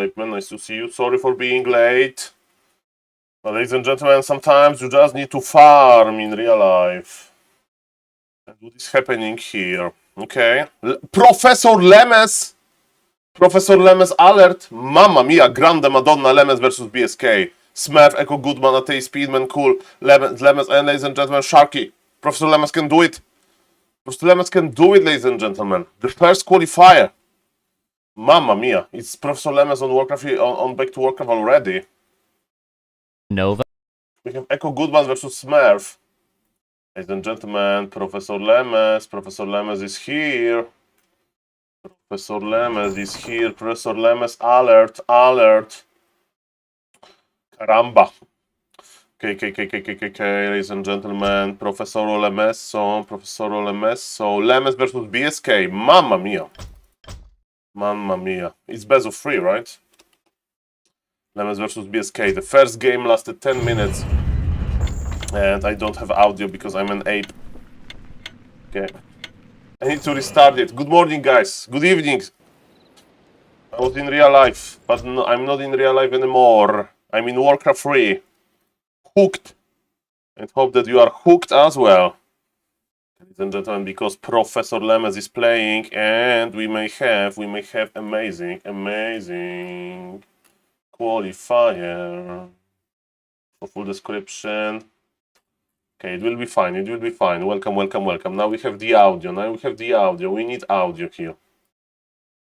SaulPlayerMan, nice to see you. Sorry for being late. But ladies and gentlemen, sometimes you just need to farm in real life. And what is happening here? Okay. Professor Lemes! Professor Lemes alert! Mamma mia, Grande Madonna, Lemes versus BSK. Smurf, Echo Goodman, Atei, Speedman, Cool, Lemes, and ladies and gentlemen, Sharky. Professor Lemes can do it. Professor Lemes can do it, ladies and gentlemen. The first qualifier. Mamma mia, it's Professor Lemes on Warcraft on Back to Warcraft already. Nova. We have Echo Goodman versus Smurf. Ladies and gentlemen, Professor Lemes is here. Professor Lemes is here. Professor Lemes, alert, alert. Caramba. Ladies and gentlemen, Professor Lemeso, Lemes versus BSK. Mamma mia. Mamma mia. It's best of 3, right? Lemes versus BSK. The first game lasted 10 minutes. And I don't have audio because I'm an ape. Okay. I need to restart it. Good morning, guys. Good evening. I was in real life, but no, I'm not in real life anymore. I'm in Warcraft 3. Hooked. And hope that you are hooked as well. Ladies and gentlemen, because Professor Lemes is playing and we may have amazing qualifier. For full description. Okay, it will be fine, Welcome. Now we have the audio, we need audio here.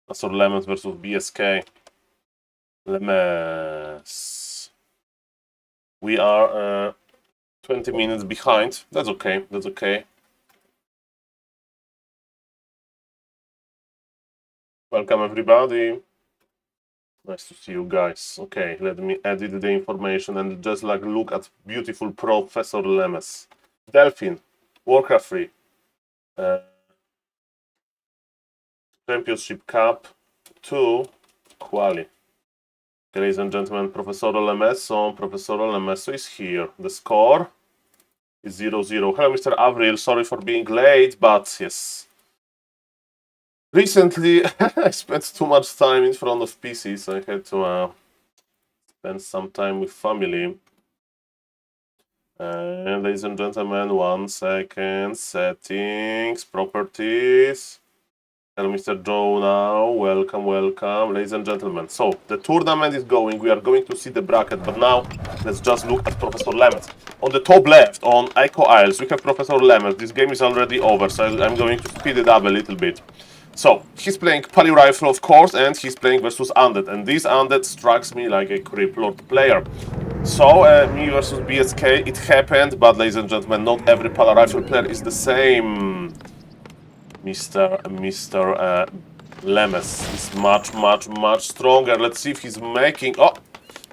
Professor Lemes versus BSK. Lemes. We are 20 minutes behind. That's okay. Welcome everybody. Nice to see you guys. Okay, let me edit the information and just like look at beautiful Professor Lemes. Delphine, Warcraft 3. Championship Cup 2 Quali. Okay, ladies and gentlemen, Professor Lemeso is here. The score is 0-0. Hello, Mr. Avril. Sorry for being late, but yes. Recently, I spent too much time in front of PC, so I had to spend some time with family. And ladies and gentlemen, 1 second. Settings, properties. Hello, Mr. Joe now. Welcome. Ladies and gentlemen, so the tournament is going. We are going to see the bracket, but now let's just look at Professor Lemes. On the top left, on Echo Isles, we have Professor Lemes. This game is already over, so I'm going to speed it up a little bit. So, he's playing Pally Rifle, of course, and he's playing versus Undead. And this Undead strikes me like a Creep Lord player. So, me versus BSK, it happened, but ladies and gentlemen, not every Pally Rifle player is the same. Mr. Lemes is much stronger. Let's see if he's making... Oh!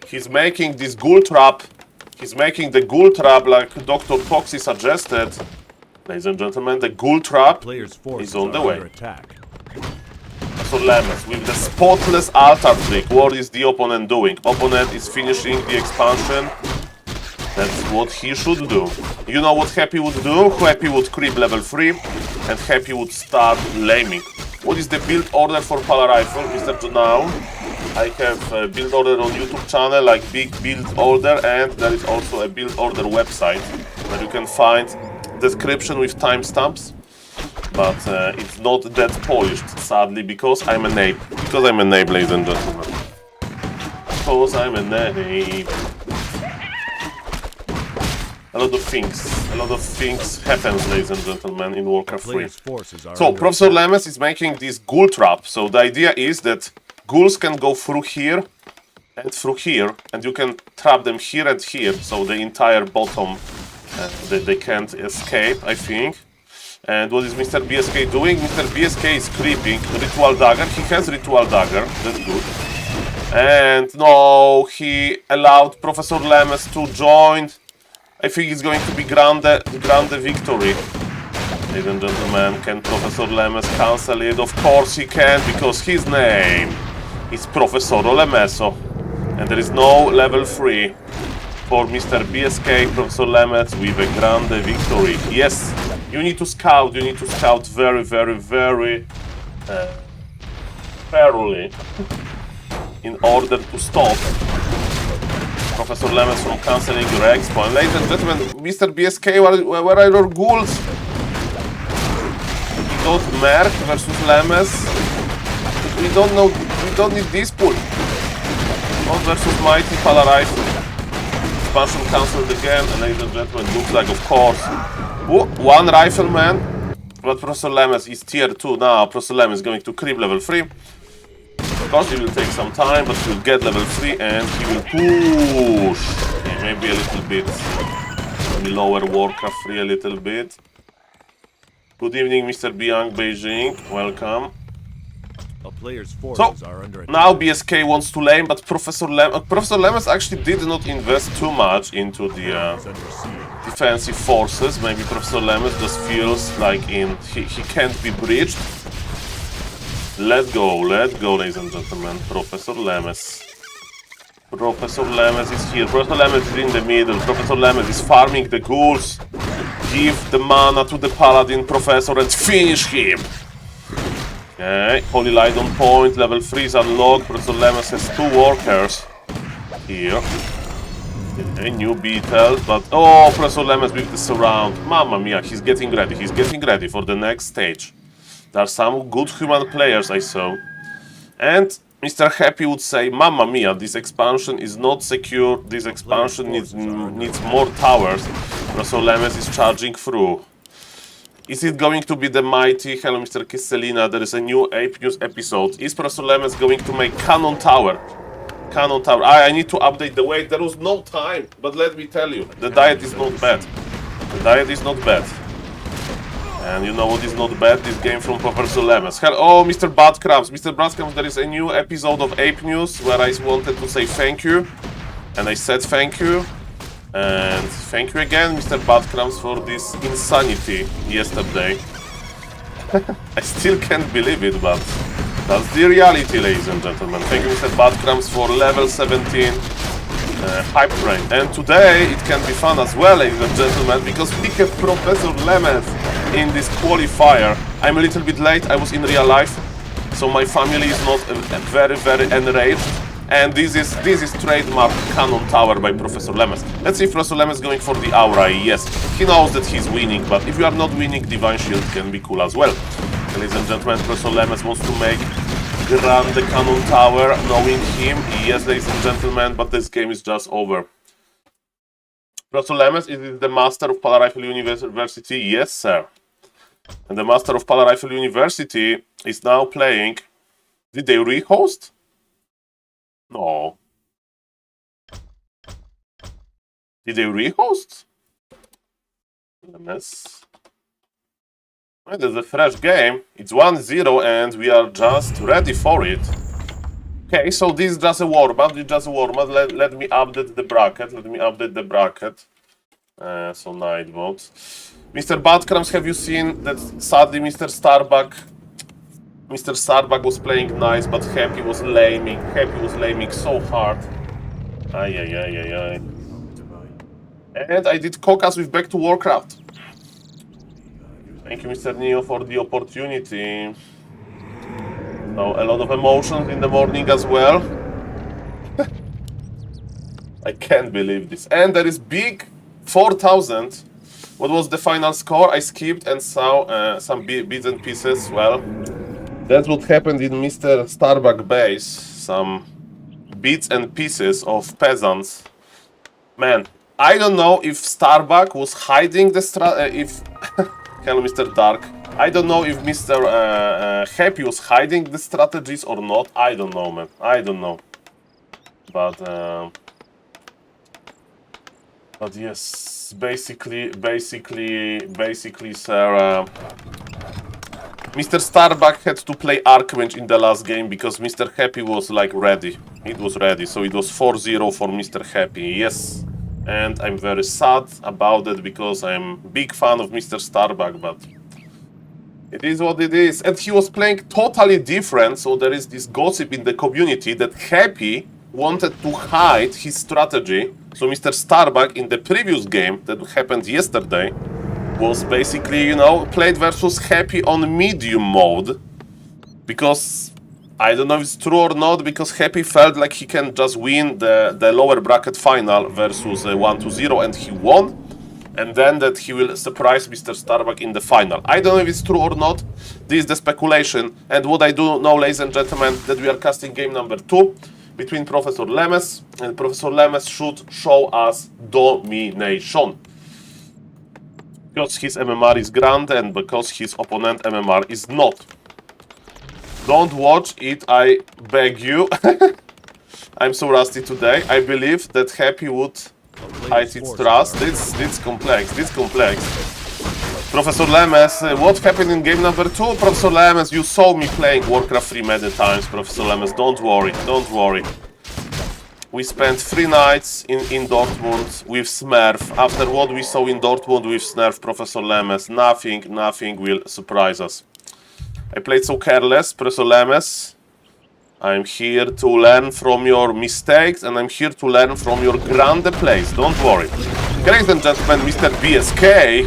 He's making this ghoul trap. He's making the ghoul trap like Dr. Foxy suggested. Ladies and gentlemen, the ghoul trap is on the way. So Lemes with the spotless altar trick. What is the opponent doing? Opponent is finishing the expansion. That's what he should do. You know what Happy would do? Happy would creep level 3 and Happy would start laming. What is the build order for Pally Rifle, Mr. Now? I have a build order on YouTube channel, like big build order, and there is also a build order website where you can find description with timestamps. But it's not that polished, sadly, because I'm a ape. Ladies and gentlemen. Because I'm an ape. A lot of things happen, ladies and gentlemen, in Warcraft 3. So, Professor Lemes is making this ghoul trap. So the idea is that ghouls can go through here and through here, and you can trap them here and here, so the entire bottom, they can't escape, I think. And what is Mr. BSK doing? Mr. BSK is creeping. Ritual Dagger. He has Ritual Dagger. That's good. And no, he allowed Professor Lemes to join. I think it's going to be Grande victory. Ladies and gentlemen, can Professor Lemes cancel it? Of course he can, because his name is Professor Lemeso. And there is no level 3 for Mr. BSK, Professor Lemes with a Grande victory. Yes, you need to scout very thoroughly in order to stop Professor Lemons from cancelling your expo. And ladies and gentlemen, Mr. BSK, where are your ghouls? We got Merc versus Lemons. We don't know, we don't need this pull. Not versus Mighty Pala Rifle. Expansion cancelled again, and ladies and gentlemen, looks like, of course, one Rifleman. But Professor Lemons is tier 2 now. Professor Lemons is going to creep level 3. Of course, it will take some time, but he will get level 3 and he will push. Okay, maybe a little bit. Maybe lower Warcraft 3 a little bit. Good evening, Mr. Biang Beijing. Welcome. So, now BSK wants to lane, but Professor Lemons actually did not invest too much into the defensive forces. Maybe Professor Lemons just feels like he can't be breached. Let's go, ladies and gentlemen. Professor Lemons. Professor Lemons is here. Professor Lemons is in the middle. Professor Lemons is farming the ghouls. Give the mana to the Paladin Professor and finish him. Okay, Holy Light on point, level 3 is unlocked. Professor Lemons has 2 workers here. Okay, new beetle, but oh, Professor Lemons with the surround. Mamma mia, he's getting ready for the next stage. There are some good human players I saw. And Mr. Happy would say, Mamma mia, this expansion is not secure, this expansion needs more towers. Professor Lemons is charging through. Is it going to be the mighty? Hello, Mr. Kisselina. There is a new Ape News episode. Is Professor Lemons going to make Cannon Tower? Cannon Tower. I need to update the weight. There was no time. But let me tell you, the diet is not bad. The diet is not bad. And you know what is not bad? This game from Professor Lemons. Oh, Mr. Badcrams. Mr. Badcrams, there is a new episode of Ape News where I wanted to say thank you. And I said thank you. And thank you again, Mr. Badcrams, for this insanity yesterday. I still can't believe it, but that's the reality, ladies and gentlemen. Thank you, Mr. Badcrams, for level 17 hype train. And today it can be fun as well, ladies and gentlemen, because we have Professor Lemons in this qualifier. I'm a little bit late, I was in real life, so my family is not very enraged. And this is trademark Cannon Tower by Professor Lemons. Let's see if Professor Lemons is going for the aura. Yes, he knows that he's winning, but if you are not winning, Divine Shield can be cool as well. Ladies and gentlemen, Professor Lemons wants to make Grand the Cannon Tower, knowing him. Yes, ladies and gentlemen, but this game is just over. Professor Lemons is the master of Pala Rifle University. Yes, sir. And the master of Pala Rifle University is now playing. Did they rehost? No. Did they rehost? Lemons. Well, there's a fresh game. It's 1-0 and we are just ready for it. Okay, so this is just a warm-up. Let me update the bracket. So night mode. Mr. Badcrams, have you seen that sadly Mr. Starbuck was playing nice, but Happy was laming so hard. Ay. And I did Caucus with Back to Warcraft. Thank you, Mr. Neo, for the opportunity. So, a lot of emotions in the morning as well. I can't believe this. And there is big 4,000. What was the final score? I skipped and saw some bits and pieces. Well, that's what happened in Mr. Starbuck base. Some bits and pieces of peasants. Man, I don't know if Starbuck was hiding the Hello, Mr. Dark. I don't know if Mr. Happy was hiding the strategies or not. I don't know, man. I don't know. But yes, basically, sir. Mr. Starbuck had to play Archmage in the last game because Mr. Happy was like ready. It was ready, so it was 4-0 for Mr. Happy. Yes. And I'm very sad about it because I'm a big fan of Mr. Starbuck, but it is what it is. And he was playing totally different, so there is this gossip in the community that Happy wanted to hide his strategy. So Mr. Starbuck in the previous game that happened yesterday was basically, you know, played versus Happy on medium mode because I don't know if it's true or not, because Happy felt like he can just win the lower bracket final versus 1-0, and he won. And then that he will surprise Mr. Starbuck in the final. I don't know if it's true or not. This is the speculation. And what I do know, ladies and gentlemen, that we are casting game number 2 between Professor Lemes. And Professor Lemes should show us domination. Because his MMR is grand and because his opponent MMR is not. Don't watch it, I beg you. I'm so rusty today. I believe that Happy would hide its trust. This complex. Professor Lemes, what happened in game number 2? Professor Lemes, you saw me playing Warcraft 3 many times, Professor Lemes. Don't worry. We spent 3 nights in Dortmund with Smurf. After what we saw in Dortmund with Smurf, Professor Lemes, nothing will surprise us. I played so careless, Professor Lemes. I'm here to learn from your mistakes, and I'm here to learn from your grande plays. Don't worry. Ladies and gentlemen, Mr. BSK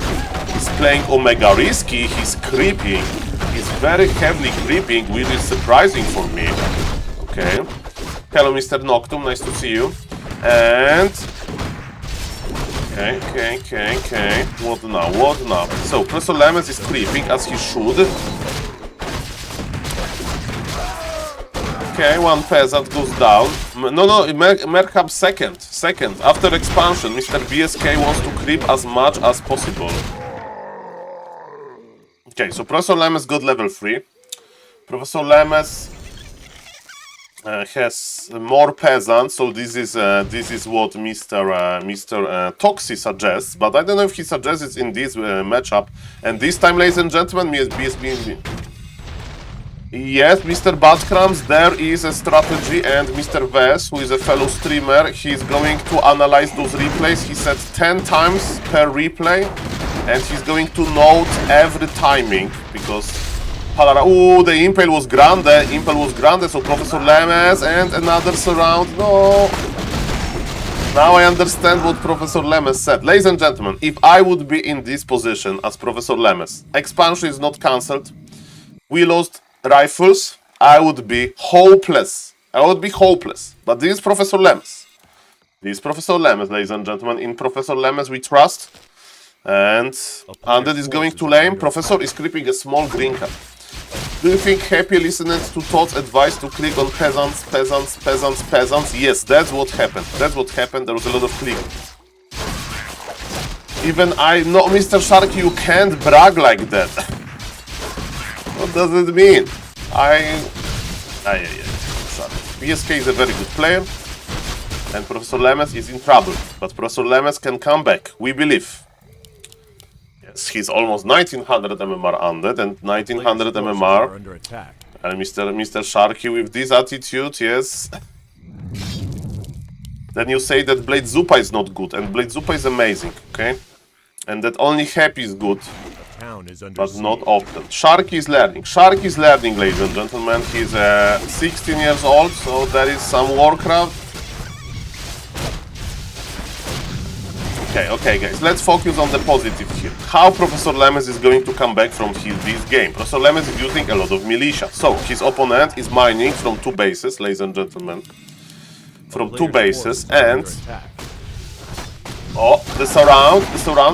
is playing Omega Risky. He's creeping. He's very heavily creeping, which is surprising for me. Okay. Hello, Mr. Noctum. Nice to see you. And... Okay. What now? So, Professor Lemes is creeping, as he should. Okay, one peasant goes down. No, Merkhab second. After expansion, Mr. BSK wants to creep as much as possible. Okay, so Professor Lemes got level 3. Professor Lemes has more peasants, so this is what Mr. Toxi suggests. But I don't know if he suggests it in this matchup. And this time, ladies and gentlemen, BSB. Yes, Mr. Badcrams, there is a strategy, and Mr. Ves, who is a fellow streamer, he's going to analyze those replays. He said 10 times per replay, and he's going to note every timing, because ooh, the Impale was grande, so Professor Lemes, and another surround, no! Now I understand what Professor Lemes said. Ladies and gentlemen, if I would be in this position as Professor Lemes, expansion is not cancelled, we lost rifles, I would be hopeless. But this is Professor Lemes. Ladies and gentlemen. In Professor Lemes we trust. And Undead is going to lane. Professor is creeping a small green cap. Do you think Happy listened to Todd's advice to click on peasants? Yes, that's what happened. There was a lot of clicking. Even I know, Mr. Sharky, you can't brag like that. What does it mean? BSK is a very good player, and Professor Lemes is in trouble. But Professor Lemes can come back, we believe. Yes, he's almost 1900 MMR undead and 1900 MMR. And Mr. Sharky with this attitude, yes. Then you say that Blade Zupa is not good, and Blade Zupa is amazing, okay? And that only Happy is good. But not often. Sharky is learning, ladies and gentlemen. He's 16 years old, so there is some Warcraft. Okay, guys, let's focus on the positive here. How Professor Lemes is going to come back from this game. Professor Lemes is using a lot of militia. So, his opponent is mining from 2 bases, ladies and gentlemen. From 2 bases, and... Oh, the surround,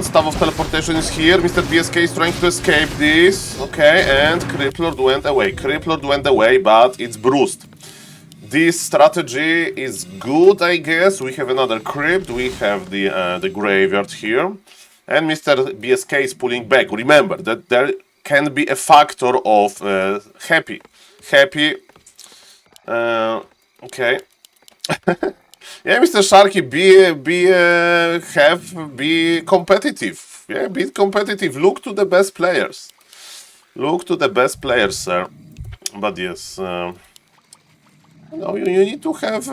Staff of Teleportation is here. Mr. BSK is trying to escape this. Okay, and Criplord went away, but it's bruised. This strategy is good, I guess. We have another crypt, we have the graveyard here. And Mr. BSK is pulling back. Remember that there can be a factor of Happy. Okay. Yeah, Mr. Sharky, be competitive. Yeah, be competitive. Look to the best players. Sir. But yes, you need to have.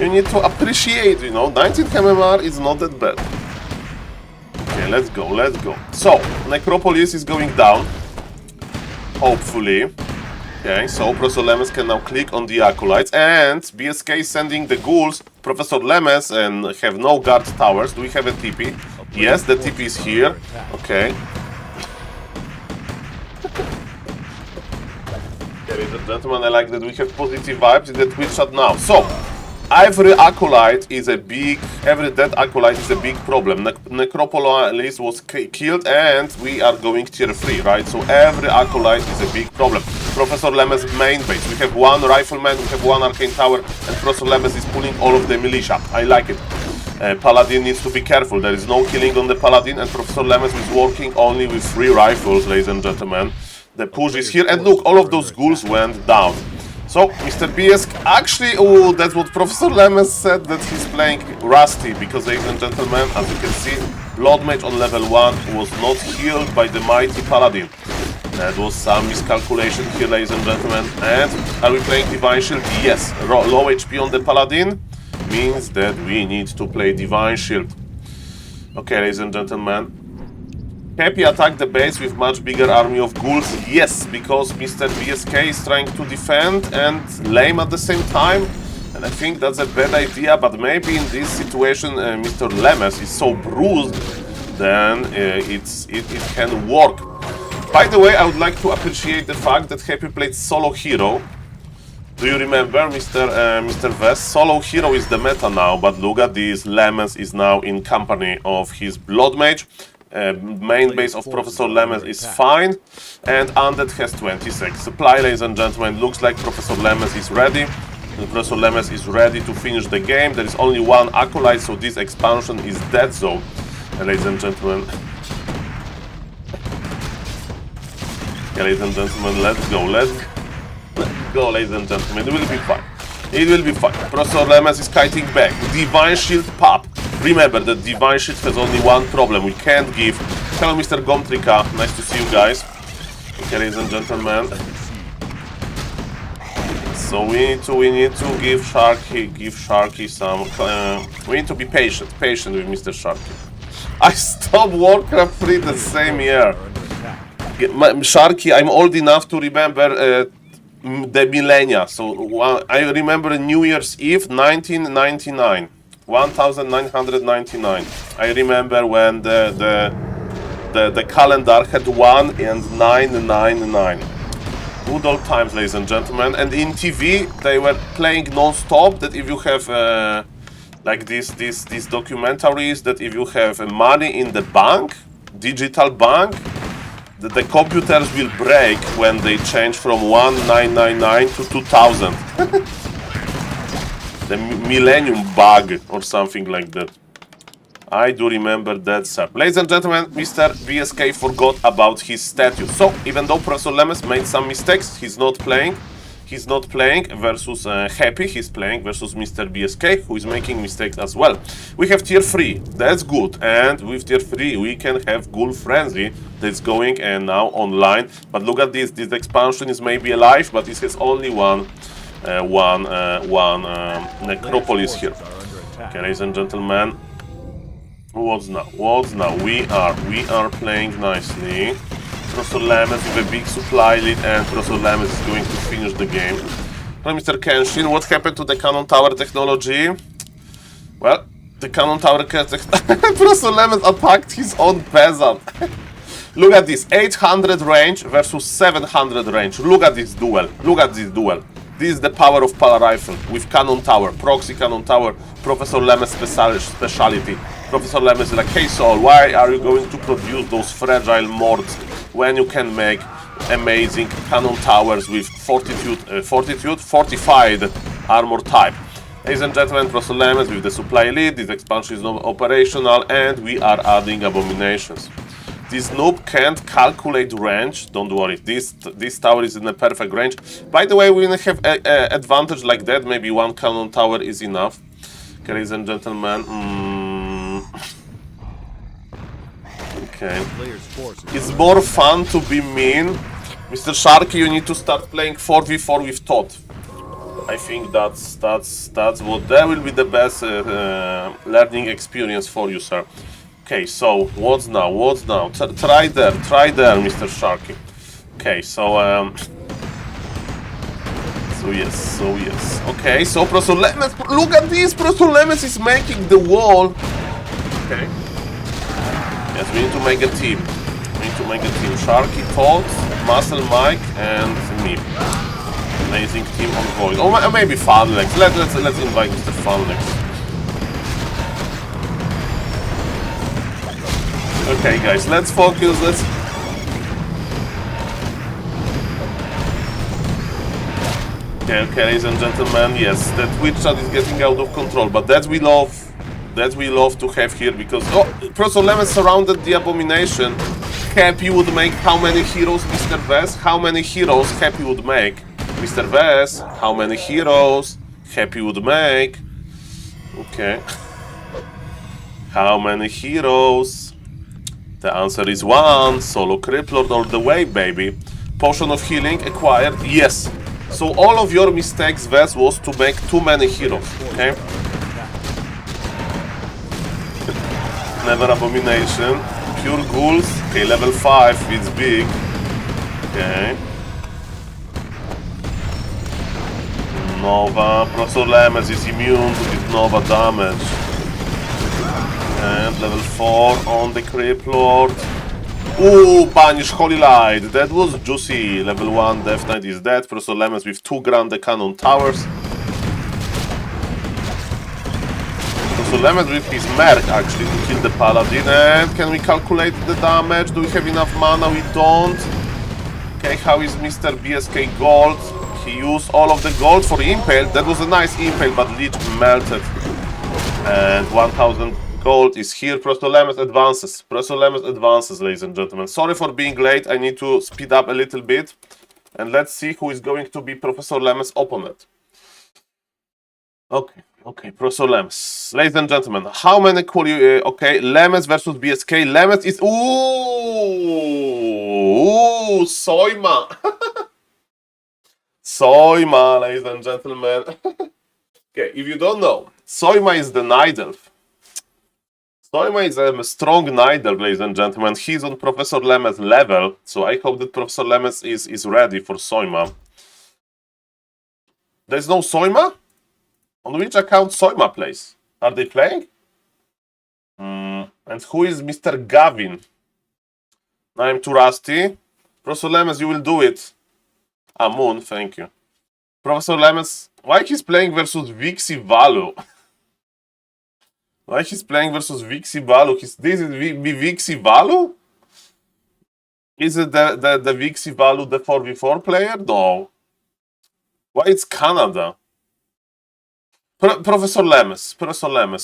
You need to appreciate. 19 MMR is not that bad. Okay, let's go. So Necropolis is going down. Hopefully. Okay, so Professor Lemes can now click on the Acolytes, and BSK is sending the ghouls, Professor Lemes, and have no guard towers. Do we have a TP? Yes, the TP is here. Okay. ladies and gentlemen, I like that we have positive vibes in the Twitch chat now. So, every acolyte is a big, every dead acolyte is a big problem. Necropolis was killed and we are going tier 3, right? So every acolyte is a big problem. Professor Lemes main base, we have one rifleman, we have one arcane tower, and Professor Lemes is pulling all of the militia. I like it. Paladin needs to be careful, there is no killing on the Paladin, and Professor Lemes is working only with 3 rifles, ladies and gentlemen. The push is here, and look, all of those ghouls went down. So, Mr. BS, actually, oh, that's what Professor Lemes said, that he's playing rusty, because, ladies and gentlemen, as you can see, Blood Mage on level 1 was not healed by the mighty Paladin. That was some miscalculation here, ladies and gentlemen. And are we playing Divine Shield? Yes. Low HP on the Paladin means that we need to play Divine Shield. Okay, ladies and gentlemen. Happy attacked the base with much bigger army of ghouls. Yes, because Mr. BSK is trying to defend and lame at the same time. And I think that's a bad idea, but maybe in this situation Mr. Lemes is so bruised, then it can work. By the way, I would like to appreciate the fact that Happy played Solo Hero. Do you remember, Mr. Vest? Solo Hero is the meta now, but look at this, Lemes is now in company of his Blood Mage. Main base of Professor Lemes is fine, and Undead has 26 supply, ladies and gentlemen. Looks like Professor Lemes is ready. Professor Lemes is ready to finish the game. There is only one acolyte, so this expansion is dead zone, ladies and gentlemen. Okay, ladies and gentlemen, let's go, ladies and gentlemen. It will be fine. It will be fine. Professor Lemes is kiting back. Divine Shield pop. Remember that Divine Shield has only one problem. We can't give. Hello, Mr. Gomtrika. Nice to see you guys. Okay, ladies and gentlemen. So we need to give Sharky some. We need to be patient with Mr. Sharky. I stopped Warcraft 3 the same year. Sharky, I'm old enough to remember the millennia. So I remember New Year's Eve, 1999. 1999. I remember when the calendar had 1 and 999. Good old times, ladies and gentlemen. And in TV they were playing non-stop that if you have like these documentaries, that if you have money in the bank, digital bank, that the computers will break when they change from 1999 to 2000. The Millennium Bug or something like that. I do remember that, sir. Ladies and gentlemen, Mr. BSK forgot about his statue. So, even though Professor Lemes made some mistakes, he's not playing. He's not playing versus Happy, he's playing versus Mr. BSK, who is making mistakes as well. We have tier 3, that's good. And with tier 3, we can have Ghoul Frenzy that's going and now online. But look at this expansion is maybe alive, but it has only one necropolis here. Okay, ladies and gentlemen, what's now? We are playing nicely. Professor Lemes with a big supply lead, and Professor Lemes is going to finish the game. Hello, Mr. Kenshin, what happened to the cannon tower technology? Well, the cannon tower Professor Lemes attacked his own peasant. Look at this, 800 range versus 700 range. Look at this duel. This is the power of Pala Rifle with Cannon Tower, Proxy Cannon Tower, Professor Lemes' speciality. Professor Lemes is like, hey Saul, why are you going to produce those fragile mords when you can make amazing Cannon Towers with fortified armor type? Ladies and gentlemen, Professor Lemes with the supply lead, this expansion is not operational, and we are adding abominations. This noob can't calculate range, don't worry, this tower is in a perfect range. By the way, we have an advantage like that, maybe one cannon tower is enough. Okay, ladies and gentlemen, okay. It's more fun to be mean. Mr. Sharky, you need to start playing 4v4 with Todd. I think that's what, that will be the best learning experience for you, sir. Okay, so what's now? Try there, Mr. Sharky. Okay, so yes. Okay, so Professor Lemes, look at this, Professor Lemes is making the wall. Okay. Yes, we need to make a team. Sharky, Todd, Muscle Mike, and me. Amazing team on Void. Or maybe Funlex. Let's invite Mr. Funlex. Okay, guys, let's focus. Okay, ladies and gentlemen, yes, the Twitch chat is getting out of control, but that we love to have here because Professor Lemon surrounded the abomination. Happy would make how many heroes, Mr. Vess? How many heroes Happy would make? Mr. Vess, how many heroes Happy would make? Okay. How many heroes? The answer is 1. Solo Criplord all the way, baby. Potion of healing acquired, yes. So all of your mistakes, Vess, was to make too many heroes, okay? Never abomination. Pure ghouls. Okay, level 5, it's big. Okay. Nova. Professor Lemes is immune to this Nova damage. And level 4 on the Criplord. Ooh, Banish Holy Light. That was juicy. Level 1 Death Knight is dead. Professor Lemes with 2 Grande Cannon Towers. So Lemon with his Merc actually to kill the Paladin. And can we calculate the damage? Do we have enough mana? We don't. Okay, how is Mr. BSK Gold? He used all of the gold for Impale. That was a nice Impale, but Leech melted. And 1000 gold is here. Professor Lemon advances. Professor Lemon advances, ladies and gentlemen. Sorry for being late. I need to speed up a little bit. And let's see who is going to be Professor Lemon's opponent. Okay, Professor Lemes. Ladies and gentlemen, how many okay, Lemes versus BSK. Lemes is... Ooh, Soima. Soima, ladies and gentlemen. Okay, if you don't know, Soima is the Night Elf. Soima is a strong Night Elf, ladies and gentlemen. He's on Professor Lemes' level, so I hope that Professor Lemes is ready for Soima. There's no Soima? On which account Soima plays? Are they playing? And who is Mr. Gavin? I'm too rusty. Professor Lemes, you will do it. Moon, thank you. Professor Lemes, why he's playing versus Vixie Valu? Why he's playing versus Vixie Valu? This is Vixie Valu? Is it the Vixie Valu the 4v4 player? No. Why it's Canada? Professor Lemes,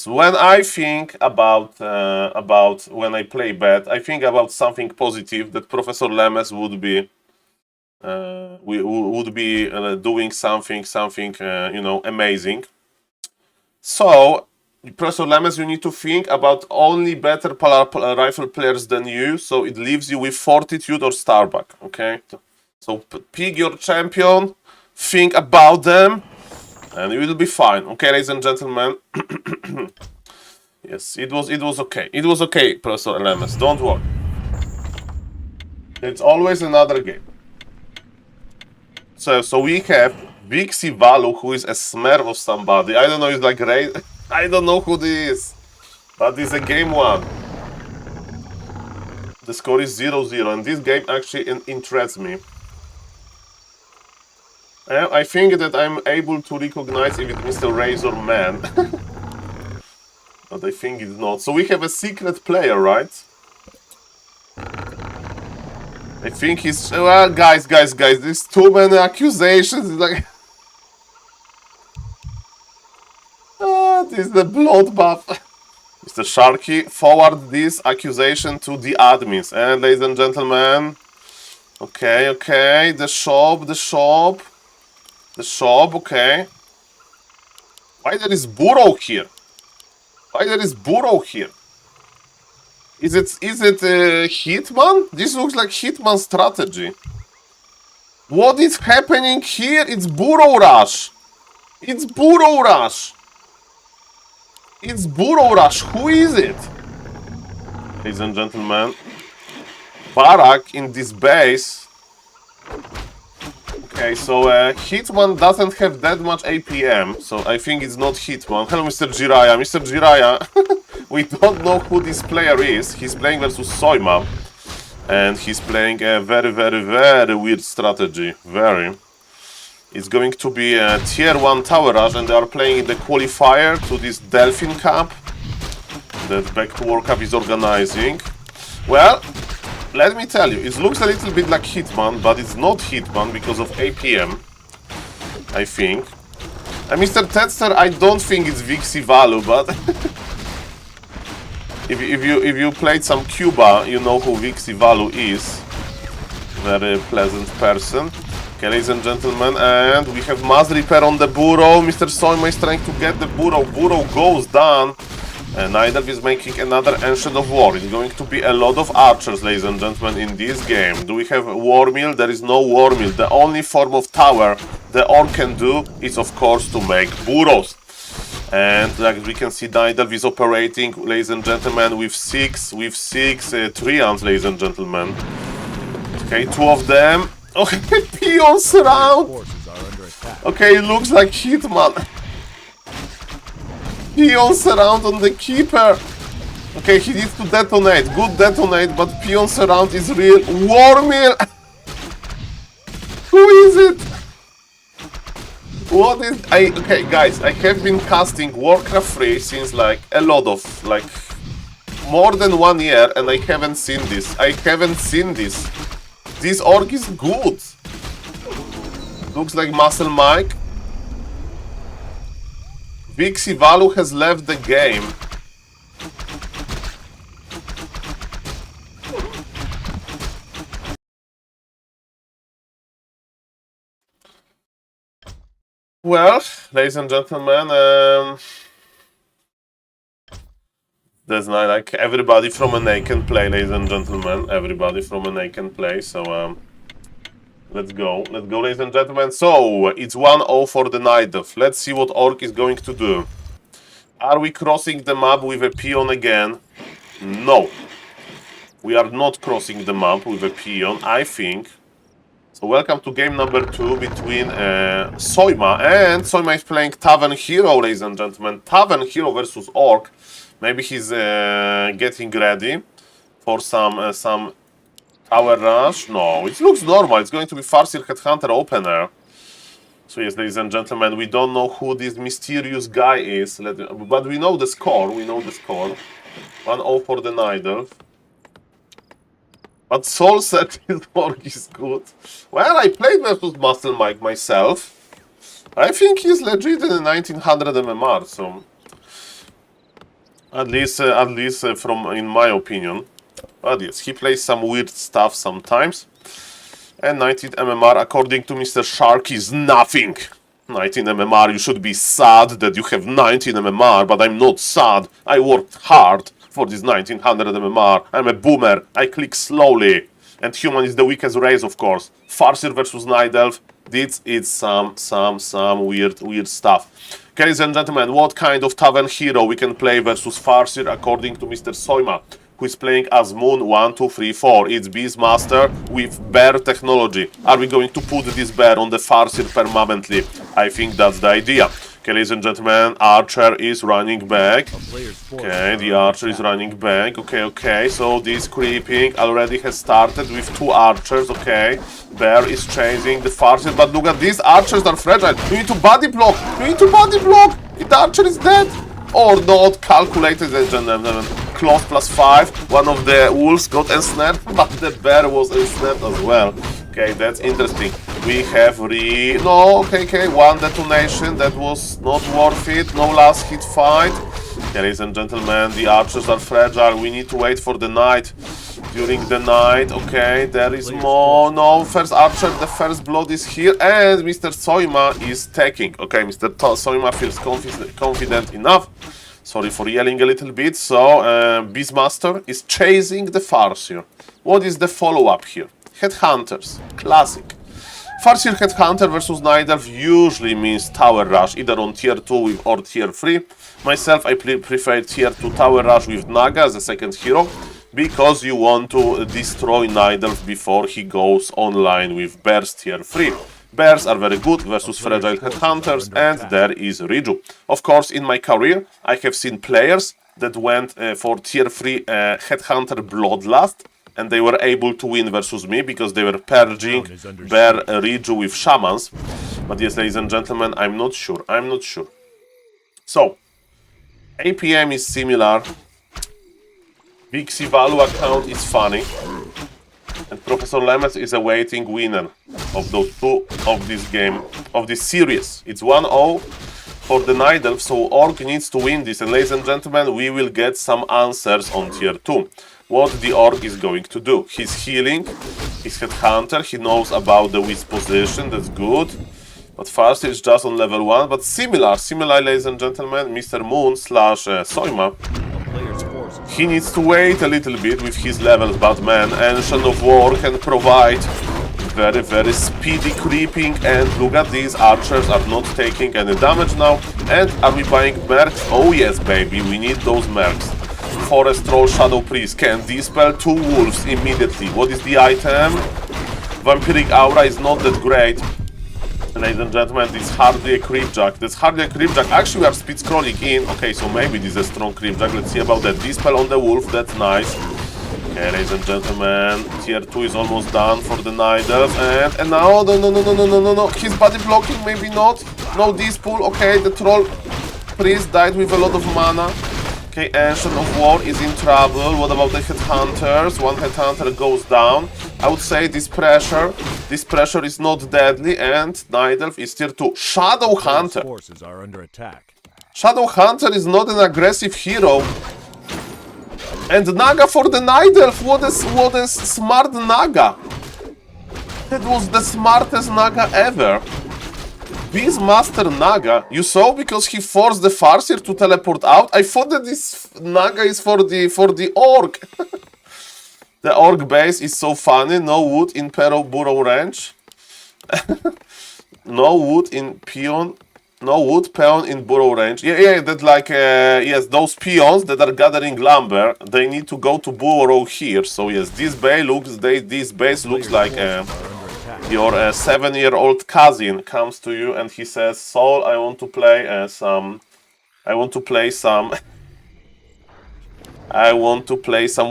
when I think about when I play bad, I think about something positive that Professor Lemes would be doing something you know, amazing. So Professor Lemes, you need to think about only better rifle players than you, so it leaves you with Fortitude or Starbuck. Okay, so pick your champion, think about them. And it will be fine, okay, ladies and gentlemen. Yes, it was okay. It was okay, Professor Lemes. Don't worry. It's always another game. So we have Vixie Valu, who is a smurf of somebody. I don't know. He's like I don't know who this is, but it's a game 1. The score is 0-0, and this game actually interests me. I think that I'm able to recognize if it's Mr. Razor Man. But I think it's not. So we have a secret player, right? I think he's... Well, guys, there's too many accusations. It's like... this is the bloodbath. Mr. Sharky, forward this accusation to the admins. And ladies and gentlemen... Okay, the shop... The shop, okay. Why there is Burrow here? Is it Hitman? This looks like Hitman strategy. What is happening here? It's Burrow Rush. Who is it? Ladies and gentlemen. Barak in this base. Okay, so Hitman doesn't have that much APM, so I think it's not Hitman. Hello, Mr. Jiraiya. Mr. Jiraiya, we don't know who this player is. He's playing versus Soima, and he's playing a very weird strategy. Very. It's going to be a tier 1 tower rush, and they are playing in the qualifier to this Delphin Cup that Back to War Cup is organizing. Well, let me tell you, it looks a little bit like Hitman, but it's not Hitman because of APM, I think. And Mr. Tedster, I don't think it's Vixie Valu, but if you played some Cuba, you know who Vixie Valu is. Very pleasant person. Okay, ladies and gentlemen, and we have mass repair on the burrow. Mr. Soima is trying to get the burrow. Burrow goes down. And Nidalv is making another Ancient of War. It's going to be a lot of archers, ladies and gentlemen, in this game. Do we have a war mill? There is no war mill. The only form of tower the orc can do is, of course, to make burrows. And like we can see, Nidalv is operating, ladies and gentlemen, with six Trians, ladies and gentlemen. Okay, 2 of them. Okay, peons around. Okay, it looks like Hitman. Peons around on the keeper. Okay, he needs to detonate. Good detonate, but peons around is real. War mill. Who is it? What is... Okay, guys, I have been casting Warcraft 3 since like a lot of... like more than 1 year, and I haven't seen this. I haven't seen this. This orc is good. Looks like Muscle Mike. Vixie Valu has left the game. Well, ladies and gentlemen, that's not like everybody from NA can play, ladies and gentlemen. Everybody from NA can play, so let's go, ladies and gentlemen. So, it's 1-0 for the Nidalv. Let's see what Orc is going to do. Are we crossing the map with a peon again? No. We are not crossing the map with a peon, I think. So, welcome to game number 2 between Soima. And Soima is playing Tavern Hero, ladies and gentlemen. Tavern Hero versus Orc. Maybe he's getting ready for some Tower Rush? No, it looks normal. It's going to be Farseer Headhunter opener. So yes, ladies and gentlemen, we don't know who this mysterious guy is, but we know the score. 1-0 for the Nidalv. But Saul said his work is good. Well, I played versus Muscle Mike myself. I think he's legit in the 1900 MMR, so... At least from in my opinion. But yes, he plays some weird stuff sometimes. And 19 MMR, according to Mr. Shark, is nothing. 19 MMR, you should be sad that you have 19 MMR, but I'm not sad. I worked hard for this 1900 MMR. I'm a boomer. I click slowly. And human is the weakest race, of course. Farseer versus Nidalv. This is some weird stuff. Okay, ladies and gentlemen, what kind of Tavern Hero we can play versus Farseer according to Mr. Soima, who is playing as Moon 1, 2, 3, 4. It's Beastmaster with bear technology. Are we going to put this bear on the Farseer permanently? I think that's the idea. Okay, ladies and gentlemen, Archer is running back. Okay, the Archer is running back. Okay, so this creeping already has started with 2 Archers. Okay, Bear is chasing the Farseer, but look at these Archers are fragile. You need to body block. The Archer is dead. Or not, calculated, ladies and gentlemen. Close +5. One of the wolves got ensnared, but the bear was ensnared as well. Okay, that's interesting. We have okay, 1 detonation. That was not worth it. No last hit fight. Okay, ladies and gentlemen, the archers are fragile. We need to wait for the night. During the night, okay, there is more. No, first archer, the first blood is here, and Mr. Soima is taking. Okay, Mr. Soima feels confident enough. Sorry for yelling a little bit. So, Beastmaster is chasing the Farseer. What is the follow-up here? Headhunters, classic. Farseer Headhunter versus Nidalv usually means Tower Rush, either on tier 2 or tier 3. Myself, I prefer tier 2 Tower Rush with Naga as a second hero, because you want to destroy Nidalv before he goes online with Bears tier 3. Bears are very good versus fragile Headhunters, and there is Riju. Of course, in my career, I have seen players that went for tier 3 Headhunter Bloodlust, and they were able to win versus me because they were purging Bear Riju with Shamans. But yes, ladies and gentlemen, I'm not sure. I'm not sure. So, APM is similar. Big C value account is funny. And Professor Lemes is awaiting winner of those two of this game, of this series. It's 1-0 for the Night Elf, so Orc needs to win this. And ladies and gentlemen, we will get some answers on tier 2. What the Orc is going to do. He's healing, he's Headhunter, he knows about the Wisp position, that's good. But first it's just on level 1, but similar, ladies and gentlemen, Mr. Moon slash Soima. He needs to wait a little bit with his levels, but man, Ancient of War can provide very speedy creeping, and look at these archers are not taking any damage now. And are we buying mercs? Oh yes baby, we need those mercs. Forest Troll Shadow Priest can dispel 2 wolves immediately. What is the item? Vampiric Aura is not that great. Ladies and gentlemen, this is hardly a Creepjack. That's hardly a Creepjack. Actually, we are speed scrolling in. Okay, so maybe this is a strong Creepjack. Let's see about that. Dispel on the wolf, that's nice. Okay, ladies and gentlemen, tier 2 is almost done for the Night Elf. And now, no. His body blocking, maybe not. No Dispel. Okay, the Troll Priest died with a lot of mana. Okay, Ancient of War is in trouble. What about the Headhunters? One Headhunter goes down. I would say this pressure is not deadly, and Night Elf is tier 2. Shadow Hunter. Forces are under attack. Shadow Hunter is not an aggressive hero. And Naga for the Night Elf. What a smart Naga. That was the smartest Naga ever. Beastmaster Naga, you saw, because he forced the Farseer to teleport out. I thought that this Naga is for the Orc. The Orc base is so funny. No wood in Burrow Ranch. No wood in Peon. No wood peon in Burrow Range. Yeah, that like yes, those peons that are gathering lumber, they need to go to Burrow here. So yes, this base looks like. Your 7-year-old cousin comes to you and he says, Saul, I want to play some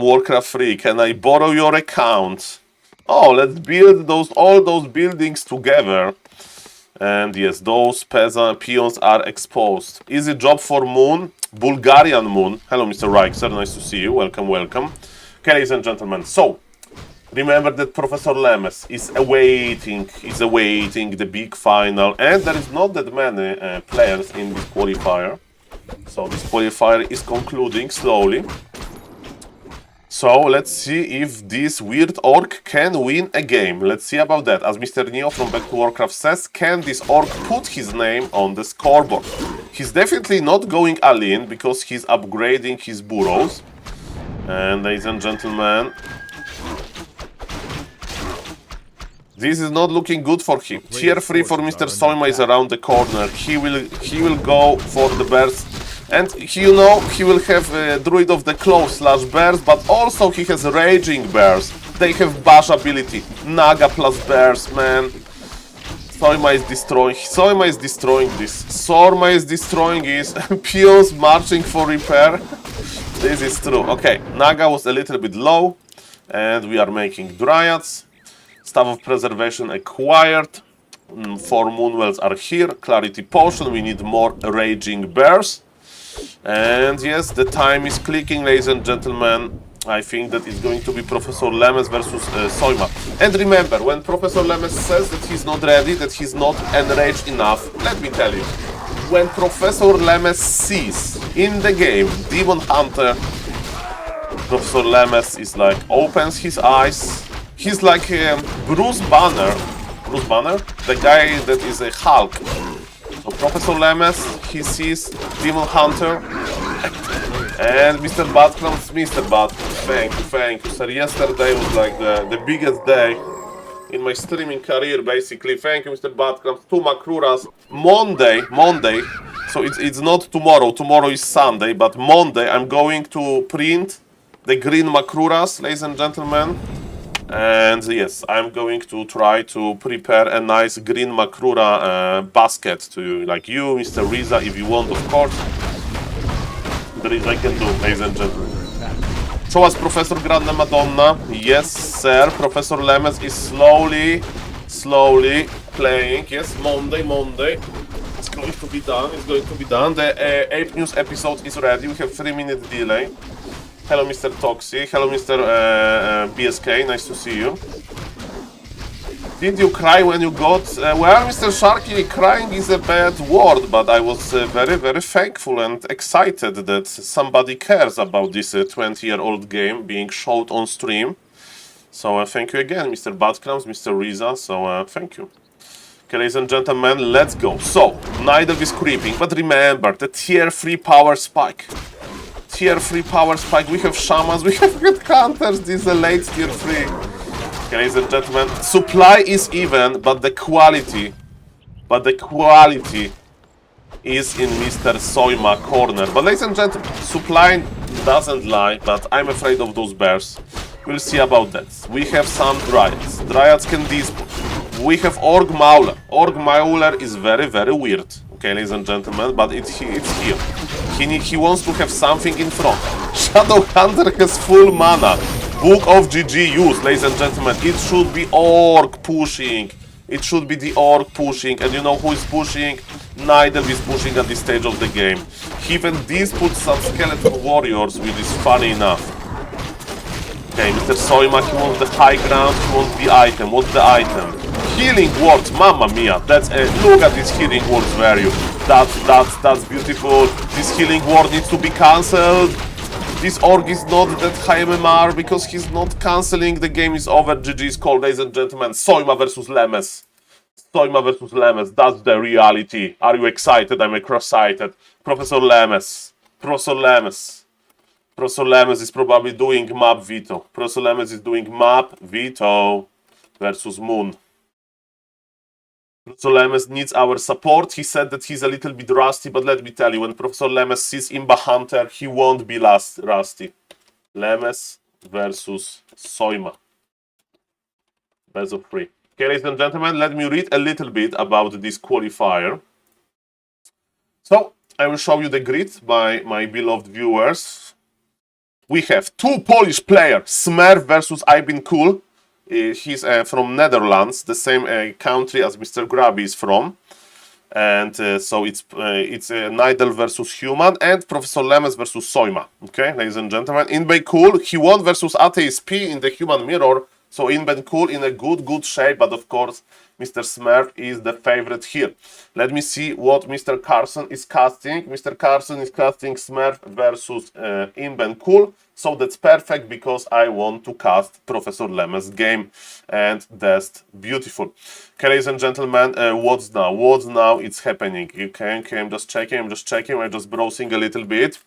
Warcraft 3. Can I borrow your account? Oh, let's build all those buildings together. And yes, those peons are exposed. Easy job for Moon, Bulgarian Moon. Hello, Mr. Reichser, nice to see you. Welcome. Okay, ladies and gentlemen, so remember that Professor Lemes is awaiting the big final, and there is not that many players in this qualifier. So this qualifier is concluding slowly. So let's see if this weird Orc can win a game. Let's see about that. As Mr. Neo from Back to Warcraft says, can this Orc put his name on the scoreboard? He's definitely not going all-in because he's upgrading his burrows. And ladies and gentlemen, this is not looking good for him. Tier 3 for Mr. Soima is around the corner. He will go for the burst. And you know, he will have Druid of the Claw slash Bears, but also he has Raging Bears. They have Bash ability. Naga plus Bears, man. Soima is destroying this. Sorma is destroying his peons marching for repair. This is true. Okay, Naga was a little bit low, and we are making Dryads. Staff of Preservation acquired. 4 Moonwells are here. Clarity Potion. We need more Raging Bears. And yes, the time is clicking, ladies and gentlemen. I think that it's going to be Professor Lemes versus Soima. And remember, when Professor Lemes says that he's not ready, that he's not enraged enough, let me tell you, when Professor Lemes sees in the game Demon Hunter, Professor Lemes is like, opens his eyes. He's like Bruce Banner. Bruce Banner? The guy that is a Hulk. So Professor Lemes, he sees Demon Hunter, and Mr. Badcrams, thank you, sir. Yesterday was like the biggest day in my streaming career, basically. Thank you, Mr. Badcrams. 2 Makruras. Monday, so it's not tomorrow is Sunday, but Monday I'm going to print the green Makruras, ladies and gentlemen. And yes, I'm going to try to prepare a nice green Makrura basket to like you, Mr. Riza, if you want, of course. There is I can do, ladies and gentlemen. Show us Professor Grande Madonna. Yes, sir. Professor Lemes is slowly playing. Yes, Monday. It's going to be done. The Ape News episode is ready. We have 3-minute delay. Hello, Mr. Toxi. Hello, Mr. BSK. Nice to see you. Did you cry when you got... well, Mr. Sharky, crying is a bad word, but I was very, very thankful and excited that somebody cares about this 20-year-old game being showed on stream. So thank you again, Mr. Badkrams, Mr. Riza, so thank you. Okay, ladies and gentlemen, let's go. So, Nidal is creeping, but remember, the tier 3 power spike. Tier 3 power spike, we have shamans, we have headhunters, this is a late tier 3. Okay, ladies and gentlemen, supply is even, but the quality is in Mr. Soima corner. But ladies and gentlemen, supply doesn't lie, but I'm afraid of those bears. We'll see about that. We have some dryads. Dryads can dispute. We have Org Mauler. Org Mauler is very, very weird. Okay, ladies and gentlemen, but it's here. He wants to have something in front. Shadow Hunter has full mana. Book of GG use, ladies and gentlemen. It should be Orc pushing. It should be the Orc pushing. And you know who is pushing? Nidal is pushing at this stage of the game. He even disputes some skeleton warriors, which is funny enough. Okay, Mr. Soima, he wants the high ground, he wants the item. What's the item? Healing words, mamma mia. That's a look at this healing words value. That's beautiful. This healing word needs to be cancelled. This org is not that high MMR because he's not cancelling. The game is over. GG is called, ladies and gentlemen. Soima versus Lemes. Soima versus Lemes. That's the reality. Are you excited? I'm cross-sighted. Professor Lemes. Professor Lemes. Professor Lemes is probably doing map veto. Professor Lemes is doing map veto versus Moon. Professor Lemes needs our support. He said that he's a little bit rusty, but let me tell you, when Professor Lemes sees Imba Hunter, he won't be rusty. Lemes versus Soima. Best of 3. Okay, ladies and gentlemen, let me read a little bit about this qualifier. So, I will show you the grid by my beloved viewers. We have 2 Polish players, Smurf versus I've Been Cool. He's from Netherlands, the same country as Mr. Grabby is from. And so it's Nidal versus Human and Professor Lemes versus Soima. Okay, ladies and gentlemen. Inbay Cool, he won versus Atheist in the Human Mirror. So Inbay Cool in a good shape, but of course Mr. Smurf is the favorite here. Let me see what Mr. Carson is casting. Mr. Carson is casting Smurf versus Inbay Cool. So that's perfect because I want to cast Professor Lemes' game, and that's beautiful. Okay, ladies and gentlemen, what's now? What's now? It's happening. Okay, I'm just checking. I'm just browsing a little bit,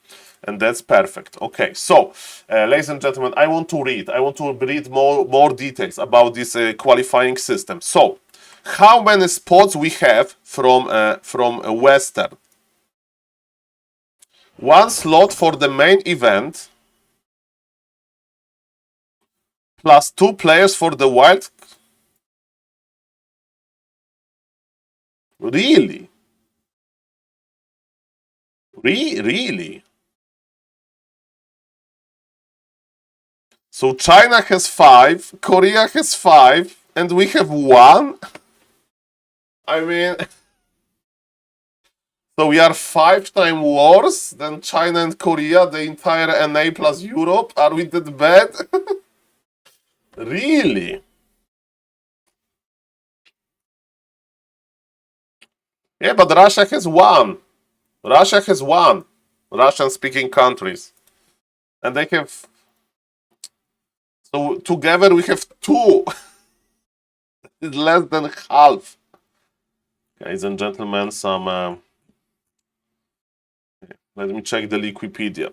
and that's perfect. Okay, so ladies and gentlemen, I want to read more details about this qualifying system. So, how many spots we have from Western? 1 slot for the main event. Plus 2 players for the wild. Really? Really? So China has 5, Korea has 5, and we have 1? I mean... So we are 5 times worse than China and Korea, the entire NA plus Europe? Are we that bad? Really? Yeah, but Russia has 1. Russia has 1. Russian-speaking countries. And they have... So together we have 2. It's less than half. Ladies and gentlemen, some... Let me check the Wikipedia.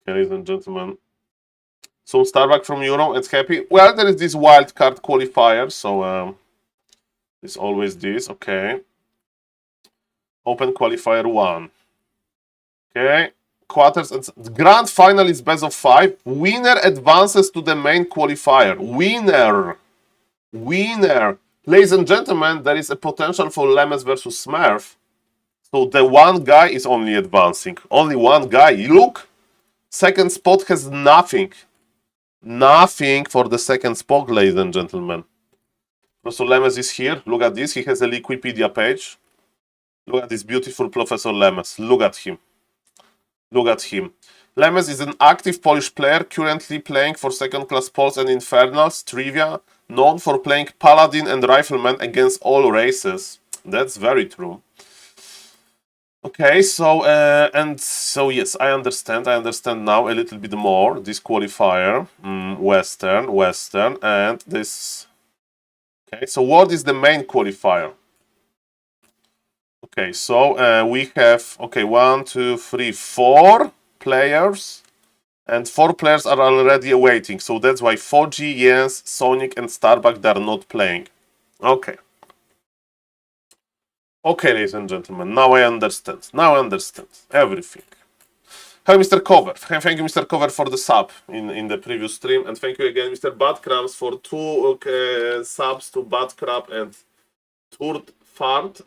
Okay, ladies and gentlemen. So Starbuck from Euro, it's happy. Well, there is this wild card qualifier, so it's always this. Okay. Open qualifier 1. Okay. Quarters and grand final is best of 5. Winner advances to the main qualifier. Winner. Ladies and gentlemen, there is a potential for Lemes versus Smurf. So the one guy is only advancing. Only one guy. Look, second spot has nothing. Nothing for the second spot, ladies and gentlemen. Professor Lemes is here. Look at this. He has a Wikipedia page. Look at this beautiful Professor Lemes. Look at him. Look at him. Lemes is an active Polish player currently playing for second-class Pols and Infernals Trivia, known for playing Paladin and Rifleman against all races. That's very true. Okay, so yes, I understand now a little bit more. This qualifier, Western, and this. Okay, so what is the main qualifier? Okay, so we have 1, 2, 3, 4 players, and 4 players are already awaiting. So that's why 4G, Jens, Sonic, and Starbuck they are not playing. Okay. Okay, ladies and gentlemen, now I understand. Now I understand everything. Hi, Mr. Cover. Thank you, Mr. Cover, for the sub in the previous stream. And thank you again, Mr. Badcrabs, for 2 subs to Badcrab and Turt Fart.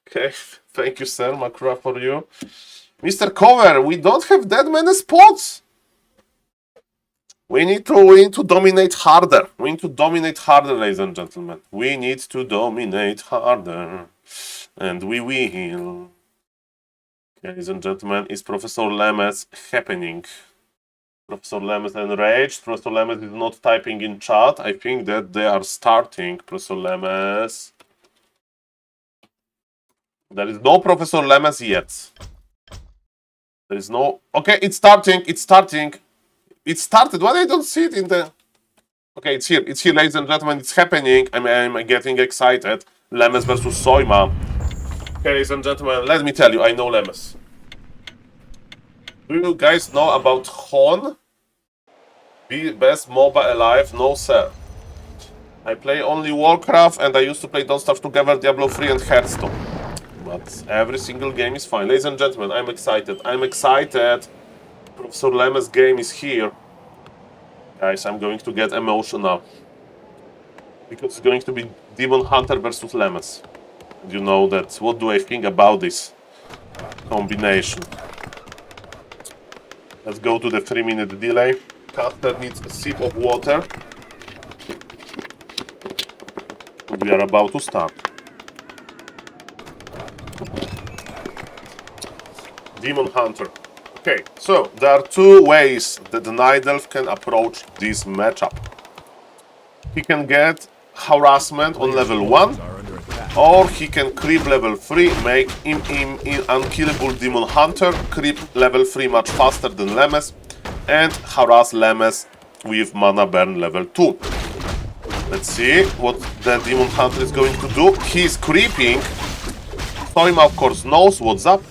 Okay, thank you, sir. Makura for you. Mr. Cover, we don't have that many spots. We need to dominate harder. We need to dominate harder, ladies and gentlemen. We need to dominate harder. And we will. Ladies and gentlemen, is Professor Lemes happening? Professor Lemes enraged. Professor Lemes is not typing in chat. I think that they are starting. Professor Lemes. There is no Professor Lemes yet. There is no... Okay, it's starting. It's starting. It started. Why I don't see it in the... Okay, it's here. It's here, ladies and gentlemen. It's happening. I'm getting excited. Lemes versus Soima. Okay, ladies and gentlemen, let me tell you, I know Lemes. Do you guys know about Hon? Be best MOBA alive? No, sir. I play only Warcraft, and I used to play Don't Starve Together, Diablo 3, and Hearthstone. But every single game is fine. Ladies and gentlemen, I'm excited. I'm excited. Professor Lemes' game is here. Guys, I'm going to get emotional. Because it's going to be Demon Hunter versus Lemes. You know that. What do I think about this combination? Let's go to the 3-minute delay. Caster needs a sip of water. We are about to start. Demon Hunter. Okay, so there are 2 ways that the Night Elf can approach this matchup. He can get harassment on level 1, or he can creep level 3, make him unkillable Demon Hunter, creep level 3 much faster than Lemes, and harass Lemes with mana burn level 2. Let's see what the Demon Hunter is going to do. He's creeping. Soima, of course, knows what's up.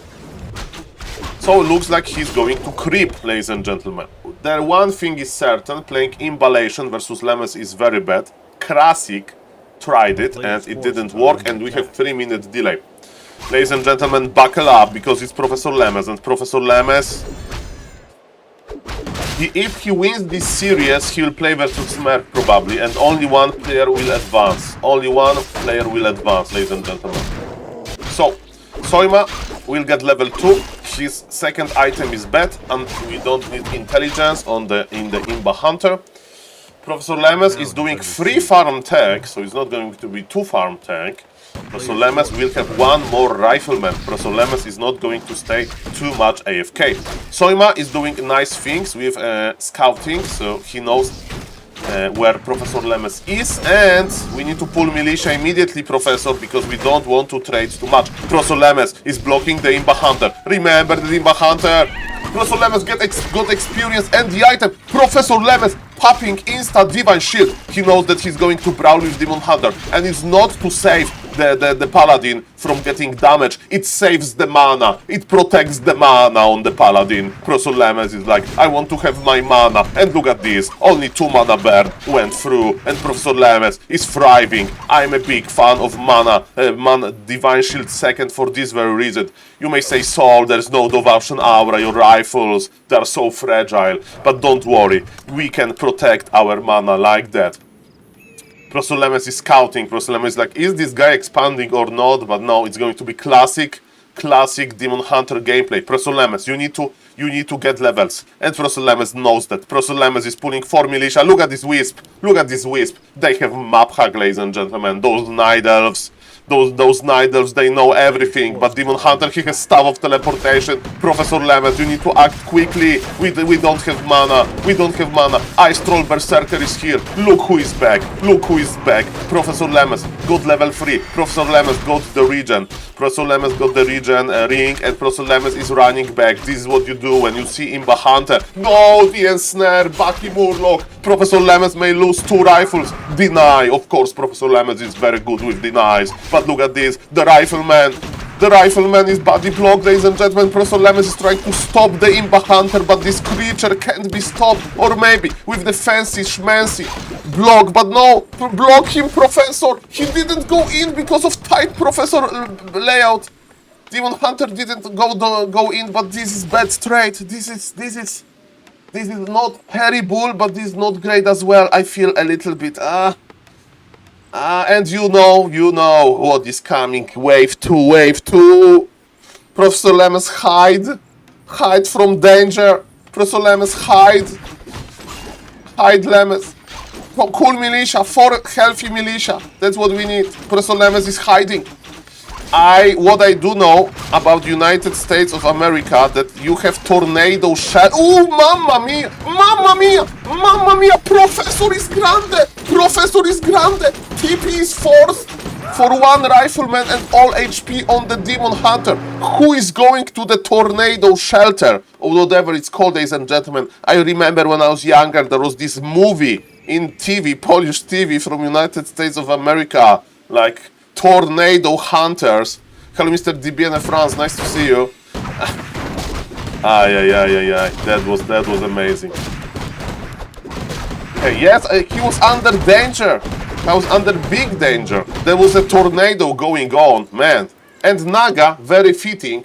So it looks like he's going to creep, ladies and gentlemen. The one thing is certain, playing Imballation versus Lemes is very bad. Krasik tried it and it didn't work, and we have 3-minute delay. Ladies and gentlemen, buckle up, because it's Professor Lemes, and Professor Lemes, if he wins this series, he will play versus Smurf probably, and only one player will advance. Only one player will advance, ladies and gentlemen. So, Soima will get level 2. His second item is bad, and we don't need intelligence in the Imba Hunter. Professor Lemes is doing 3 farm tech, so it's not going to be 2 farm tech. Professor Lemes will have 1 more rifleman. Professor Lemes is not going to stay too much AFK. Soima is doing nice things with scouting, so he knows where Professor Lemes is, and we need to pull militia immediately, Professor, because we don't want to trade too much. Professor Lemes is blocking the Imba Hunter. Remember the Imba Hunter. Professor Lemes got experience and the item. Professor Lemes popping insta Divine Shield. He knows that he's going to brawl with Demon Hunter, and it's not to save the Paladin from getting damage. It saves the mana. It protects the mana on the Paladin. Professor Lemes is like, I want to have my mana. And look at this. Only 2 mana burn went through, and Professor Lemes is thriving. I'm a big fan of mana Divine Shield second for this very reason. You may say, Saul, there's no Devotion Aura, your rifles, they're so fragile. But don't worry, we can protect our mana like that. Professor Lemes is scouting. Professor Lemes is like, is this guy expanding or not? But no, it's going to be classic classic Demon Hunter gameplay. Professor Lemes, you need to get levels. And Professor Lemes knows that. Professor Lemes is pulling 4 militia. Look at this wisp. Look at this wisp. They have map hack, ladies and gentlemen. Those night elves. Those night elves, they know everything. But Demon Hunter, he has staff of teleportation. Professor Lemes, you need to act quickly. We don't have mana. We don't have mana. Ice Troll Berserker is here. Look who is back. Look who is back. Professor Lemes got level 3. Professor Lemes got the regen. Professor Lemes got the regen ring. And Professor Lemes is running back. This is what you do when you see Imba Hunter. No, the ensnare. Bucky Murloc. Professor Lemes may lose 2 rifles. Deny. Of course, Professor Lemes is very good with denies. But look at this, the rifleman. The rifleman is body blocked, ladies and gentlemen. Professor Lemes is trying to stop the Imba Hunter, but this creature can't be stopped. Or maybe with the fancy schmancy block, but no, block him, Professor. He didn't go in because of tight Professor layout. Demon Hunter didn't go in, but this is bad straight. This is not terrible, but this is not great as well. I feel a little bit and you know what is coming. Wave 2. Professor Lemes, hide from danger. Professor Lemes, hide Lemes. Cool militia, 4 healthy militia. That's what we need. Professor Lemes is hiding. What I do know about United States of America, that you have tornado shell. Oh, mamma mia, Professor is grande. TP is forced for 1 rifleman and all HP on the Demon Hunter. Who is going to the tornado shelter, or whatever it's called, ladies and gentlemen? I remember when I was younger, there was this movie in TV, Polish TV from United States of America, like Tornado Hunters. Hello, Mr. DBN France, nice to see you. That was amazing. Okay, yes, he was under danger. I was under big danger. There was a tornado going on, man. And Naga, very fitting.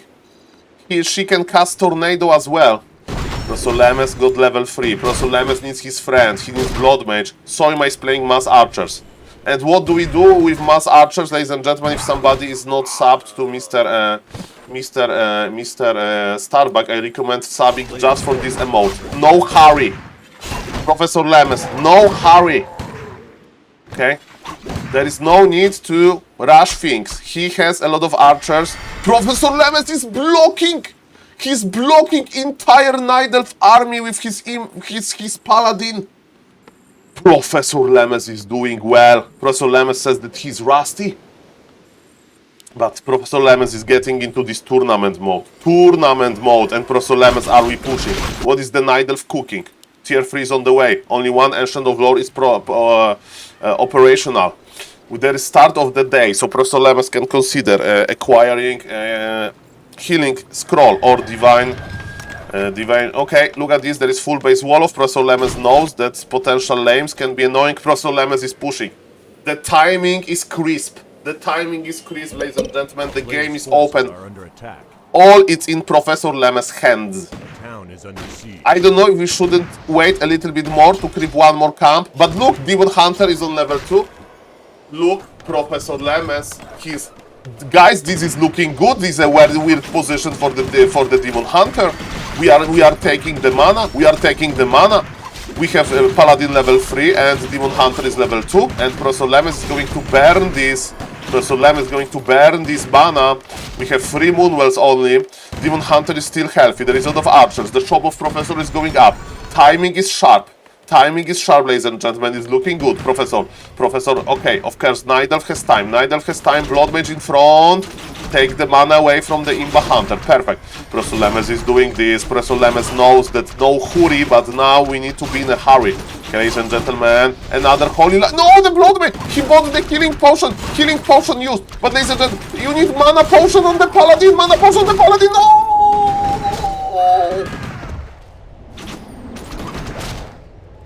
She can cast tornado as well. Professor Lemes got level 3. Professor Lemes needs his friend. He needs Blood Mage. Soima is playing Mass Archers. And what do we do with Mass Archers, ladies and gentlemen, if somebody is not subbed to Mr. Starbuck? I recommend subbing just for this emote. No hurry. Professor Lemes, no hurry. Okay? There is no need to rush things. He has a lot of archers. Professor Lemes is blocking. He's blocking entire Night Elf army with his paladin. Professor Lemes is doing well. Professor Lemes says that he's rusty. But Professor Lemes is getting into this tournament mode. And Professor Lemes, are we pushing? What is the Night Elf cooking? Tier 3 is on the way. Only 1 Ancient of Lore is operational. With the start of the day, so Professor Lemes can consider acquiring Healing Scroll or Divine. Okay, look at this. There is full base wall of Professor Lemes knows that potential lames can be annoying. Professor Lemes is pushing. The timing is crisp. Ladies and gentlemen. The game is open. All it's in Professor Lemes' hands. I don't know if we shouldn't wait a little bit more to creep 1 more camp. But look, Demon Hunter is on level 2. Look, Professor Lemes, guys, this is looking good. This is a very weird position for the Demon Hunter. We are taking the mana. We have Paladin level 3 and Demon Hunter is level 2. And Professor Lemes is going to burn this. Mana. We have 3 Moonwells only. Demon Hunter is still healthy. There is a lot of archers. The shop of Professor is going up. Timing is sharp, ladies and gentlemen. It's looking good. Professor, okay, of course, Night Elf has time. Blood Mage in front. Take the mana away from the Imba Hunter. Perfect. Professor Lemes is doing this. Professor Lemes knows that no hurry, but now we need to be in a hurry. Okay, ladies and gentlemen, another holy light. No, the Blood Mage! He bought the healing potion used. But ladies and gentlemen, you need mana potion on the Paladin. No!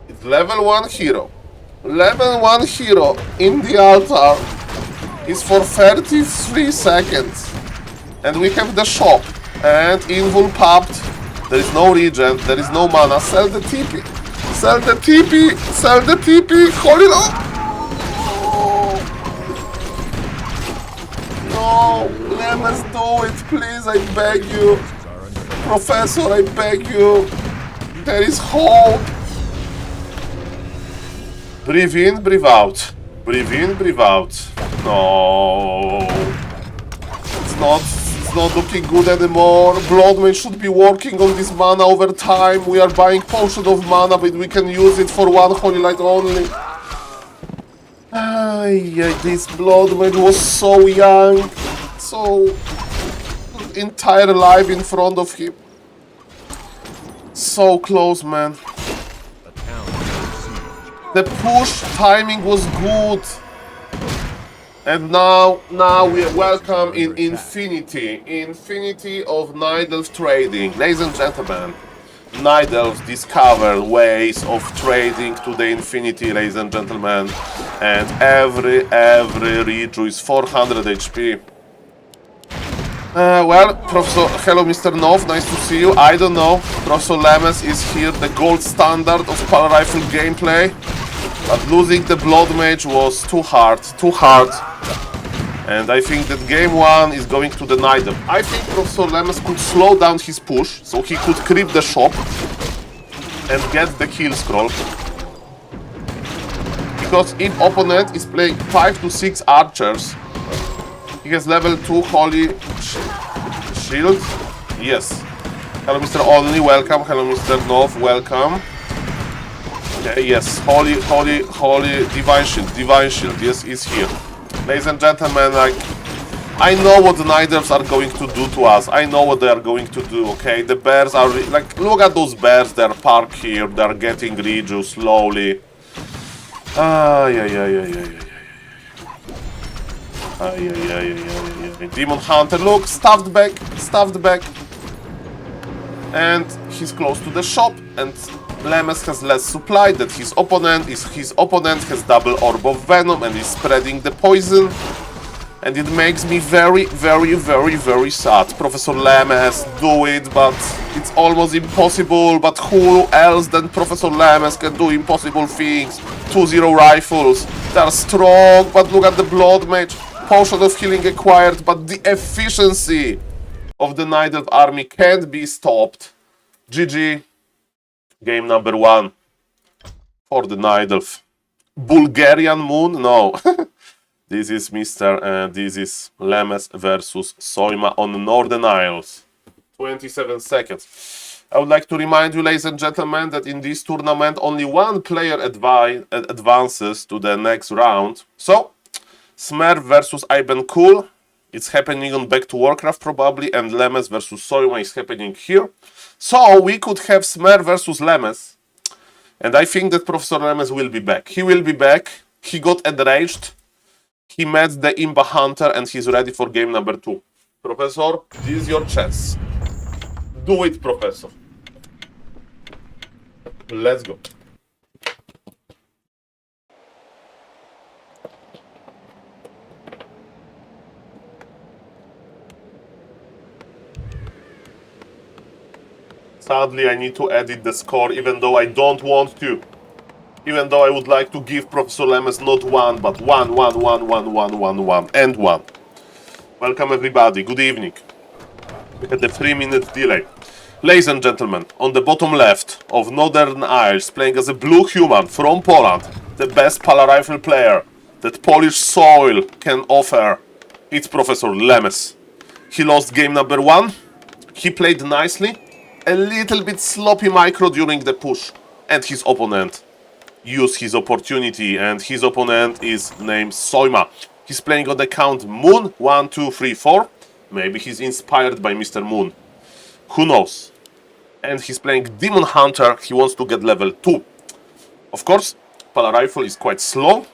It's level 1 hero. In the altar is for 33 seconds. And we have the shop. And Invul popped. There is no regen. There is no mana. Sell the TP. Holy no! Lemes, do it, please, I beg you. Professor, I beg you. There is hope. Breathe in, breathe out. Breathe in, breathe out. No. It's not looking good anymore. Bloodmage should be working on this mana over time. We are buying potion of mana, but we can use it for one holy light only. Yeah, this Bloodmage was so young. So entire life in front of him. So close, man. The push timing was good. And now we are welcome in Infinity. Infinity of Night Elf trading. Ladies and gentlemen, Night Elves discover ways of trading to the Infinity, ladies and gentlemen. And every Reju is 400 HP. Well, Professor, hello Mr. Nov, nice to see you. I don't know, Professor Lemes is here, the gold standard of Power Rifle gameplay. But losing the Blood Mage was too hard. And I think that game 1 is going to deny them. I think Professor Lemes could slow down his push, so he could creep the shop and get the kill scroll. Because if opponent is playing 5 to 6 archers, he has level 2 Holy Shield. Yes. Hello Mr. Only, welcome. Hello Mr. Nov, welcome. Okay, yes, Holy Divine Shield, yes, is here. Ladies and gentlemen, like, I know what the Night Elves are going to do to us. I know what they are going to do, okay? The bears are, like, look at those bears, they're parked here, they're getting Reju slowly. Demon Hunter, look, stuffed back. And he's close to the shop, and Lemes has less supply than his opponent. His opponent has double orb of venom and is spreading the poison. And it makes me very sad. Professor Lemes, do it, but it's almost impossible. But who else than Professor Lemes can do impossible things? 2-0 rifles, they're strong, but look at the Blood Mage. Potion of healing acquired, but the efficiency of the Night Elf army can't be stopped. GG. Game number 1 for the Night Elf. Bulgarian Moon? No. This is this is Lemes versus Soima on Northern Isles. 27 seconds. I would like to remind you, ladies and gentlemen, that in this tournament only one player advances to the next round. So, Smurf versus Iben Cool. It's happening on Back to Warcraft probably, and Lemes versus Soima is happening here. So we could have Smurf versus Lemes, and I think that Professor Lemes will be back. He will be back. He got enraged. He met the Imba Hunter, and he's ready for game number 2. Professor, this is your chance. Do it, Professor. Let's go. Sadly, I need to edit the score, even though I don't want to. Even though I would like to give Professor Lemes not 1, but 1, and 1. Welcome everybody, good evening. We had a 3-minute delay. Ladies and gentlemen, on the bottom left of Northern Isles, playing as a blue human from Poland, the best Power Rifle player that Polish soil can offer, it's Professor Lemes. He lost game number 1, he played nicely, a little bit sloppy micro during the push, and his opponent used his opportunity, and his opponent is named Soima. He's playing on the count Moon 1, 2, 3, 4. Maybe he's inspired by Mr. Moon. Who knows? And he's playing Demon Hunter. He wants to get level 2. Of course, Power Rifle is quite slow,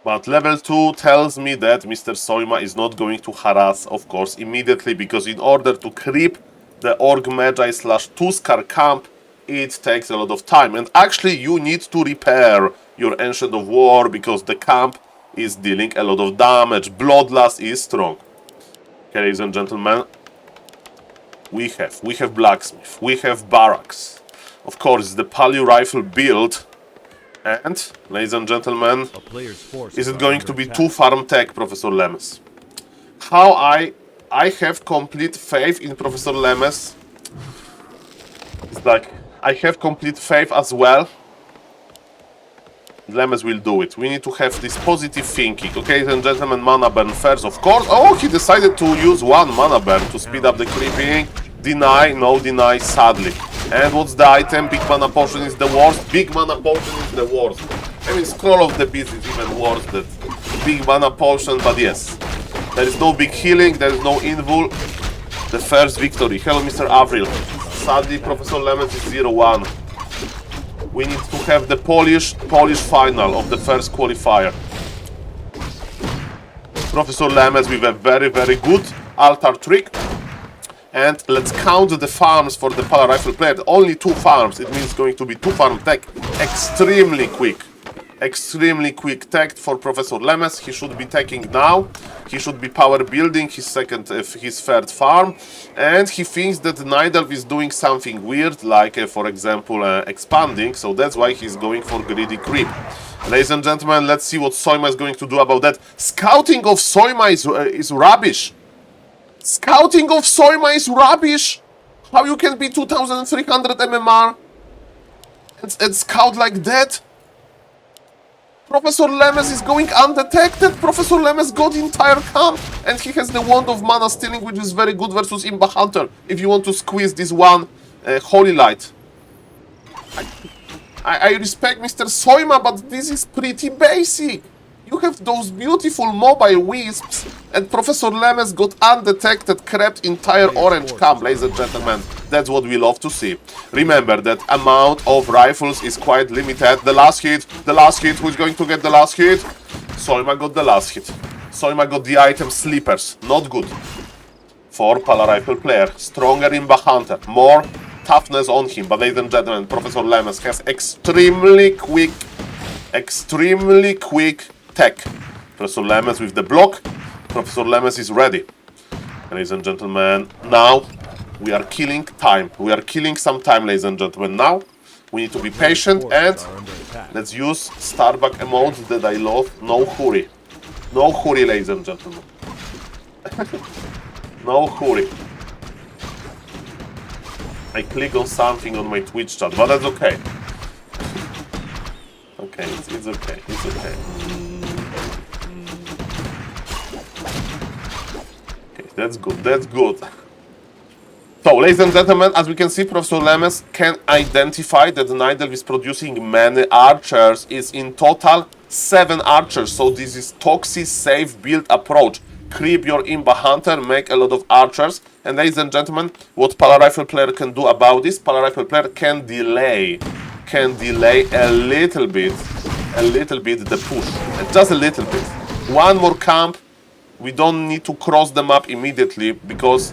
but level 2 tells me that Mr. Soima is not going to harass, of course, immediately, because in order to creep the Orc Magi / Tuskar camp, it takes a lot of time. And actually, you need to repair your Ancient of War, because the camp is dealing a lot of damage. Bloodlust is strong. Okay, ladies and gentlemen, we have Blacksmith, we have Barracks. Of course, the Palio Rifle build. And, ladies and gentlemen, is it going to be 2 farm tech, Professor Lemes? how I have complete faith in Professor Lemes. It's like, I have complete faith as well. Lemes will do it. We need to have this positive thinking. Okay, ladies and gentlemen, mana burn first, of course. Oh, he decided to use one mana burn to speed up the creeping. Deny, no deny, sadly. And what's the item? Big mana potion is the worst. Big mana potion is the worst. I mean, Scroll of the Beast is even worse than big mana potion, but yes. There is no big healing, there is no invul. The first victory. Hello, Mr. Avril. Sadly, Professor Lemes is 0-1. We need to have the Polish final of the first qualifier. Professor Lemes with a very, very good altar trick. And let's count the farms for the Polar Rifle player. Only 2 farms. It means going to be 2 farm tech. Extremely quick. Extremely quick tech for Professor Lemes. He should be taking now. He should be power building his third farm. And he thinks that Nidalv is doing something weird, like for example expanding. So that's why he's going for greedy creep. Ladies and gentlemen, let's see what Soima is going to do about that. Scouting of Soima is rubbish. Scouting of Soima is rubbish. How you can be 2300 MMR and scout like that? Professor Lemes is going undetected. Professor Lemes got the entire camp and he has the Wand of Mana Stealing, which is very good versus Imba Hunter if you want to squeeze this one Holy Light. I respect Mr. Soima, but this is pretty basic. You have those beautiful mobile wisps, and Professor Lemes got undetected, crept entire orange camp, ladies and gentlemen. That's what we love to see. Remember that amount of rifles is quite limited. The last hit, who's going to get the last hit? Soima got the last hit. Soima got the item Sleepers, not good. For Polar Rifle player, stronger Imba Hunter, more toughness on him. But ladies and gentlemen, Professor Lemes has extremely quick tech. Professor Lemes with the block. Professor Lemes is ready. Ladies and gentlemen, now we are killing time. We are killing some time, ladies and gentlemen. Now we need to be patient and let's use Starbuck emotes that I love. No hurry. No hurry, ladies and gentlemen. No hurry. I click on something on my Twitch chat, but that's okay. Okay, it's okay. It's okay. That's good, that's good. So, ladies and gentlemen, as we can see, Professor Lemes can identify that the Nidalv is producing many archers. It's in total 7 archers, so this is Toxi safe build approach. Creep your Imba Hunter, make a lot of archers. And ladies and gentlemen, what Polar Rifle player can do about this? Polar Rifle player can delay a little bit the push. Just a little bit. One more camp. We don't need to cross the map immediately, because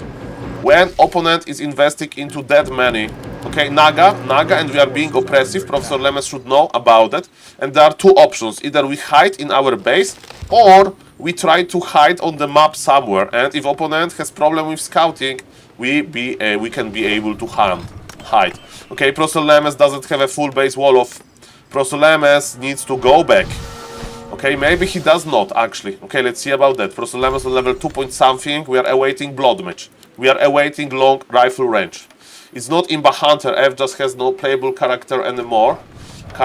when opponent is investing into that many, okay, Naga, and we are being oppressive, Professor Lemes should know about that. And there are 2 options. Either we hide in our base, or we try to hide on the map somewhere. And if opponent has problem with scouting, we can be able to hide. Okay, Professor Lemes doesn't have a full base wall of. Professor Lemes needs to go back. Okay, maybe he does not, actually. Okay, let's see about that. Professor Lemes on level 2 point something. We are awaiting Blood Match. We are awaiting long rifle range. It's not Imba Hunter. F just has no playable character anymore. You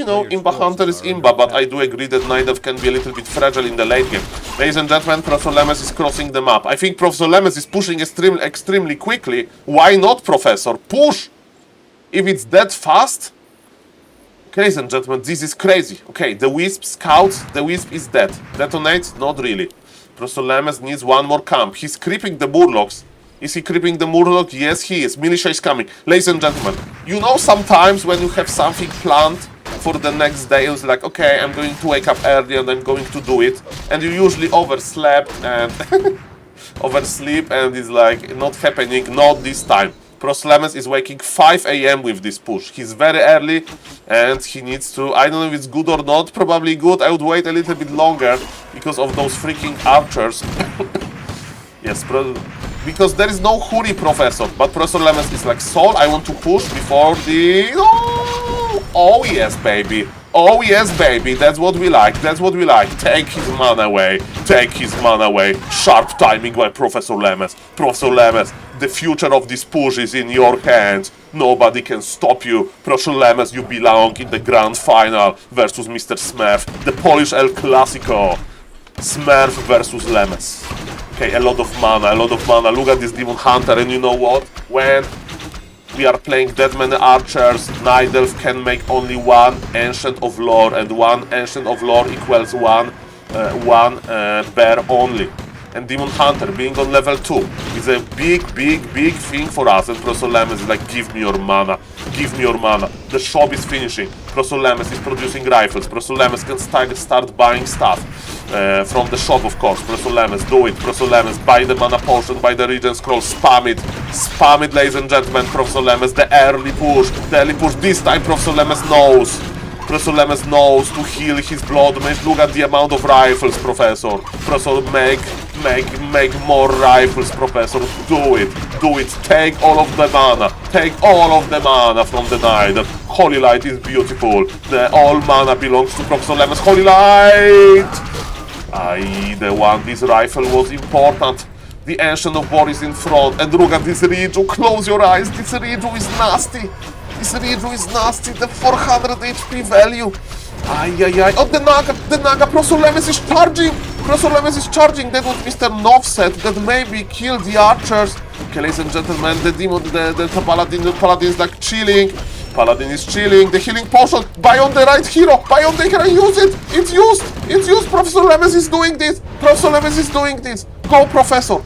know, Imba Hunter is Imba, but I do agree that Nidalv can be a little bit fragile in the late game. Ladies and gentlemen, Professor Lemes is crossing the map. I think Professor Lemes is pushing extremely quickly. Why not, Professor? Push! If it's that fast... Ladies and gentlemen, this is crazy. Okay, the Wisp scouts, the Wisp is dead. Detonate? Not really. Professor Lemes needs one more camp. He's creeping the Murlocs. Is he creeping the Murloc? Yes, he is. Militia is coming. Ladies and gentlemen, you know sometimes when you have something planned for the next day, it's like, okay, I'm going to wake up early and I'm going to do it. And you usually overslept and oversleep and it's like not happening, not this time. Professor Lemes is waking 5 AM with this push. He's very early and he needs to, I don't know if it's good or not, probably good. I would wait a little bit longer because of those freaking archers. Yes, because there is no hurry, Professor. But Professor Lemes is like, Saul, I want to push before the... Oh yes, baby. Oh yes, baby, that's what we like, that's what we like. Take his mana away, take his mana away. Sharp timing by Professor Lemes. Professor Lemes, the future of this push is in your hands. Nobody can stop you. Professor Lemes, you belong in the grand final versus Mr. Smurf, the Polish El Clasico. Smurf versus Lemes. Okay, a lot of mana, a lot of mana. Look at this Demon Hunter, and you know what? When we are playing that many archers, Night Elf can make only one Ancient of Lore, and one Ancient of Lore equals one bear only. And Demon Hunter being on level 2 is a big thing for us. And Professor Lemes is like, give me your mana, give me your mana. The shop is finishing. Professor Lemes is producing rifles. Professor Lemes can start buying stuff from the shop, of course. Professor Lemes, do it. Professor Lemes, buy the mana potion, buy the Regent Scroll, spam it, ladies and gentlemen. Professor Lemes, the early push. This time Professor Lemes knows. Professor Lemes knows to heal his blood mage. Look at the amount of rifles, Professor. Professor, make more rifles, Professor. Do it. Take all of the mana. Take all of the mana from the Night. Holy Light is beautiful. All mana belongs to Professor Lemes. Holy Light! This rifle was important. The Ancient of War is in front. And look at this Riju. Close your eyes. This Riju is nasty. The 400 HP value. Oh, the Naga, Professor Lemes is charging. That was Mr. Novset that maybe killed the archers. Okay, ladies and gentlemen, the demon, the paladin is like chilling. Paladin is chilling. The healing potion. Buy on the right hero. Use it. It's used. Professor Lemes is doing this. Go, Professor.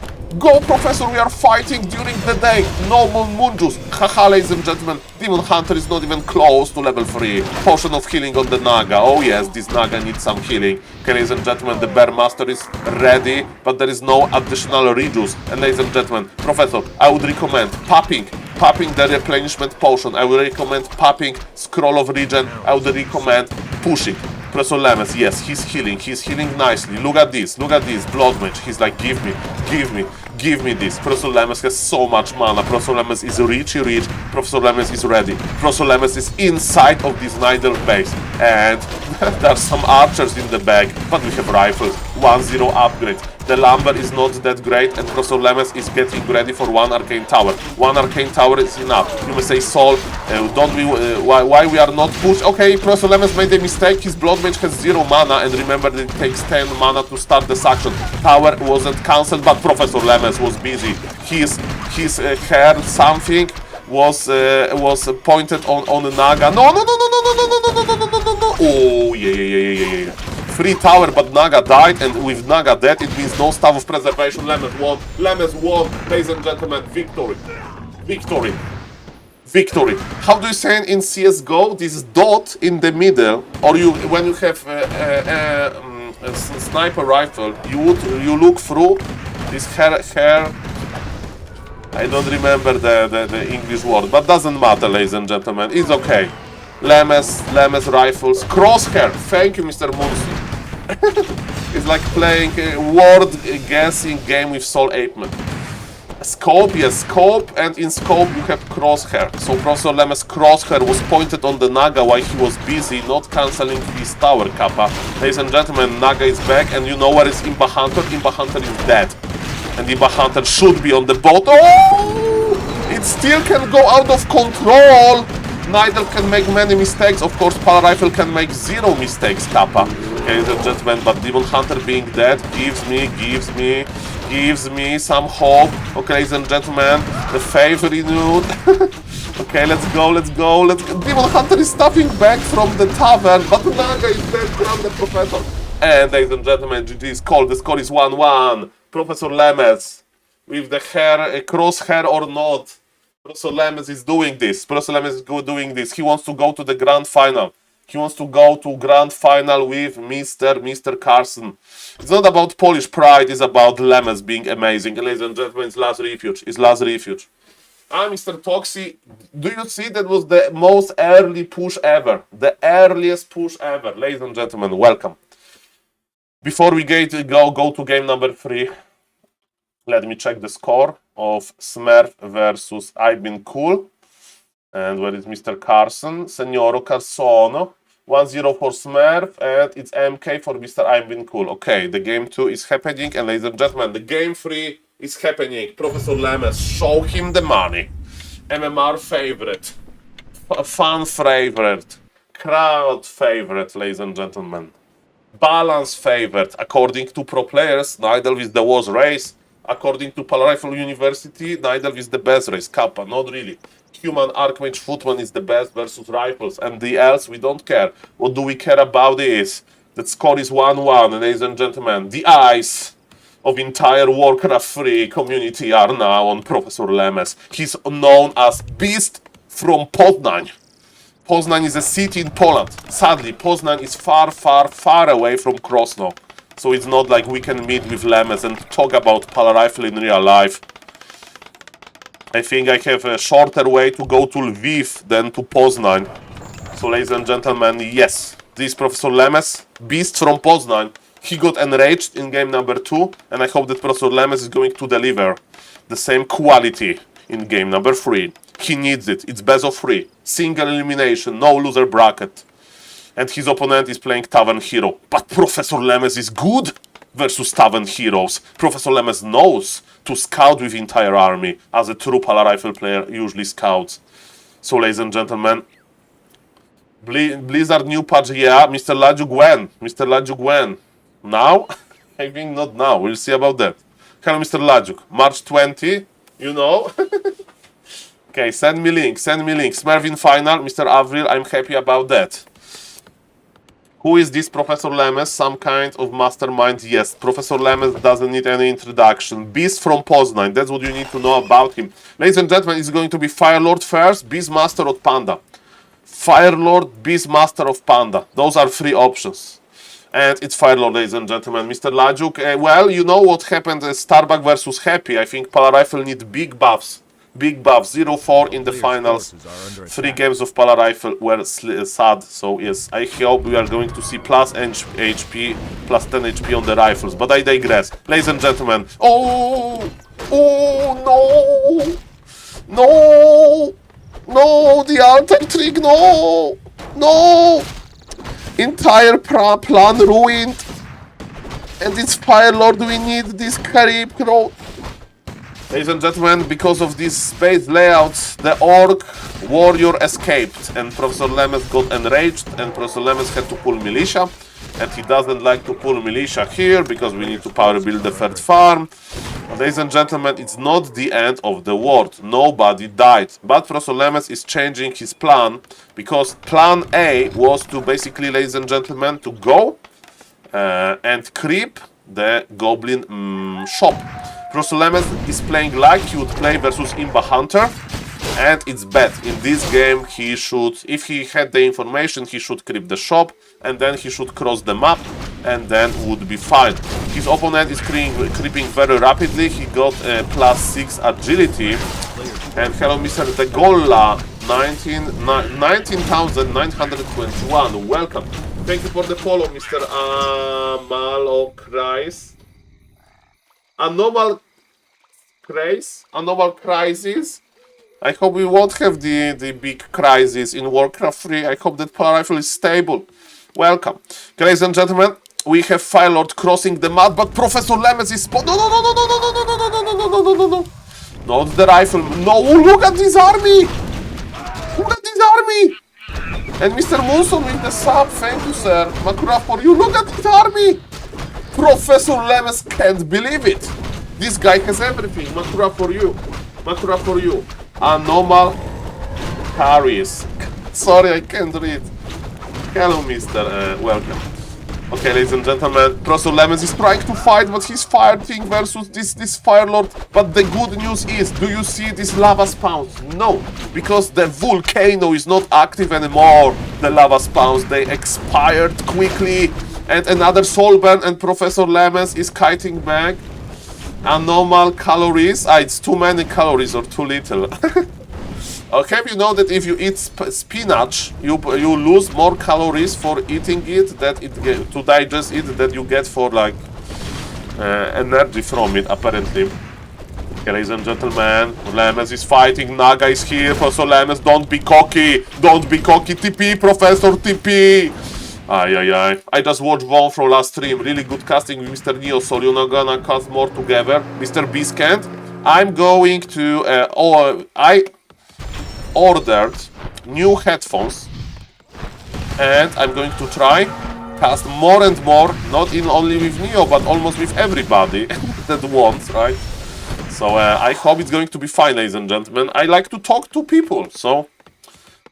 We are fighting during the day. No Munjus. Haha, ladies and gentlemen. Demon Hunter is not even close to level 3. Potion of healing on the Naga. Oh yes, this Naga needs some healing. Okay, ladies and gentlemen, the Bear Master is ready, but there is no additional rejuice. And ladies and gentlemen, Professor, I would recommend popping the replenishment potion. I would recommend popping Scroll of Regen. I would recommend pushing. Professor Lemes, yes, he's healing nicely. Look at this, blood mage. He's like, give me this. Professor Lemes has so much mana. Professor Lemes is rich. Professor Lemes is ready. Professor Lemes is inside of this Night Elf base. And there are some archers in the bag, but we have rifles. 1-0 upgrade. The lumber is not that great, and Professor Lemes is getting ready for one arcane tower. One arcane tower is enough. You may say, Saul, why we are not pushed? Okay, Professor Lemes made a mistake. His blood mage has 0 mana, and remember that it takes 10 mana to start the suction. Tower wasn't cancelled, but Professor Lemes was busy. His hair, something was pointed on Naga. No. Oh yeah. Free tower, but Naga died, and with Naga dead, it means no Staff of Preservation. Lemes won, ladies and gentlemen. Victory. How do you say it in CSGO? This dot in the middle, or when you have a sniper rifle, you look through this hair. I don't remember the English word, but doesn't matter, ladies and gentlemen. It's okay. Lemes rifles, crosshair. Thank you, Mr. Munsi. It's like playing a word guessing game with SaulApeman. Scope, yes, scope, and in scope you have crosshair. So Professor Lemes' crosshair was pointed on the Naga while he was busy not cancelling his tower kappa. Ladies and gentlemen, Naga is back, and you know where is Imba Hunter? Imba Hunter is dead. And Imba Hunter should be on the bot. Oh! It still can go out of control! Night Elf can make many mistakes. Of course, Pal Rifle can make 0 mistakes, kappa. Ladies and gentlemen, but Demon Hunter being dead gives me some hope. Okay, ladies and gentlemen, the faith renewed. Okay, let's go. Demon Hunter is stepping back from the tavern, but Naga is dead, grab the Professor. And ladies and gentlemen, GG is called. The score is 1-1. Professor Lemes, with the hair, crosshair or not, Professor Lemes is doing this. He wants to go to the grand final. He wants to go to grand final with Mr. Carson. It's not about Polish pride, it's about Lemes being amazing. Ladies and gentlemen, it's last refuge. Mr. Toxi, do you see that was the most early push ever? The earliest push ever. Ladies and gentlemen, welcome. Before we go to game number 3, let me check the score of Smurf versus I've Been Cool. And where is Mr. Carson? Signoro Carsono. 1-0 for Smurf, and it's MK for Mr. I'm Been Cool. Okay, the game 2 is happening, and ladies and gentlemen, the game 3 is happening. Professor Lemes, show him the money. MMR favorite, fan favorite, crowd favorite, ladies and gentlemen. Balance favorite, according to pro players, Nidal is the worst race. According to Pal Rifle University, Nidal is the best race. Kappa, not really. Human Archmage Footman is the best versus rifles, and the else we don't care. What do we care about is that score is 1-1, ladies and gentlemen. The eyes of entire Warcraft 3 community are now on Professor Lemes. He's known as Beast from Poznań. Poznań is a city in Poland. Sadly, Poznań is far, far, far away from Krosno. So it's not like we can meet with Lemes and talk about Pal Rifle in real life. I think I have a shorter way to go to Lviv than to Poznań. So, ladies and gentlemen, yes, this Professor Lemes, Beast from Poznań, he got enraged in game number 2, and I hope that Professor Lemes is going to deliver the same quality in game number 3. He needs it. It's best of 3. Single elimination, no loser bracket. And his opponent is playing Tavern Hero. But Professor Lemes is good versus Tavern Heroes. Professor Lemes knows to scout with entire army, as a true Pal Rifle player usually scouts. So, ladies and gentlemen, Blizzard new patch, yeah, Mr. Laju Gwen. Mr. Laju Gwen. Now? I think not now. We'll see about that. Hello, Mr. Lajuk. March 20, you know? Okay, send me link, send me link. Smurfin final, Mr. Avril, I'm happy about that. Who is this Professor Lemes? Some kind of mastermind? Yes, Professor Lemes doesn't need any introduction. Beast from Poznań, that's what you need to know about him. Ladies and gentlemen, it's going to be Firelord first, Beastmaster or Panda. Firelord, Beastmaster of Panda. Those are 3 options. And it's Firelord, ladies and gentlemen. Mr. Lajuk, well, you know what happened Starbuck versus Happy. I think Pal Rifle need big buffs. Big buff, 0-4 in the finals. 3 games of Pal Rifle were sad, so yes, I hope we are going to see plus HP, plus 10 HP on the rifles, but I digress. Ladies and gentlemen, oh no, no, no, the altar trick, no, no, entire plan ruined, and it's Firelord, we need this Carib Crow. Ladies and gentlemen, because of these space layouts, the Orc warrior escaped, and Professor Lemes got enraged, and Professor Lemes had to pull militia, and he doesn't like to pull militia here, because we need to power build the 3rd farm. Ladies and gentlemen, it's not the end of the world, nobody died, but Professor Lemes is changing his plan, because plan A was to basically, ladies and gentlemen, to go and creep the Goblin shop. Professor Lemes is playing like he would play versus Imba Hunter, and it's bad. In this game, he should, if he had the information, he should creep the shop, and then he should cross the map, and then would be fine. His opponent is creeping very rapidly. He got plus 6 agility, and hello, Mr. Degolla, 19,921. Welcome. Thank you for the follow, Mr. Malokrais. Anomal crisis. I hope we won't have the big crisis in Warcraft 3. I hope that Pal Rifle is stable. Welcome. Ladies and gentlemen, we have Firelord crossing the map, but Professor Lemes is no, not the rifle. No, look at this army! Look at this army! And Mr. Munson with the sub, thank you, sir. Makura for you. Look at this army! Professor Lemes can't believe it. This guy has everything. Makura for you. Makura for you. Anomal carries. Sorry, I can't read. Hello, Mr. Welcome. Okay, ladies and gentlemen, Professor Lemes is trying to fight, but he's fighting versus this Firelord. But the good news is, do you see these lava spawns? No, because the volcano is not active anymore. The lava spawns, they expired quickly. And another soul burn, and Professor Lemes is kiting back. Anomal calories. It's too many calories or too little. Okay, you know that if you eat spinach, you lose more calories for eating it to digest it that you get for like energy from it, apparently. Okay, Okay, ladies and gentlemen, Lemes is fighting, Naga is here, Professor Lemes, don't be cocky, TP, Professor, TP! Ay. I just watched one from last stream, really good casting with Mr. Neo, so you're not gonna cast more together. Mr. Biscant, I'm going to, I ordered new headphones, and I'm going to try cast more and more, not in only with Neo, but almost with everybody that wants, right? So I hope it's going to be fine, ladies and gentlemen. I like to talk to people, so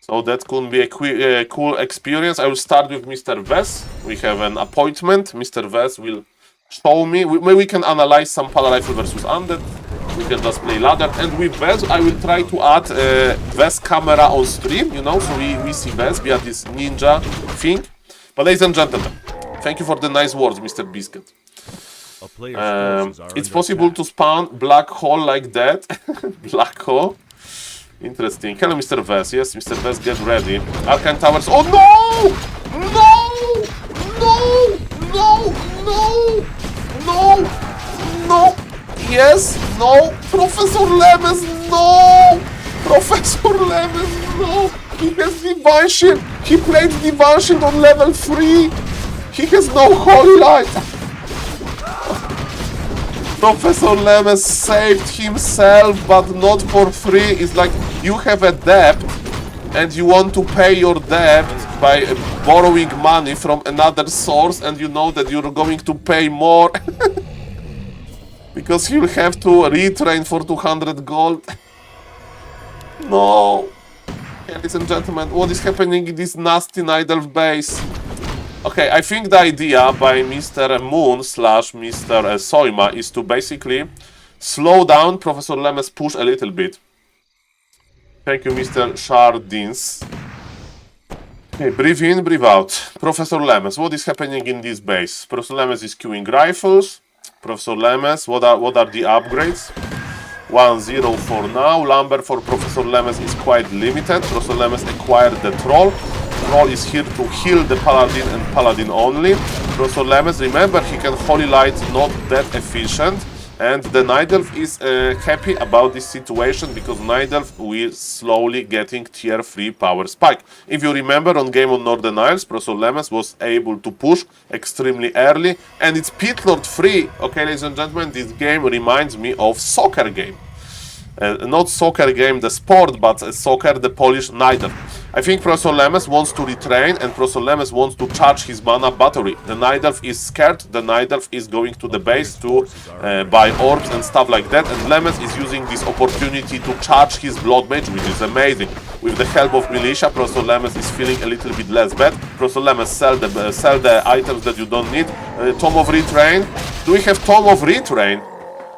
that could be a cool experience. I will start with Mr. Ves. We have an appointment. Mr. Ves will show me. We can analyze some Pala Rifle versus Undead. We can just play ladder. And with Ves, I will try to add Ves camera on stream, you know, so we see Ves via this ninja thing. But ladies and gentlemen, thank you for the nice words, Mr. Biscuit. It's possible to spawn black hole like that. Black hole. Interesting. Hello, Mr. Ves. Yes, Mr. Ves, get ready. Arcane Towers. Oh no! No! Yes! No! Professor Lemes, no! Professor Lemes, no! He has Divine Shield. He played Divine Shield on level 3. He has no Holy Light. Professor Lemes saved himself, but not for free. It's like you have a debt and you want to pay your debt by borrowing money from another source, and you know that you're going to pay more because you'll have to retrain for 200 gold. No. Ladies and gentlemen, what is happening in this nasty Night Elf base? Okay, I think the idea by Mr. Moon / Mr. Soima is to basically slow down Professor Lemes' push a little bit. Thank you, Mr. Shardins. Okay, breathe in, breathe out. Professor Lemes, what is happening in this base? Professor Lemes is queuing rifles. Professor Lemes, what are the upgrades? 1-0 for now. Lumber for Professor Lemes is quite limited. Professor Lemes acquired the Troll. Troll is here to heal the Paladin and Paladin only. Professor Lemes, remember, he can Holy Light, not that efficient. And the Night Elf is happy about this situation because Night Elf will slowly getting tier 3 power spike. If you remember on Game on Northern Isles, Professor Lemes was able to push extremely early, and it's Pit Lord free. Okay, ladies and gentlemen, this game reminds me of soccer game. Not soccer game, the sport, but soccer, the Polish Night Elf. I think Professor Lemes wants to retrain, and Professor Lemes wants to charge his mana battery. The Night Elf is scared. The Night Elf is going to the base to buy orbs and stuff like that. And Lemes is using this opportunity to charge his Blood Mage, which is amazing. With the help of Militia, Professor Lemes is feeling a little bit less bad. Professor Lemes, sell the items that you don't need. Tome of Retrain. Do we have Tome of Retrain?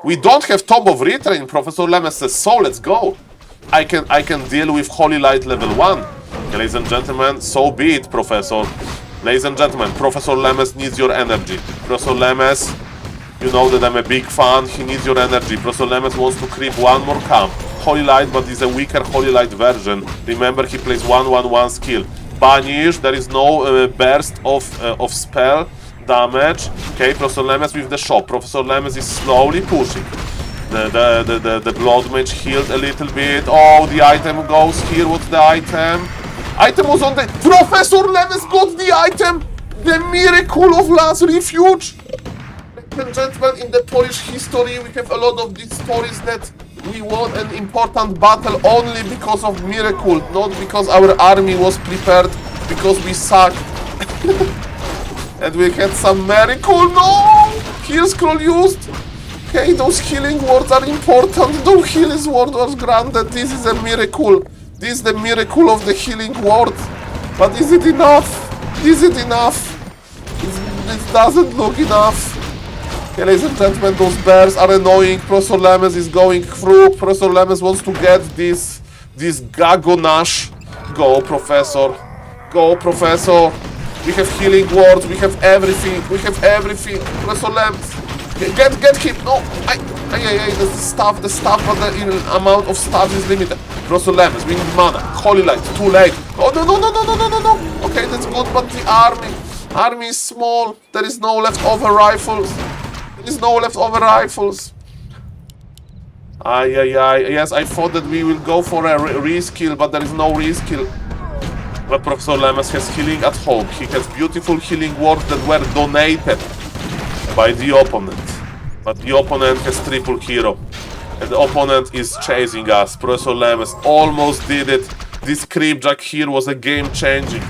We don't have Tome of Retrain. Professor Lemes says, so let's go. I can deal with Holy Light level 1. Okay, ladies and gentlemen, so be it, Professor. Ladies and gentlemen, Professor Lemes needs your energy. Professor Lemes, you know that I'm a big fan. He needs your energy. Professor Lemes wants to creep one more camp. Holy Light, but is a weaker Holy Light version. Remember, he plays 1/1/1 skill. Banish, there is no burst of spell damage. Okay, Professor Lemes with the shop. Professor Lemes is slowly pushing. The Blood Mage healed a little bit. Oh, the item goes here. What's the item? Item was on the... Professor Lemes got the item! The Miracle of Last Refuge! Ladies and gentlemen, in the Polish history, we have a lot of these stories that we won an important battle only because of Miracle, not because our army was prepared, because we suck. And we had some miracle. No! Heal scroll used. Okay, those healing words are important. No healing word was granted. This is a miracle. This is the miracle of the healing word. But is it enough? Is it enough? It doesn't look enough. Okay, ladies and gentlemen, those bears are annoying. Professor Lemes is going through. Professor Lemes wants to get this Gagonash. Go, Professor. Go, Professor. We have healing words. We have everything. We have everything. Professor Lemes. Get him! No! The stuff, but the amount of stuff is limited. Professor Lemes, we need mana. Holy Light, too late. Oh, no. Okay, that's good, but the army is small. There is no leftover rifles. Yes, I thought that we will go for a reskill, but there is no reskill. But Professor Lemes has healing at home. He has beautiful healing words that were donated by the opponent. But the opponent has triple hero. And the opponent is chasing us. Professor Lemes almost did it. This creepjack here was a game changing.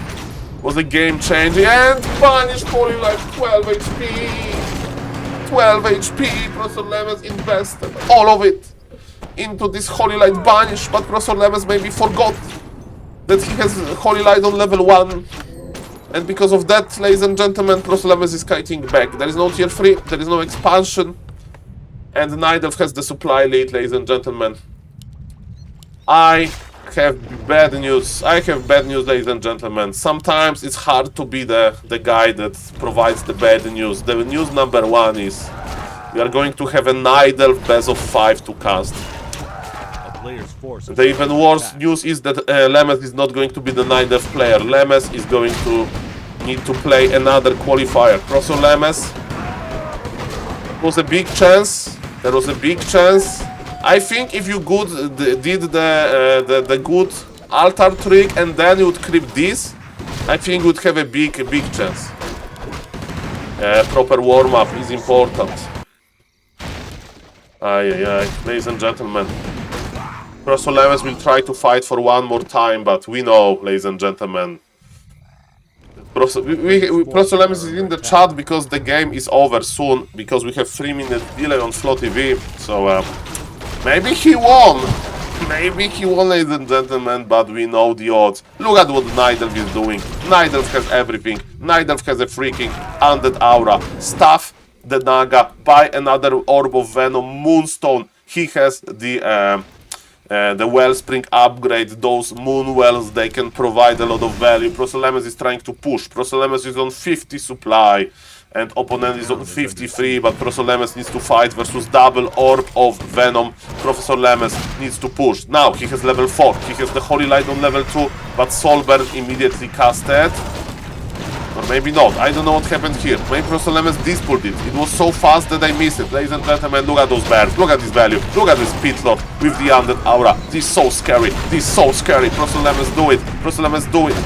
And punish Holy Light 12 HP. 12 HP. Professor Lemes invested all of it into this Holy Light banish, but Professor Lemes maybe forgot that he has Holy Light on level 1. And because of that, ladies and gentlemen, Professor Lemes is kiting back. There is no tier 3, there is no expansion. And Nidelf has the supply lead, ladies and gentlemen. I have bad news, ladies and gentlemen. Sometimes it's hard to be the guy that provides the bad news. The news number 1 is we are going to have a Nidelf best of 5 to cast. The even worse news is that Lemes is not going to be the Nidelf player. Lemes is going to need to play another qualifier. Professor Lemes, there was a big chance. I think if you did the good altar trick and then you would creep this, I think you would have a big chance. Proper warm-up is important. Ladies and gentlemen. Professor Lemes will try to fight for one more time, but we know, ladies and gentlemen. Professor Lemes is in the chat because the game is over soon, because we have 3-minute delay on Flow TV. So maybe he won. Ladies and gentlemen, but we know the odds. Look at what Nidelf is doing. Nidelf has everything. Nidelf has a freaking undead aura. Staff the Naga, buy another Orb of Venom, Moonstone. He has the Wellspring upgrade. Those Moon Wells, they can provide a lot of value. Professor Lemes is trying to push. Professor Lemes is on 50 supply. And opponent is on 53, but Professor Lemes needs to fight versus double Orb of Venom. Professor Lemes needs to push. Now he has level 4. He has the Holy Light on level 2, but Soulburn immediately casted. Or maybe not. I don't know what happened here. Maybe Professor Lemes dispulled it. It was so fast that I missed it. Ladies and gentlemen, look at those bears. Look at this value. Look at this Pitlord with the Undead Aura. This is so scary. Professor Lemes do it.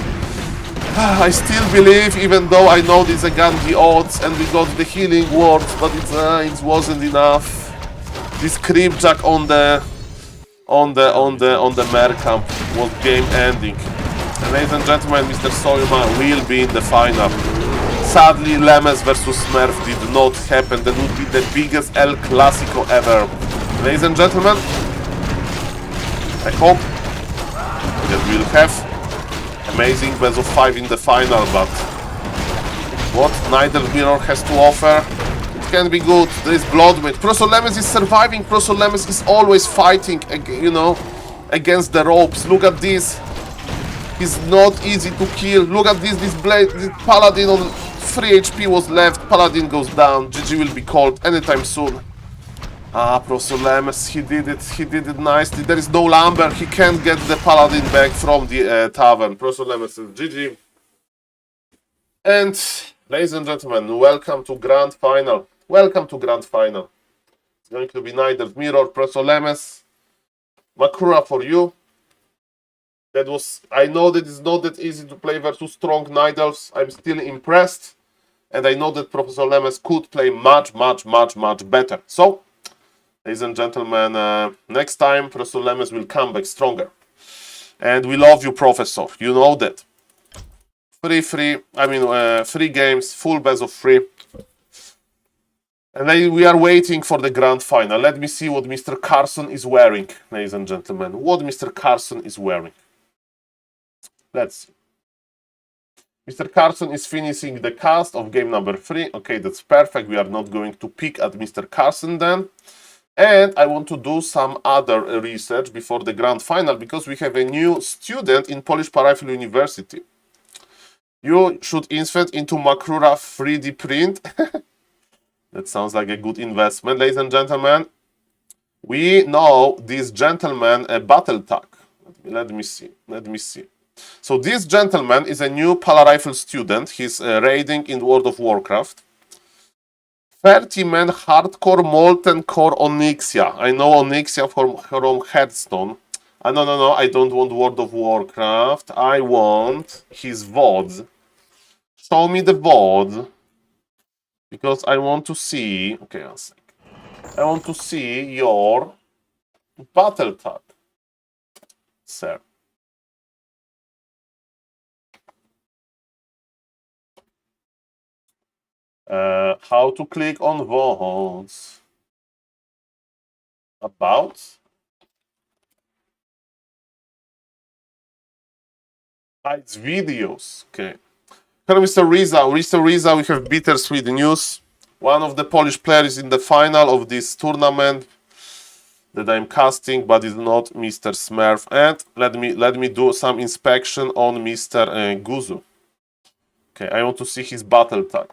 I still believe, even though I know this again the odds and we got the healing words, but it wasn't enough. This creepjack on the Mare camp was game ending. And ladies and gentlemen, Mr. SaulPlayerMan will be in the final. Sadly, Lemes versus Smurf did not happen. That would be the biggest El Clasico ever. Ladies and gentlemen, I hope that we'll have amazing best of 5 in the final, but what Nidelf Mirror has to offer, it can be good. There is Bloodmage. Professor Lemes is surviving. Professor Lemes is always fighting, you know, against the ropes. Look at this. He's not easy to kill. Look at this. This Paladin on 3 HP was left. Paladin goes down. GG will be called anytime soon. Professor Lemes, he did it nicely. There is no lumber, he can't get the Paladin back from the tavern. Professor Lemes says GG. And, ladies and gentlemen, welcome to Grand Final. It's going to be Nidelf Mirror, Professor Lemes. Makura for you. I know that it's not that easy to play versus strong Nidelfs. I'm still impressed. And I know that Professor Lemes could play much better. So, ladies and gentlemen, next time Professor Lemes will come back stronger. And we love you, Professor. You know that. Free games, full best of 3. And we are waiting for the grand final. Let me see what Mr. Carson is wearing, ladies and gentlemen. What Mr. Carson is wearing. Let's see. Mr. Carson is finishing the cast of game number 3. Okay, that's perfect. We are not going to pick at Mr. Carson then. And I want to do some other research before the grand final, because we have a new student in Polish Parafiel University. You should invest into Makrura 3D print. That sounds like a good investment, ladies and gentlemen. We know this gentleman a battle tag. Let me see. So this gentleman is a new Pala Rifle student. He's raiding in World of Warcraft. 30-man hardcore molten core Onyxia. I know Onyxia from Hearthstone. No. I don't want World of Warcraft. I want his VOD. Show me the VOD. Because I want to see... Okay, one sec. I want to see your battle tag, sir. How to click on VODs. About? It's videos. Okay. Hello, Mr. Riza. Mr. Riza, we have bittersweet news. One of the Polish players in the final of this tournament that I'm casting, but is not Mr. Smurf. And let me do some inspection on Mr. Guzu. Okay, I want to see his battle tag.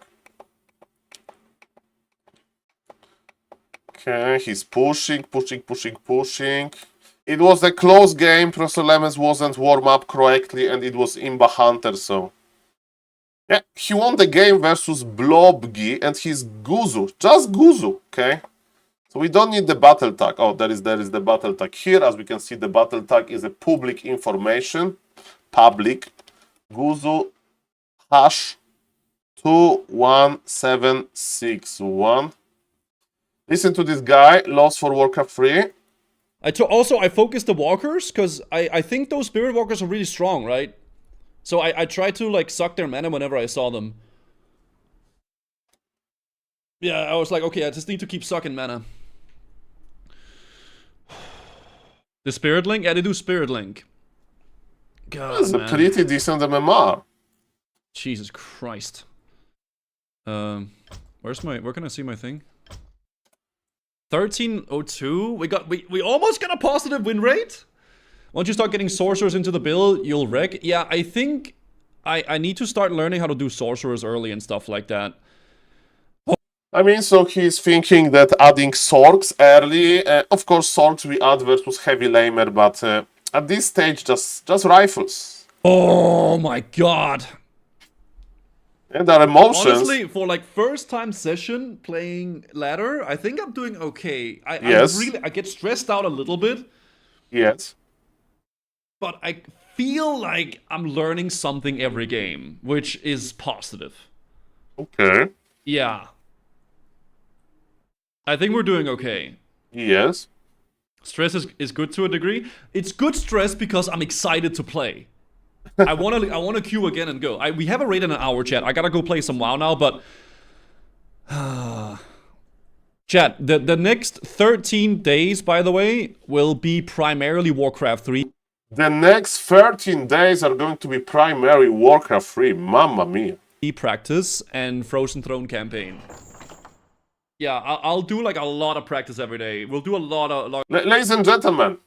Okay, he's pushing. It was a close game. Professor Lemons wasn't warm up correctly, and it was Imba Hunter, so... Yeah, he won the game versus Blobgi, and he's Guzu. Just Guzu, okay? So we don't need the battle tag. Oh, there is the battle tag here. As we can see, the battle tag is a public information. Public. Guzu hash 21761. Listen to this guy. Lost for Warcraft 3. I focused the walkers because I think those spirit walkers are really strong, right? So I tried to like suck their mana whenever I saw them. Yeah, I was like, okay, I just need to keep sucking mana. The Spirit Link? Yeah, they do Spirit Link. God, That's a pretty decent MMR. Jesus Christ. Where can I see my thing? 1302? We almost got a positive win rate? Once you start getting sorcerers into the build, you'll wreck. Yeah, I think I need to start learning how to do sorcerers early and stuff like that. I mean, so he's thinking that adding Sorks early, of course Sorks we add versus Heavy Lamer, but at this stage just rifles. Oh my god. And our emotions. Honestly, for like first time session playing ladder, I think I'm doing okay. I get stressed out a little bit. Yes. But I feel like I'm learning something every game, which is positive. Okay. Yeah. I think we're doing okay. Yes. Stress is good to a degree. It's good stress because I'm excited to play. I wanna queue again and go. We have a raid in an hour, chat. I gotta go play some WoW now, but chat, the next 13 days, by the way, will be primarily Warcraft 3. The next 13 days are going to be primary Warcraft 3. Mamma mia. Practice and Frozen Throne campaign. Yeah, I'll do like a lot of practice every day. We'll do a lot of... Ladies and gentlemen,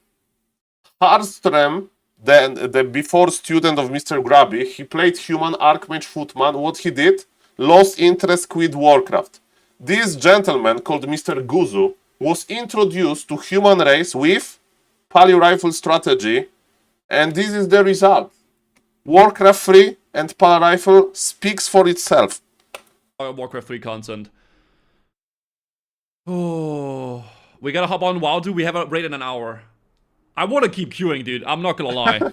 Harström, the before student of Mr. Grubby, he played human Archmage Footman. What he did? Lost interest, quit Warcraft. This gentleman called Mr. Guzu was introduced to human race with Paleo Rifle strategy, and this is the result. Warcraft 3 and Paleo Rifle speaks for itself. Warcraft 3 content. Oh, we gotta hop on WoW, dude. We have a raid in an hour. I want to keep queuing, dude. I'm not gonna lie.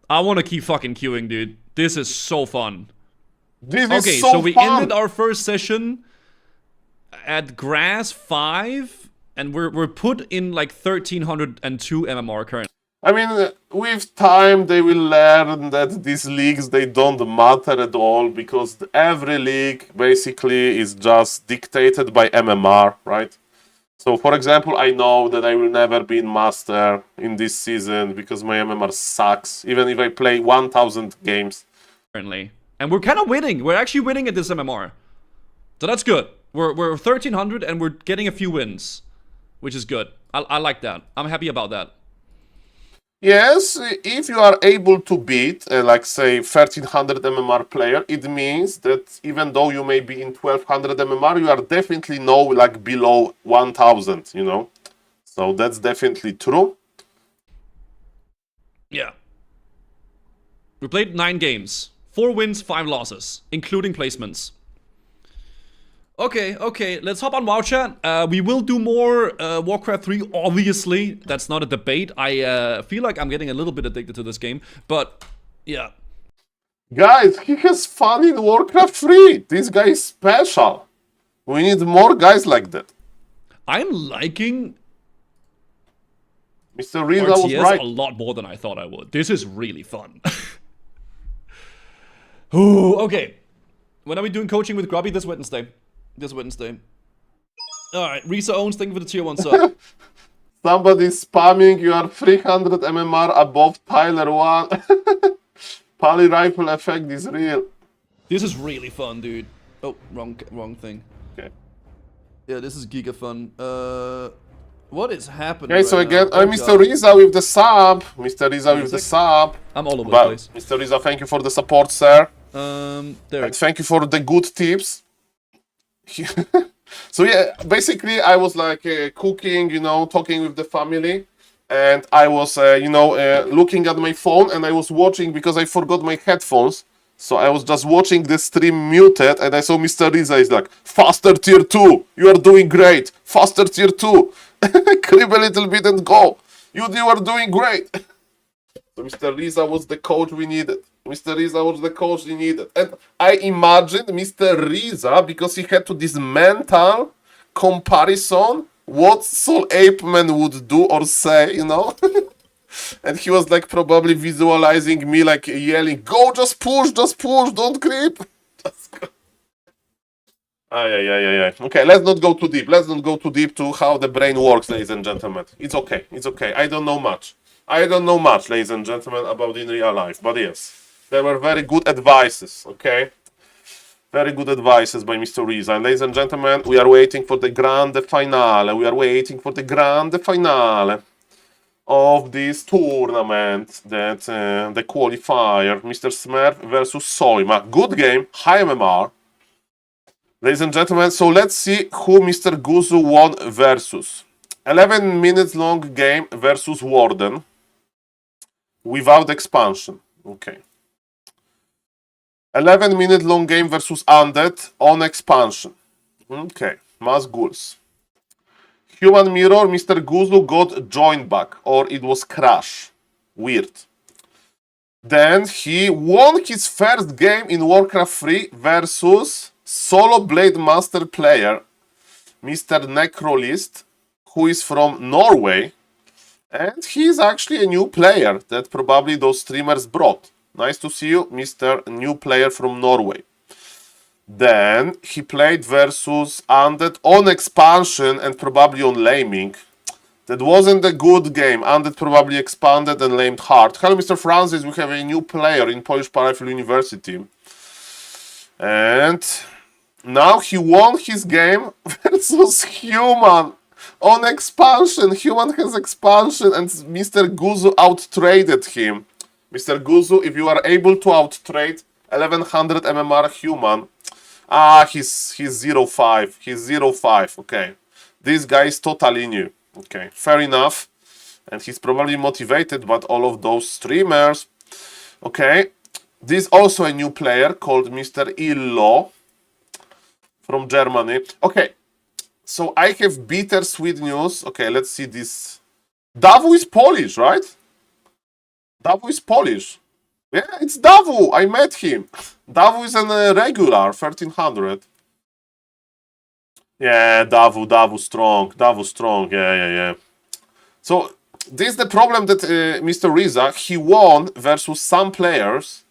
I want to keep fucking queuing, dude. This is so fun. This is so we fun. ended our first session at Grass 5, and we're put in like 1302 MMR currently. I mean, with time they will learn that these leagues, they don't matter at all, because every league basically is just dictated by MMR, right? So, for example, I know that I will never be in Master in this season because my MMR sucks, even if I play 1000 games. Currently. And we're kind of winning. We're actually winning at this MMR. So that's good. We're 1300 and we're getting a few wins, which is good. I like that. I'm happy about that. Yes, if you are able to beat, like say, 1300 MMR player, it means that even though you may be in 1200 MMR, you are definitely like below 1000, you know? So that's definitely true. Yeah. We played 9 games. 4 wins, 5 losses, including placements. Okay. Let's hop on WoW chat. We will do more Warcraft 3. Obviously, that's not a debate. I feel like I'm getting a little bit addicted to this game, but yeah. Guys, he has fun in Warcraft 3. This guy is special. We need more guys like that. I'm liking Mr. Riza was RTS right. a lot more than I thought I would. This is really fun. Ooh, okay. When are we doing coaching with Grubby? This Wednesday. Alright, Risa owns, thank you for the tier 1 sub. Somebody's spamming, you are 300 MMR above Tyler 1. Poly rifle effect is real. This is really fun, dude. Oh, wrong thing. Okay. Yeah, this is giga fun. What is happening? Okay, so right again, now? Oh, Mr. God. Riza with the sub. Mr. Riza with the sub. I'm all over the But place. Mr. Riza, thank you for the support, sir. There. And thank you for the good tips. So yeah, basically I was like cooking, you know, talking with the family, and I was, looking at my phone, and I was watching because I forgot my headphones. So I was just watching the stream muted, and I saw Mr. Riza is like, faster tier 2, you are doing great, faster tier 2, crib a little bit and go, you are doing great. So Mr. Riza was the coach we needed. Mr. Riza was the coach we needed. And I imagined Mr. Riza, because he had to this mental comparison, what SaulApeman would do or say, you know? And he was like probably visualizing me like yelling, go, just push, don't creep. Just go. Okay, let's not go too deep. Let's not go too deep to how the brain works, ladies and gentlemen. It's okay. I don't know much, ladies and gentlemen, about in real life. But yes, there were very good advices, okay? Very good advices by Mr. Riza. And ladies and gentlemen, we are waiting for the grande finale. Of this tournament, that the qualifier, Mr. Smurf versus Soima. Good game, high MMR. Ladies and gentlemen, so let's see who Mr. Guzu won versus. 11 minutes long game versus Warden. Without expansion. Okay. 11-minute long game versus Undead on expansion. Okay. Mass Ghouls. Human Mirror, Mr. Guzu got joined back, or it was Crash. Weird. Then he won his first game in Warcraft 3 versus Solo Blade Master player, Mr. Necrolist, who is from Norway. And he's actually a new player that probably those streamers brought. Nice to see you, Mr. New Player from Norway. Then he played versus Undead on expansion and probably on laming. That wasn't a good game. Undead probably expanded and lamed hard. Hello, Mr. Francis. We have a new player in Polish Parafil University. And now he won his game versus Human on expansion. Human has expansion and Mr. Guzu outtraded him. Mr. Guzu, if you are able to outtrade 1100 MMR Human, he's 0-5. He's 0-5. Okay. This guy is totally new. Okay, fair enough. And he's probably motivated, but all of those streamers. Okay. This is also a new player called Mr. Illo from Germany. Okay. So I have bittersweet news. Okay, let's see this. Davu is Polish, right? Davu is Polish. Yeah, it's Davu. I met him. Davu is a regular 1300. Yeah, Davu strong. Davu strong. Yeah. So this is the problem that Mr. Riza, he won versus some players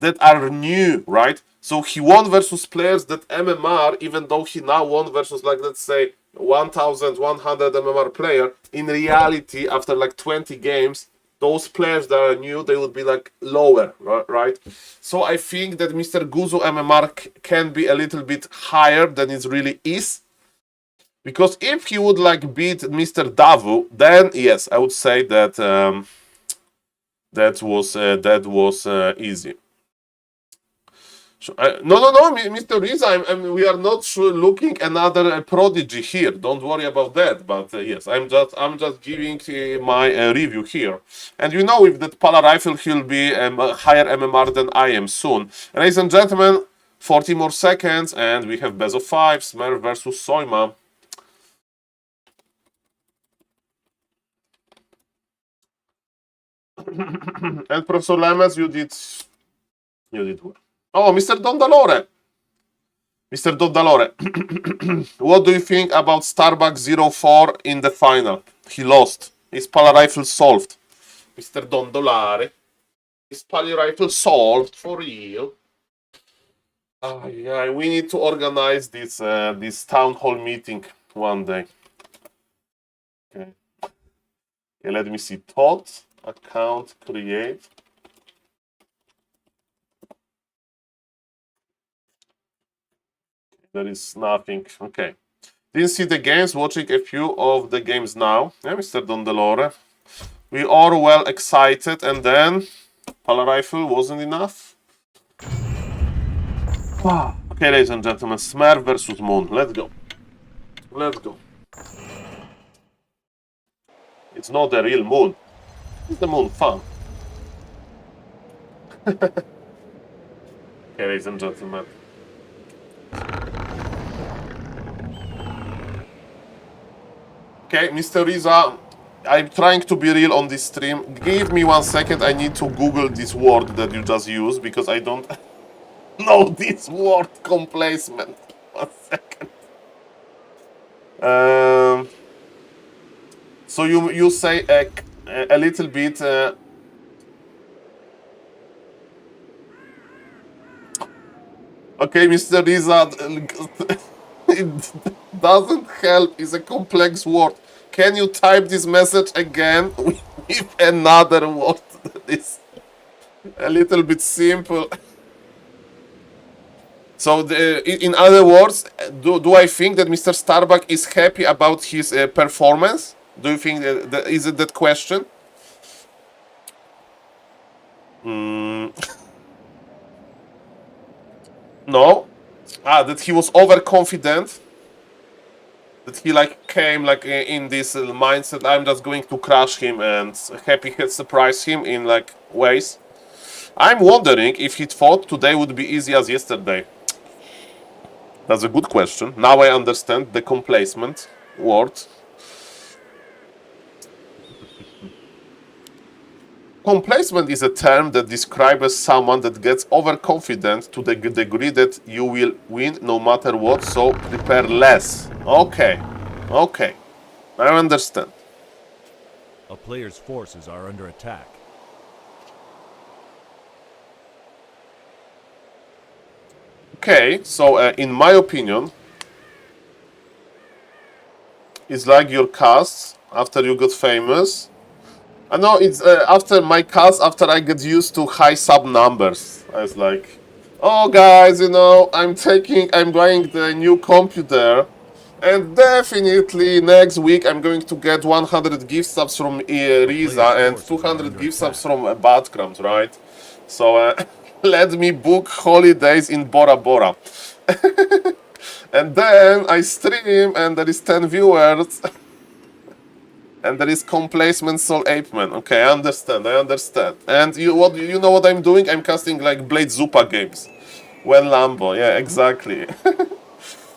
that are new, right? So he won versus players that MMR, even though he now won versus, like, let's say 1100 MMR player. In reality, after like 20 games, those players that are new, they would be like lower, right? So I think that Mr. Guzu MMR can be a little bit higher than it really is. Because if he would like beat Mr. Davu, then yes, I would say that that was easy. So, no, Mr. Riza, we are not looking another prodigy here. Don't worry about that. But yes, I'm just giving my review here. And you know, with that Pala rifle, he'll be higher MMR than I am soon. Ladies and gentlemen, 40 more seconds, and we have best of 5, Smurf versus Soima. And Professor Lemez, you did well. Oh, Mr. Dondalore. Mr. Dondalore, what do you think about Starbuck 04 in the final? He lost. His pala rifle solved. Mr. Dondolare. His pala rifle solved for real. Yeah, we need to organize this this town hall meeting one day. Okay. Okay, let me see. Thought account create. There is nothing. Okay. Didn't see the games, watching a few of the games now. Yeah, Mr. Dondelore. We are well excited, and then pala rifle wasn't enough. Wow. Okay, ladies and gentlemen, Smurf versus Moon. Let's go. Let's go. It's not the real Moon. It's the Moon fun. Okay, ladies and gentlemen. Okay, Mr. Riza, I'm trying to be real on this stream. Give me 1 second, I need to Google this word that you just used, because I don't know this word, complacement. 1 second. So you say a little bit... Okay, Mr. Riza, it doesn't help, it's a complex word. Can you type this message again with another word that is a little bit simple? So, in other words, do I think that Mr. Starbuck is happy about his performance? Do you think that is it that question? No. That he was overconfident. That he came in this mindset, I'm just going to crush him, and happy had surprised him in ways. I'm wondering if he thought today would be easy as yesterday. That's a good question. Now I understand the complacement word. Complacement is a term that describes someone that gets overconfident to the degree that you will win no matter what, so prepare less. Okay, okay, I understand. A player's forces are under attack. Okay, so in my opinion, it's like your cast after you got famous. I know it's after my cast, after I get used to high sub numbers. I was like, oh guys, you know, I'm buying the new computer, and definitely next week I'm going to get 100 gift subs from Riza and 200 gift subs from Badcrams, right? So let me book holidays in Bora Bora. And then I stream and there is 10 viewers. And there is complacement SaulApeman. Okay, I understand. And you know what I'm doing? I'm casting Blade Zupa games. When Lambo, yeah, exactly.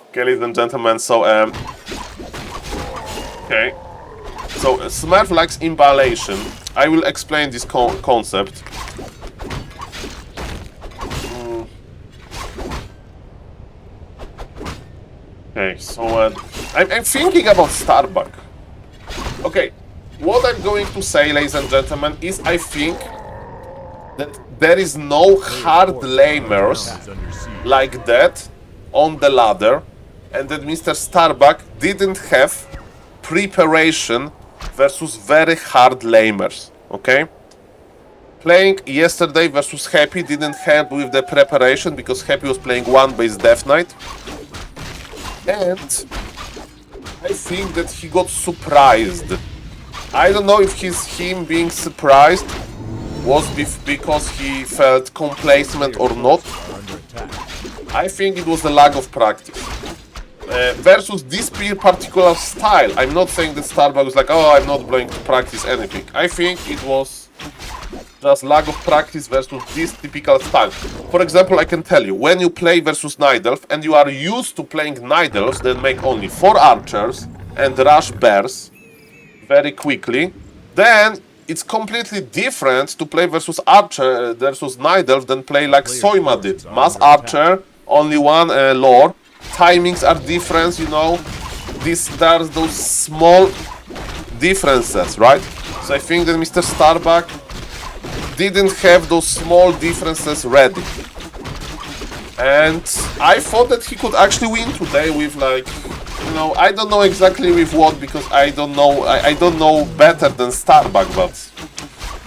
Okay, ladies and gentlemen, so okay. So Smurf likes imballation. I will explain this concept. Okay, so I'm thinking about Starbuck. Okay, what I'm going to say, ladies and gentlemen, is I think that there is no hard lamers like that on the ladder, and that Mr. Starbuck didn't have preparation versus very hard lamers, okay? Playing yesterday versus Happy didn't help with the preparation, because Happy was playing one-base Death Knight. And I think that he got surprised. I don't know if him being surprised was because he felt complacement or not. I think it was a lack of practice. Versus this particular style, I'm not saying that Starbuck was like, oh, I'm not going to practice anything. I think it was just lack of practice versus this typical style. For example, I can tell you, when you play versus Night Elf and you are used to playing Night Elves that make only 4 archers and rush bears very quickly, then it's completely different to play versus Archer versus Night Elf than play like Soima did. Mass Archer, only 1 lore, timings are different, you know, there's those small differences, right? So I think that Mr. Starbuck didn't have those small differences ready. And I thought that he could actually win today with like, you know, I don't know exactly with what, because I don't know better than Starbuck, but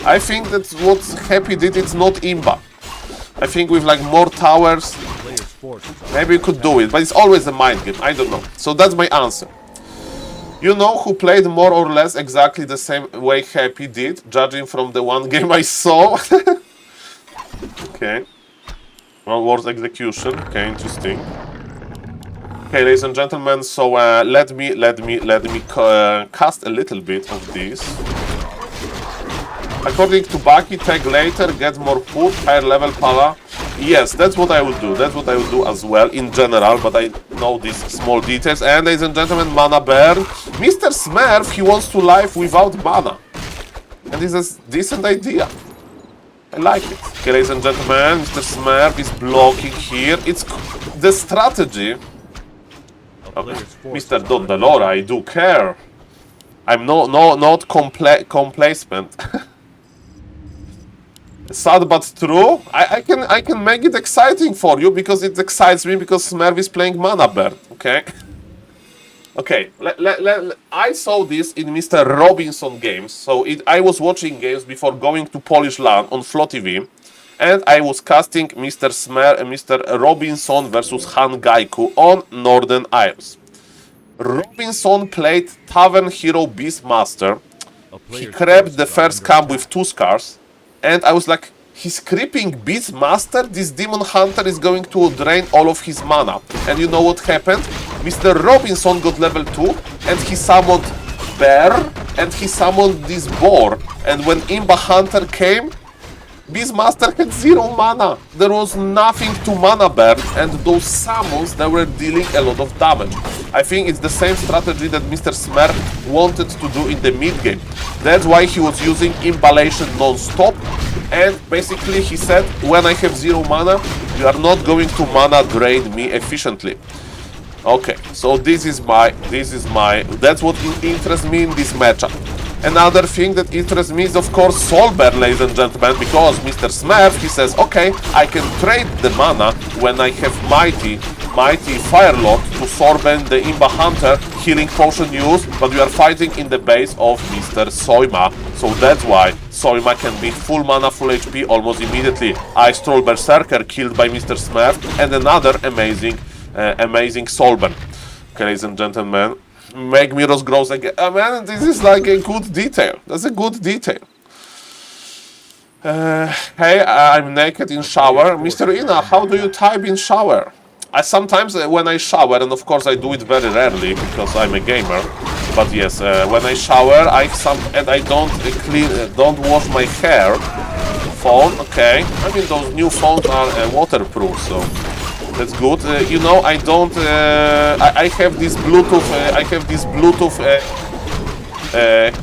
I think that what Happy did, it's not imba. I think with like more towers, maybe you could do it, but it's always a mind game, I don't know. So that's my answer. You know who played more or less exactly the same way Happy did, judging from the one game I saw? Okay. Well, worst execution. Okay, interesting. Okay, ladies and gentlemen, so let me cast a little bit of this. According to Baki, tag later, get more food, higher level power. Yes, that's what I will do. That's what I will do as well in general, but I know these small details. And ladies and gentlemen, mana burn. Mr. Smurf, he wants to live without mana. And this is a decent idea. I like it. Okay, ladies and gentlemen, Mr. Smurf is blocking here. It's the strategy. Okay. Mr. Dondalora, I do care. I'm not complacent. Sad but true. I can make it exciting for you because it excites me because Smurf is playing Mana Bird. Okay. Okay. I saw this in Mr. Robinson games. So I was watching games before going to Polish LAN on Flo TV, and I was casting Mr. Robinson versus Han Gaiku on Northern Isles. Robinson played Tavern Hero Beastmaster. He crept the first camp with 2 scars. And I was like, he's creeping Beastmaster, this Demon Hunter is going to drain all of his mana. And you know what happened? Mr. Robinson got level 2, and he summoned Bear, and he summoned this Boar. And when Imba Hunter came, Beastmaster had 0 mana. There was nothing to mana burn, and those summons, they were dealing a lot of damage. I think it's the same strategy that Mr. Smurf wanted to do in the mid game. That's why he was using Imballation non-stop, and basically he said, when I have 0 mana, you are not going to mana drain me efficiently. Okay, so that's what interests me in this matchup. Another thing that interests me is, of course, Solbear, ladies and gentlemen, because Mr. Smurf, he says, okay, I can trade the mana when I have Mighty Firelord to Sorben the Imba Hunter, healing potion use, but we are fighting in the base of Mr. Soima, so that's why Soima can be full mana, full HP almost immediately. Ice Troll Berserker killed by Mr. Smurf, and another amazing Solben. Okay, ladies and gentlemen, make Miros grows again. Man, this is like a good detail. That's a good detail. Hey, I'm naked in shower. Mr. Ina, how do you type in shower? I sometimes, when I shower, and of course I do it very rarely because I'm a gamer, but yes, when I shower, I don't wash my hair. Phone, okay. I mean, those new phones are waterproof, so that's good. You know, I don't. I have this Bluetooth.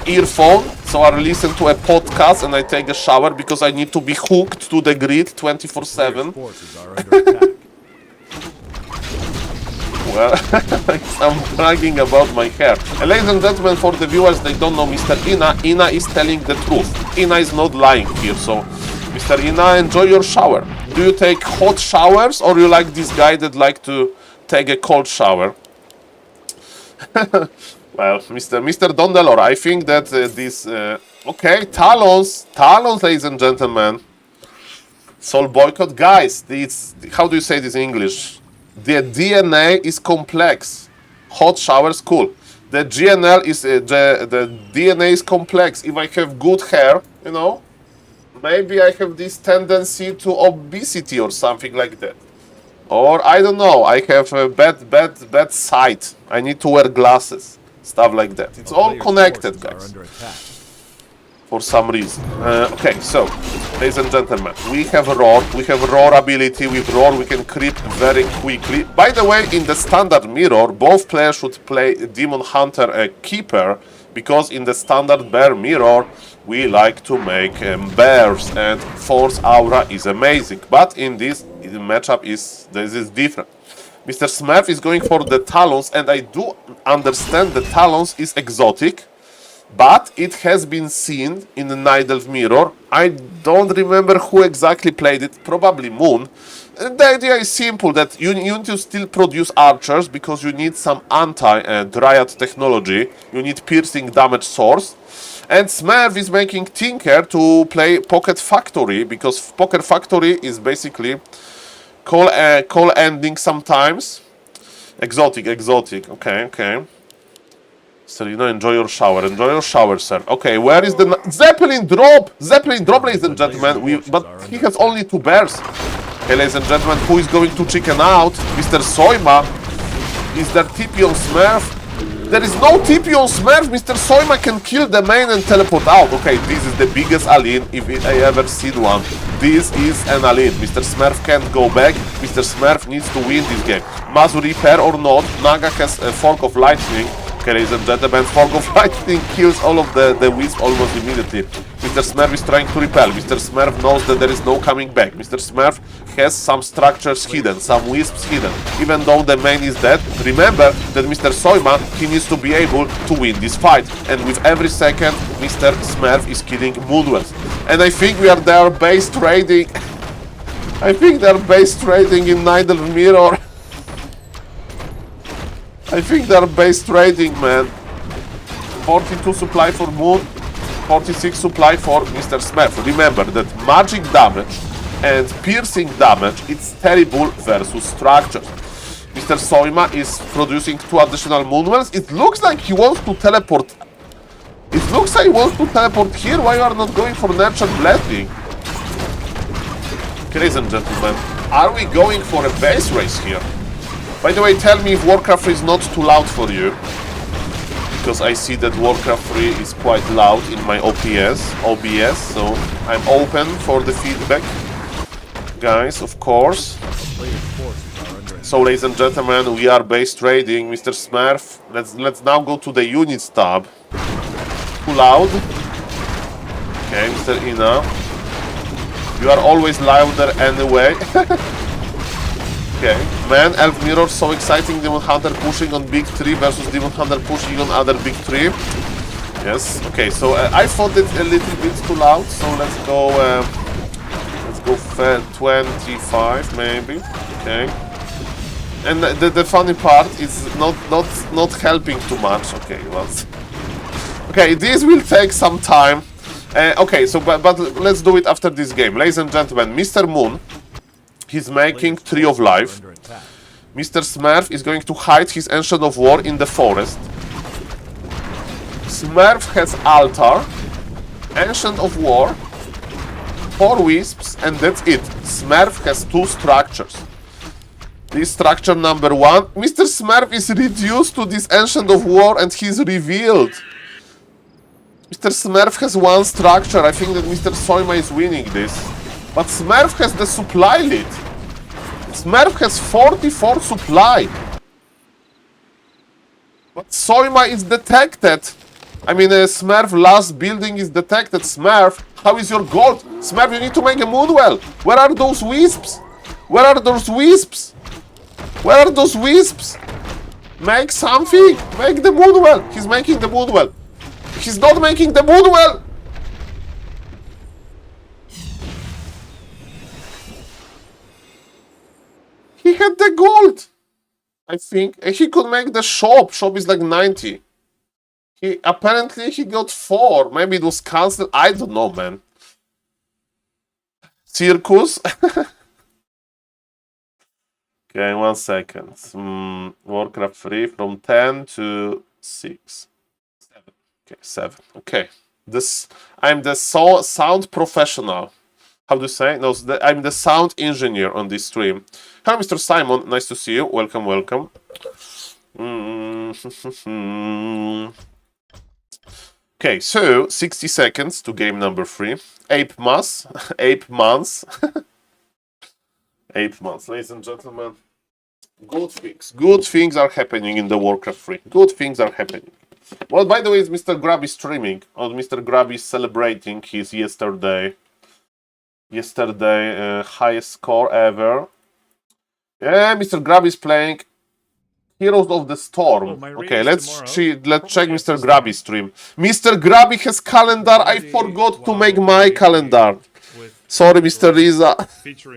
Earphone, so I listen to a podcast and I take a shower because I need to be hooked to the grid 24/7. Well, I'm bragging about my hair. And ladies and gentlemen, for the viewers, they don't know Mr. Ina. Ina is telling the truth. Ina is not lying here. So, Mr. Ina, enjoy your shower. Do you take hot showers, or you like this guy that like to take a cold shower? Well, Mr. Dondelor, I think that this... okay, Talons, ladies and gentlemen. Soul Boycott. Guys, how do you say this in English? The DNA is complex. Hot showers, cool. The GNL is... the DNA is complex. If I have good hair, you know, maybe I have this tendency to obesity or something like that. Or, I don't know, I have a bad sight. I need to wear glasses. Stuff like that. It's all connected, guys. for some reason. Okay, so, ladies and gentlemen, we have Roar. We have Roar ability. With Roar, we can creep very quickly. By the way, in the standard mirror, both players should play Demon Hunter Keeper, because in the standard bear mirror, we like to make bears, and Force Aura is amazing. But in this matchup, this is different. Mr. Smurf is going for the Talons, and I do understand the Talons is exotic, but it has been seen in the Night Elf mirror. I don't remember who exactly played it, probably Moon. The idea is simple, that you need to still produce archers, because you need some anti-Dryad technology, you need piercing damage source. And Smurf is making Tinker to play Pocket Factory, because Pocket Factory is basically call ending sometimes. Exotic, okay. Serena, enjoy your shower, sir. Okay, where is the Zeppelin drop? Zeppelin drop, ladies and gentlemen. But he has only 2 bears. Okay, ladies and gentlemen, who is going to chicken out? Mr. Soima. Is there TP on Smurf? There is no TP on Smurf. Mr. Soima can kill the main and teleport out. Okay, this is the biggest Aline if I ever seen one. This is an Aline. Mr. Smurf can't go back. Mr. Smurf needs to win this game. Mazu repair or not, Naga has a Fork of Lightning. Okay, ladies and gentlemen, Fork of Lightning kills all of the wisps almost immediately. Mr. Smurf is trying to repel. Mr. Smurf knows that there is no coming back. Mr. Smurf has some structures hidden, some wisps hidden. Even though the main is dead, remember that Mr. Soima, he needs to be able to win this fight. And with every second, Mr. Smurf is killing Moonwells. And I think we are there base trading. I think they're base trading in Night Elf Mirror. I think they're base trading, man. 42 supply for Moon, 46 supply for Mr. Smurf. Remember that magic damage and piercing damage, it's terrible versus structures. Mr. Soima is producing 2 additional Moonwells. It looks like he wants to teleport. It looks like he wants to teleport here. Why you are not going for Nurtured Blessing? Ladies and gentlemen, are we going for a base race here? By the way, tell me if Warcraft 3 is not too loud for you. Because I see that Warcraft 3 is quite loud in my OBS, so I'm open for the feedback. Guys, of course. So, ladies and gentlemen, we are base trading. Mr. Smurf, let's now go to the units tab. Too loud. Okay, Mr. Ina. You are always louder anyway. Okay, man, Elf Mirror, so exciting. Demon Hunter pushing on big 3 versus Demon Hunter pushing on other big 3. Yes, okay, so I thought it a little bit too loud, so let's go 25 maybe. Okay. And the funny part is not helping too much. Okay, well, okay, this will take some time. Okay, so but let's do it after this game, ladies and gentlemen. Mr. Moon, he's making Tree of Life. Mr. Smurf is going to hide his Ancient of War in the forest. Smurf has Altar, Ancient of War, 4 Wisps, and that's it. Smurf has 2 structures. This structure number 1. Mr. Smurf is reduced to this Ancient of War and he's revealed. Mr. Smurf has 1 structure. I think that Mr. Soima is winning this. But Smurf has the supply lead. Smurf has 44 supply. But Soima is detected. I mean, Smurf last building is detected. Smurf, how is your gold? Smurf, you need to make a Moonwell. Where are those wisps? Where are those wisps? Where are those wisps? Make something. Make the Moonwell. He's making the Moonwell. He's not making the Moonwell. He had the gold. I think he could make the shop. Shop is like 90. Apparently he got 4. Maybe it was cancelled. I don't know, man. Circus. Okay, 1 second. Warcraft 3 from 10 to 6. 7. Okay, 7. Okay. I'm the sound professional. How do you say? No, I'm the sound engineer on this stream. Hello, Mr. Simon. Nice to see you. Welcome, welcome. Okay, so 60 seconds to game number 3. Ape months. Ape months. Ape months, ladies and gentlemen. Good things. Good things are happening in the Warcraft 3. Good things are happening. Well, by the way, is Mr. Grab is streaming. Or Mr. Grab is celebrating his yesterday highest score ever. Yeah, Mr. Grab is playing Heroes of the Storm. Okay, let's check Mr. Grabby's stream. Mr. Grabby has calendar. I forgot to make my calendar. Sorry, Mr. Riza.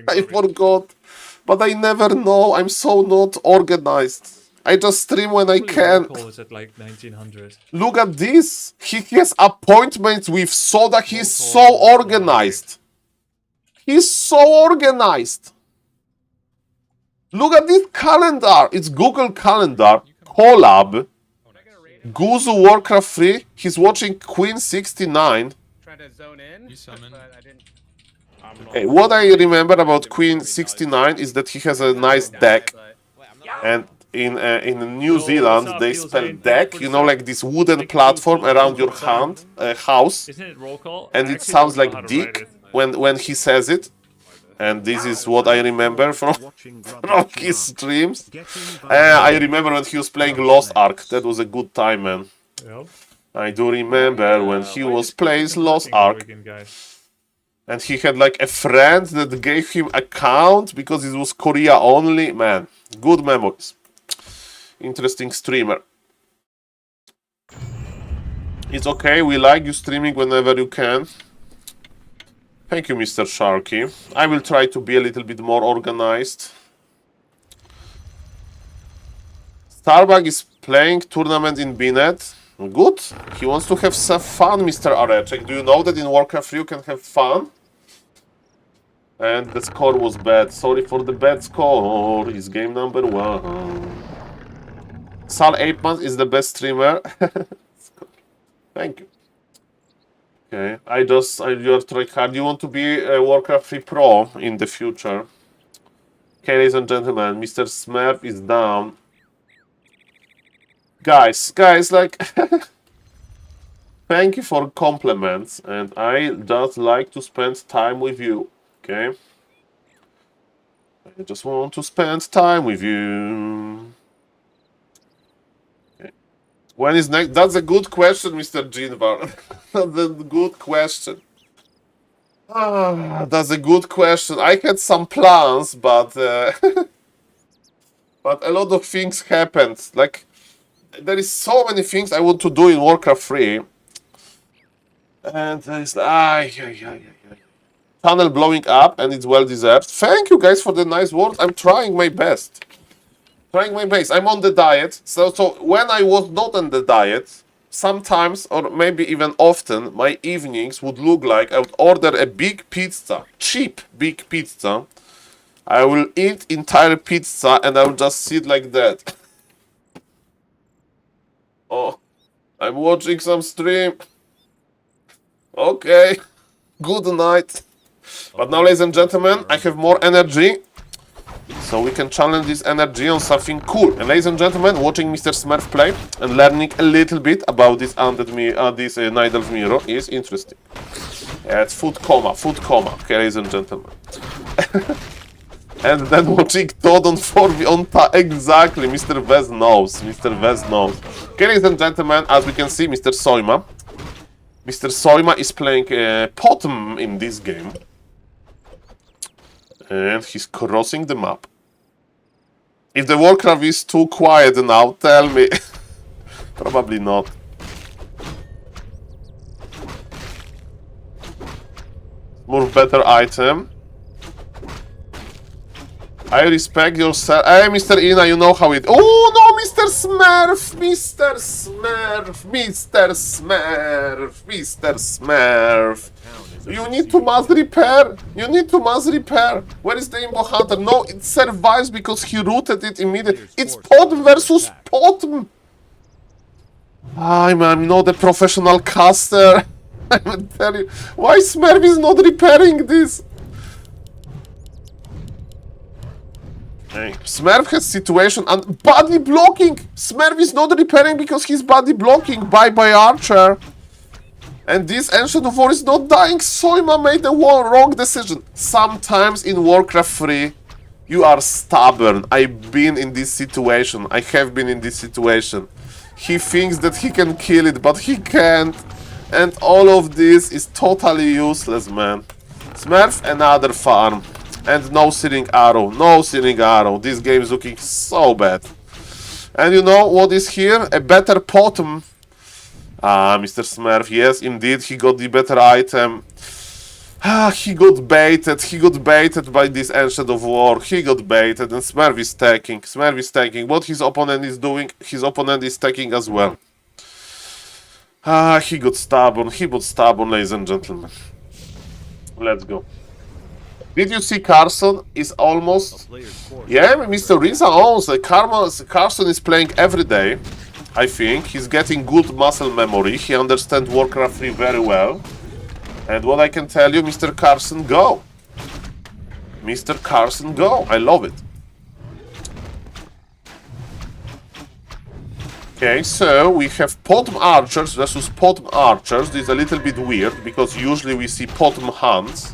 I forgot. But I never know. I'm so not organized. I just stream when I can. Look at this. He has appointments with Soda. He's so organized. He's so organized. Look at this calendar. It's Google Calendar. Collab. Guzu Warcraft 3. He's watching Queen 69. Trying to zone in. Hey, what I remember about Queen 69 is that he has a nice deck. And in New Zealand, they spell deck, you know, like this wooden platform around your house. And it sounds like dick when he says it. And this is what I remember from his streams. I remember when he was playing Lost Ark. That was a good time, man. I do remember when he was playing Lost Ark. And he had like a friend that gave him account because it was Korea only. Man, good memories. Interesting streamer. It's okay, we like you streaming whenever you can. Thank you, Mr. Sharky. I will try to be a little bit more organized. Starbug is playing tournament in Binet. Good. He wants to have some fun, Mr. Arechek. Do you know that in Warcraft 3 you can have fun? And the score was bad. Sorry for the bad score. It's game number 1. Sal Apeman is the best streamer. Thank you. Okay, you're tryhard. You want to be a Warcraft 3 pro in the future. Okay, ladies and gentlemen, Mr. Smurf is down. Guys, like, thank you for compliments, and I just like to spend time with you, okay? I just want to spend time with you. When is next? That's a good question, Mr. Jinvar. That's a good question. That's a good question. I had some plans, but but a lot of things happened. Like, there is so many things I want to do in Warcraft 3. And there's tunnel blowing up, and it's well deserved. Thank you guys for the nice words. I'm trying my best. Trying my best. I'm on the diet. So when I was not on the diet, sometimes or maybe even often, my evenings would look like I would order a big pizza, cheap big pizza. I will eat entire pizza and I will just sit like that. Oh, I'm watching some stream. Okay, good night. But now, ladies and gentlemen, I have more energy. So we can channel this energy on something cool. And ladies and gentlemen, watching Mr. Smurf play and learning a little bit about this this Night Elf Mirror is interesting. It's food coma. Okay, ladies and gentlemen. And then watching Todd on 4v on exactly, Mr. Vez knows. Mr. Vez knows. Okay, ladies and gentlemen, as we can see, Mr. Soima. Mr. Soima is playing Potom in this game. And he's crossing the map. If the Warcraft is too quiet now, tell me. Probably not. More better item. I respect yourself. Hey, Mr. Ina, you know how it... Oh, no, Mr. Smurf! Mr. Smurf! Mr. Smurf! Mr. Smurf! You need to mass repair! You need to mass repair! Where is the Imbo Hunter? No, it survives because he rooted it immediately. It's Potom versus Potom! I'm not a professional caster. I will tell you. Why Smurf is not repairing this? Hey, Smurf has situation and body blocking! Smurf is not repairing because he's body blocking. Bye-bye, Archer. And this Ancient of War is not dying. Soima made the wrong decision. Sometimes in Warcraft 3, you are stubborn. I've been in this situation. I have been in this situation. He thinks that he can kill it, but he can't. And all of this is totally useless, man. Smurf, another farm. And no Searing Arrow. No Searing Arrow. This game is looking so bad. And you know what is here? A better bottom. Ah, Mr. Smurf. Yes, indeed, he got the better item. Ah, he got baited. He got baited by this Ancient of War. He got baited, and Smurf is taking. Smurf is taking. What his opponent is doing, his opponent is taking as well. Ah, he got stubborn. He got stubborn, ladies and gentlemen. Let's go. Did you see Carson is almost... Yeah, Mr. Riza owns. Carson is playing every day, I think. He's getting good muscle memory. He understands Warcraft 3 very well. And what I can tell you, Mr. Carson, go. Mr. Carson, go. I love it. Okay, so we have Potom Archers versus Potom Archers. This is a little bit weird, because usually we see Potom Hunts.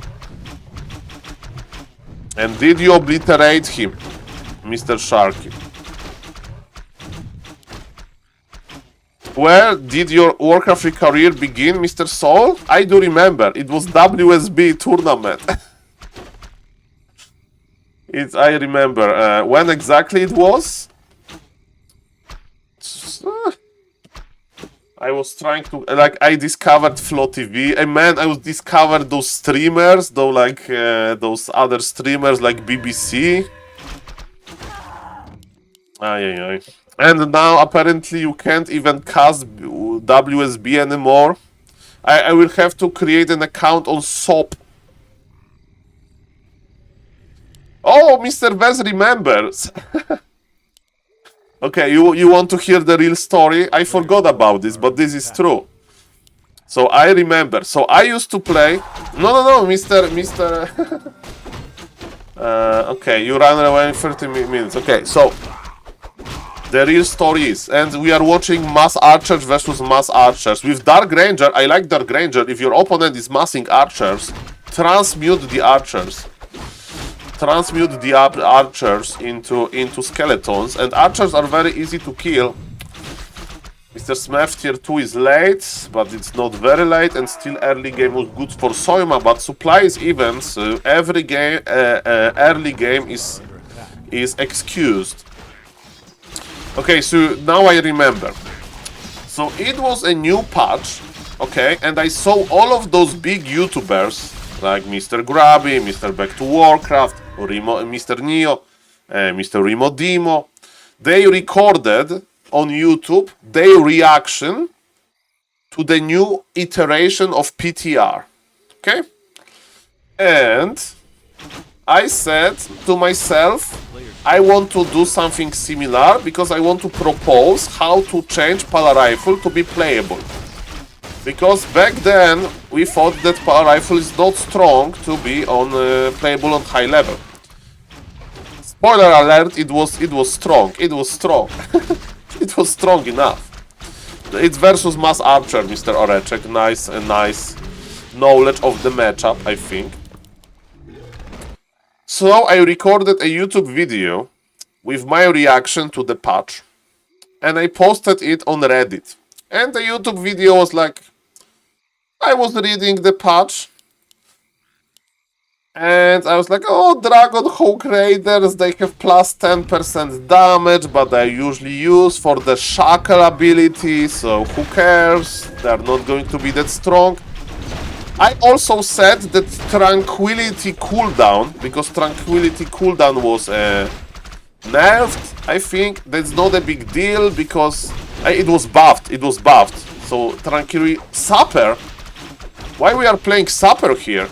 And did you obliterate him, Mr. Sharky? Where did your Warcraft 3 career begin, Mr. Saul? I do remember. It was WSB tournament. I remember. When exactly it was? I was trying to, like, I discovered Flow TV. Man, I was discovered those streamers, though, like, those other streamers, like BBC. Ay. And now, apparently, you can't even cast WSB anymore. I will have to create an account on SOP. Oh, Mr. Vez remembers. Okay, you want to hear the real story? I forgot about this, but this is true. So I remember. So I used to play... No, Mr. Okay, you ran away in 30 minutes. Okay, so... The real story is... And we are watching Mass Archers versus Mass Archers. With Dark Ranger, I like Dark Ranger. If your opponent is massing Archers, transmute the Archers. Transmute the archers into skeletons, and archers are very easy to kill. Mr. Smurf tier 2 is late, but it's not very late, and still early game was good for Soima, but supply is even, so every game, early game is excused. Okay, so now I remember. So it was a new patch, okay, and I saw all of those big YouTubers, like Mr. Grubby, Mr. Back to Warcraft, Mr. Neo, Mr. Remo Demo. They recorded on YouTube their reaction to the new iteration of PTR. Okay? And I said to myself, I want to do something similar because I want to propose how to change Pala Rifle to be playable. Because back then we thought that Pala Rifle is not strong to be on playable on high level. Spoiler alert, it was strong. It was strong. It was strong enough. It's versus Mass Archer, Mr. Oreczek. Nice knowledge of the matchup, I think. So I recorded a YouTube video with my reaction to the patch. And I posted it on Reddit. And the YouTube video was like... I was reading the patch. And I was like, oh, Dragon Hawk Raiders, they have plus 10% damage, but they're usually used for the Shackle ability, so who cares? They're not going to be that strong. I also said that Tranquility cooldown, because Tranquility cooldown was nerfed, I think that's not a big deal, because it was buffed, So Tranquility... Sapper? Why we are playing Sapper here?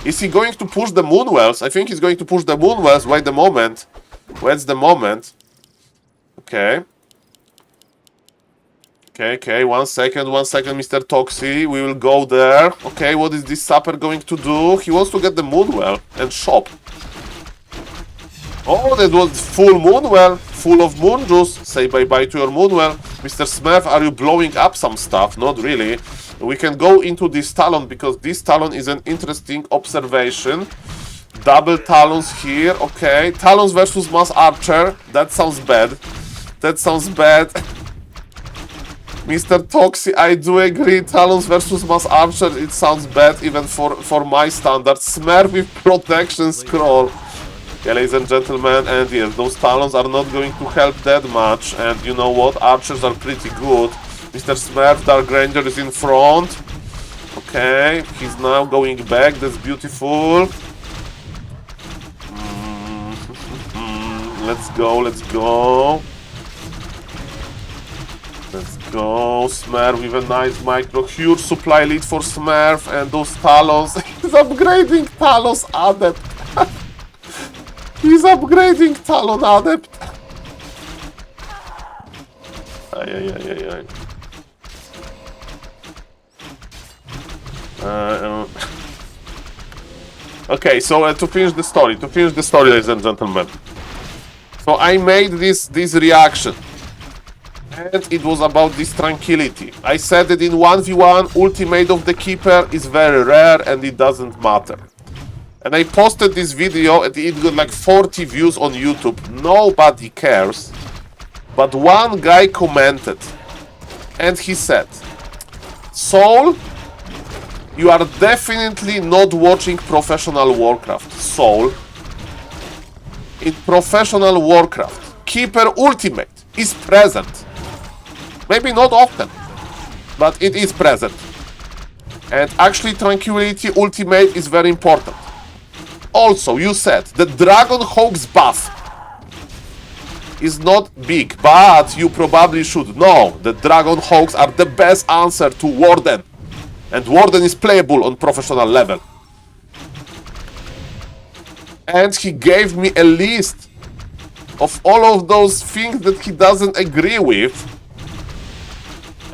Is he going to push the Moonwells? I think he's going to push the Moonwells. Wait the moment. Where's the moment? Okay. Okay, one second, Mr. Toxie. We will go there. Okay, what is this Sapper going to do? He wants to get the Moonwell and shop. Oh, that was full Moonwell, full of moon juice. Say bye-bye to your Moonwell. Mr. Smurf, are you blowing up some stuff? Not really. We can go into this Talon because this Talon is an interesting observation. Double Talons here, okay. Talons versus Mass Archer. That sounds bad. That sounds bad. Mr. Toxi, I do agree. Talons versus Mass Archer, it sounds bad even for my standards. Smurf with protection scroll. Yeah, ladies and gentlemen, and yes, those Talons are not going to help that much. And you know what? Archers are pretty good. Mr. Smurf, Dark Ranger is in front. Okay, he's now going back. That's beautiful. Let's go, let's go. Let's go. Smurf with a nice micro. Huge supply lead for Smurf and those Talons. He's upgrading Talons Adept. He's upgrading Talon Adept. Ay. Okay, so to finish the story, ladies and gentlemen. So I made this reaction, and it was about this tranquility. I said that in 1v1, ultimate of the keeper is very rare and it doesn't matter. And I posted this video and it got like 40 views on YouTube. Nobody cares. But one guy commented and he said, Saul, you are definitely not watching professional Warcraft. Saul, in professional Warcraft, Keeper Ultimate is present. Maybe not often, but it is present. And actually Tranquility Ultimate is very important. Also, you said the Dragon Hawk's buff is not big, but you probably should know that Dragon Hawks are the best answer to Warden. And Warden is playable on professional level. And he gave me a list of all of those things that he doesn't agree with.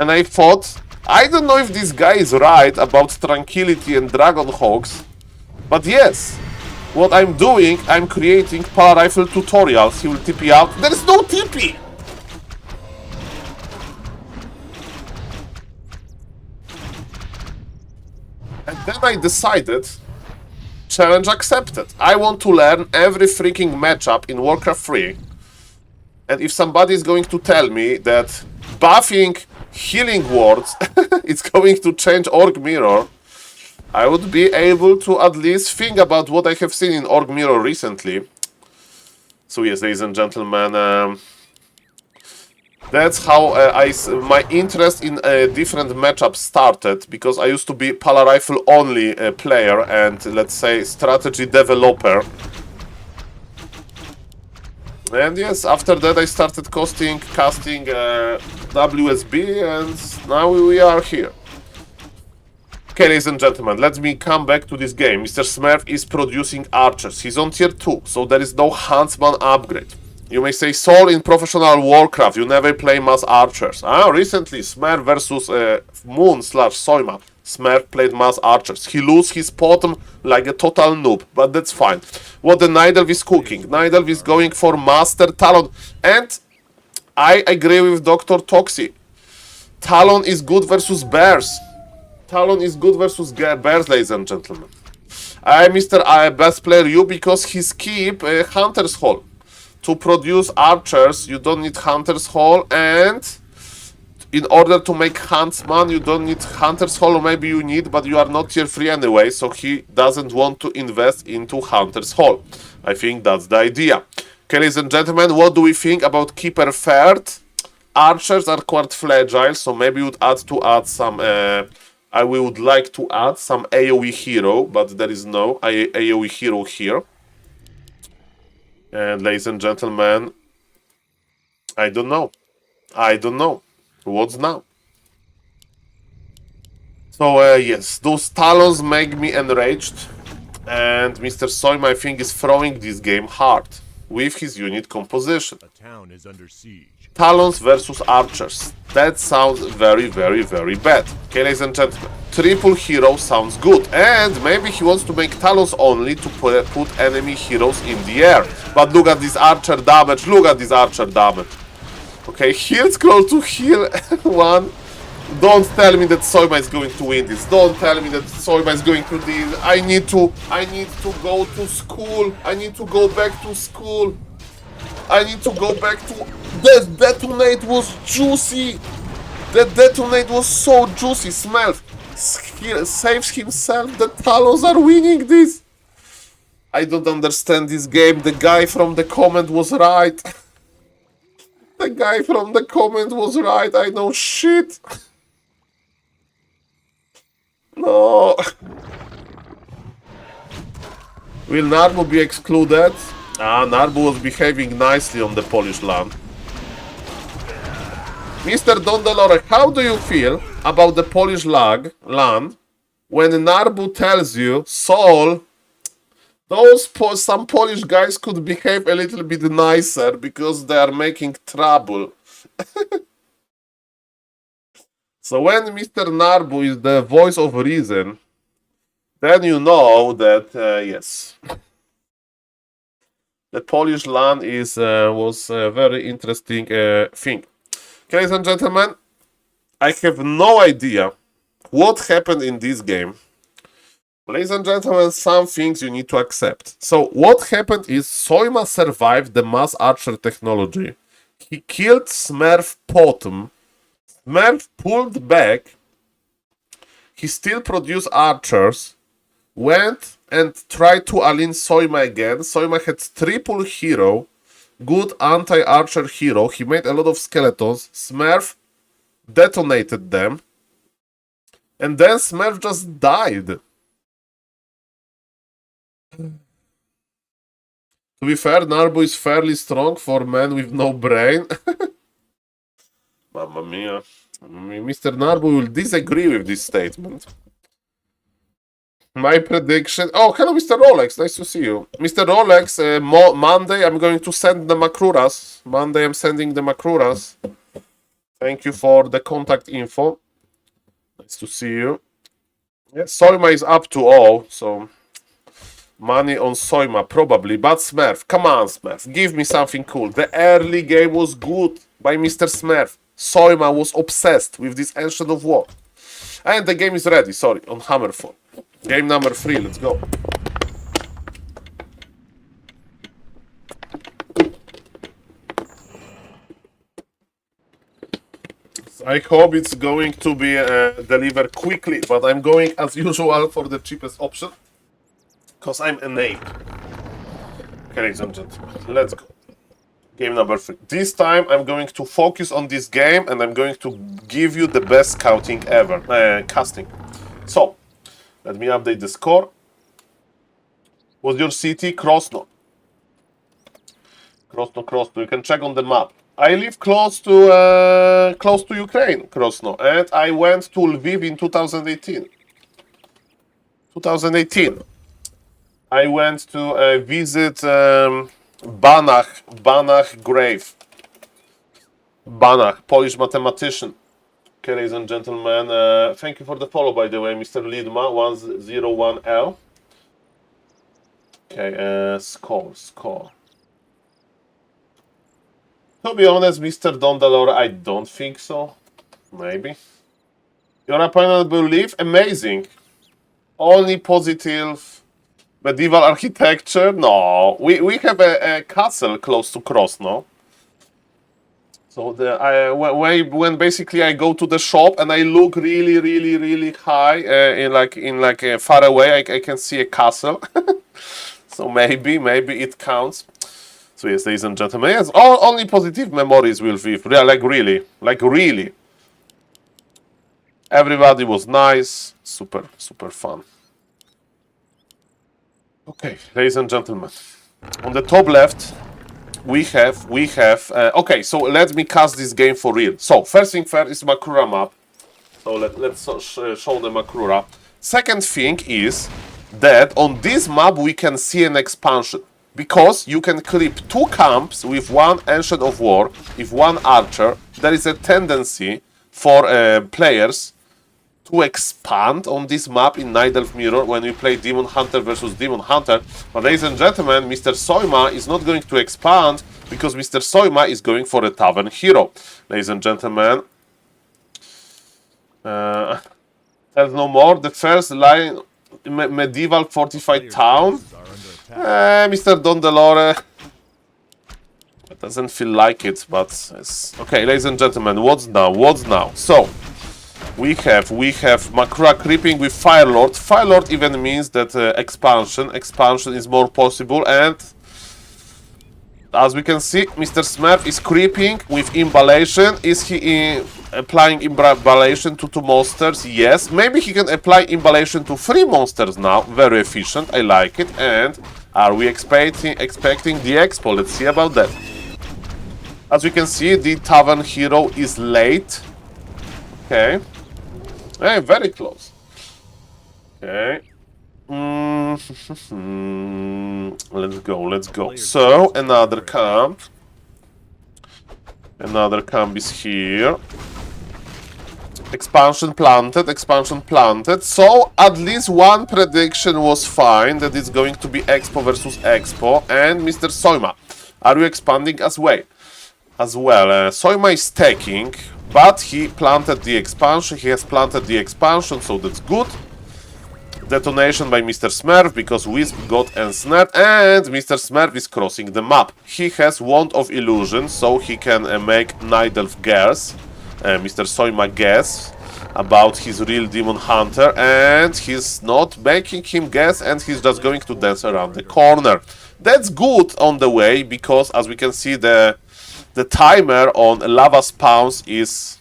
And I thought, I don't know if this guy is right about Tranquility and Dragon Hawks, but yes, what I'm doing, I'm creating power rifle tutorials. He will TP out. There is no TP! And then I decided, challenge accepted. I want to learn every freaking matchup in Warcraft 3. And if somebody is going to tell me that buffing healing wards is going to change Org Mirror, I would be able to at least think about what I have seen in Org Mirror recently. So yes, ladies and gentlemen, that's how my interest in different matchups started, because I used to be Pala Rifle only player and, let's say, strategy developer. And yes, after that I started casting WSB, and now we are here. Okay, ladies and gentlemen, let me come back to this game. Mr. Smurf is producing archers. He's on tier 2, so there is no Huntsman upgrade. You may say, Saul, in professional Warcraft, you never play mass archers. Recently, Smurf versus Moon/Soima. Smurf played mass archers. He lose his bottom like a total noob, but that's fine. What the Nidelv is cooking. Nidelv is going for Master Talon. And I agree with Dr. Toxi. Talon is good versus bears. Talon is good versus bears, ladies and gentlemen. Mr. Best Player you, because he skip Hunter's Hall. To produce archers, you don't need Hunter's Hall, and in order to make Huntsman, you don't need Hunter's Hall, or maybe you need, but you are not tier 3 anyway, so he doesn't want to invest into Hunter's Hall. I think that's the idea. Okay, ladies and gentlemen, what do we think about Keeper third? Archers are quite fragile, so maybe we would some... I would like to add some AoE hero, but there is no AoE hero here. And ladies and gentlemen, I don't know. What's now? So yes, those Talons make me enraged. And Mr. Soima, I think, is throwing this game hard with his unit composition. A town is under siege. Talons versus Archers. That sounds very, very, very bad. Okay, ladies and gentlemen, triple hero sounds good. And maybe he wants to make Talons only to put enemy heroes in the air. But look at this Archer damage. Okay, heal scroll to heal one Don't tell me that Soima is going to win this. Don't tell me that Soima is going to win. I need to go to school. I need to go back to school. I need to go back to... That detonate was juicy. That detonate was so juicy. Smell. He saves himself. The Talos are winning this. I don't understand this game. The guy from the comment was right. The guy from the comment was right. I know shit. No. Will Narbu be excluded? Ah, Narbu was behaving nicely on the Polish land. Mr. Dondelore, how do you feel about the Polish land when Narbu tells you, Saul, some Polish guys could behave a little bit nicer because they are making trouble. So when Mr. Narbu is the voice of reason, then you know that, yes, the Polish land was a very interesting thing. Ladies and gentlemen, I have no idea what happened in this game. Ladies and gentlemen, some things you need to accept. So what happened is Soima survived the mass archer technology. He killed Smurf Potom. Smurf pulled back. He still produced archers. Went and tried to align Soima again. Soima had triple hero. Good anti-archer hero. He made a lot of skeletons. Smurf detonated them. And then Smurf just died. To be fair, Narbu is fairly strong for men with no brain. Mamma mia. Mr. Narbu will disagree with this statement. My prediction... Oh, hello, Mr. Rolex. Nice to see you. Mr. Rolex, Monday I'm going to send the Makruras. Monday I'm sending the Makruras. Thank you for the contact info. Nice to see you. Yeah, Soima is up to 0, so... Money on Soima, probably. But Smurf, come on, Smurf. Give me something cool. The early game was good by Mr. Smurf. Soima was obsessed with this Ancient of War. And the game is ready, sorry, on Hammerfall. Game number 3, let's go. I hope it's going to be delivered quickly, but I'm going as usual for the cheapest option. Because I'm innate. Okay, ladies and gentlemen, let's go. Game number 3. This time I'm going to focus on this game and I'm going to give you the best scouting ever. Casting. So, let me update the score. Was your city Krosno? Krosno. You can check on the map. I live close to Ukraine, Krosno, and I went to Lviv in 2018. I went to visit Banach grave. Banach, Polish mathematician. Okay, ladies and gentlemen, thank you for the follow, by the way, Mr. Lidma, 101L. Okay, score. To be honest, Mr. Dondalore, I don't think so. Maybe. Your opponent will leave? Amazing. Only positive... Medieval architecture? No. We have a castle close to Krosno. So when basically I go to the shop and I look really high in far away, I can see a castle. So maybe it counts. So yes, ladies and gentlemen, yes, only positive memories will live. Like really. Everybody was nice, super fun. Okay, ladies and gentlemen, on the top left, we have. Okay, so let me cast this game for real. So first thing first is Makrura map. So let's show the Makrura. Second thing is that on this map we can see an expansion because you can clip 2 camps with 1 Ancient of War, with 1 Archer. There is a tendency for players to expand on this map in Night Elf Mirror when we play Demon Hunter versus Demon Hunter. But ladies and gentlemen, Mr. Soima is not going to expand because Mr. Soima is going for a Tavern Hero. Ladies and gentlemen, There's no more. The first line, medieval fortified town. Forces are under attack. Mr. Don Delore. It doesn't feel like it, but it's... Okay, ladies and gentlemen, what's now? What's now? So, we have Makura creeping with Firelord. Firelord even means that expansion is more possible, and as we can see, Mr. Smurf is creeping with Imballation. Is he applying Imballation to 2 monsters? Yes. Maybe he can apply Imballation to 3 monsters now. Very efficient. I like it. And are we expecting the expo? Let's see about that. As we can see, the Tavern Hero is late. Okay. Hey, very close. Okay. Let's go. So, another camp. Another camp is here. Expansion planted. So, at least one prediction was fine, that it's going to be Expo versus Expo. And Mr. Soima, are you expanding as well? Soima is stacking, but he planted the expansion. He has planted the expansion, so that's good. Detonation by Mr. Smurf because Wisp got ensnared, and Mr. Smurf is crossing the map. He has Wand of Illusion, so he can make Night Elf guess, Mr. Soima guess about his real Demon Hunter, and he's not making him guess, and he's just going to dance around the corner. That's good on the way, because as we can see, the timer on lava spawns is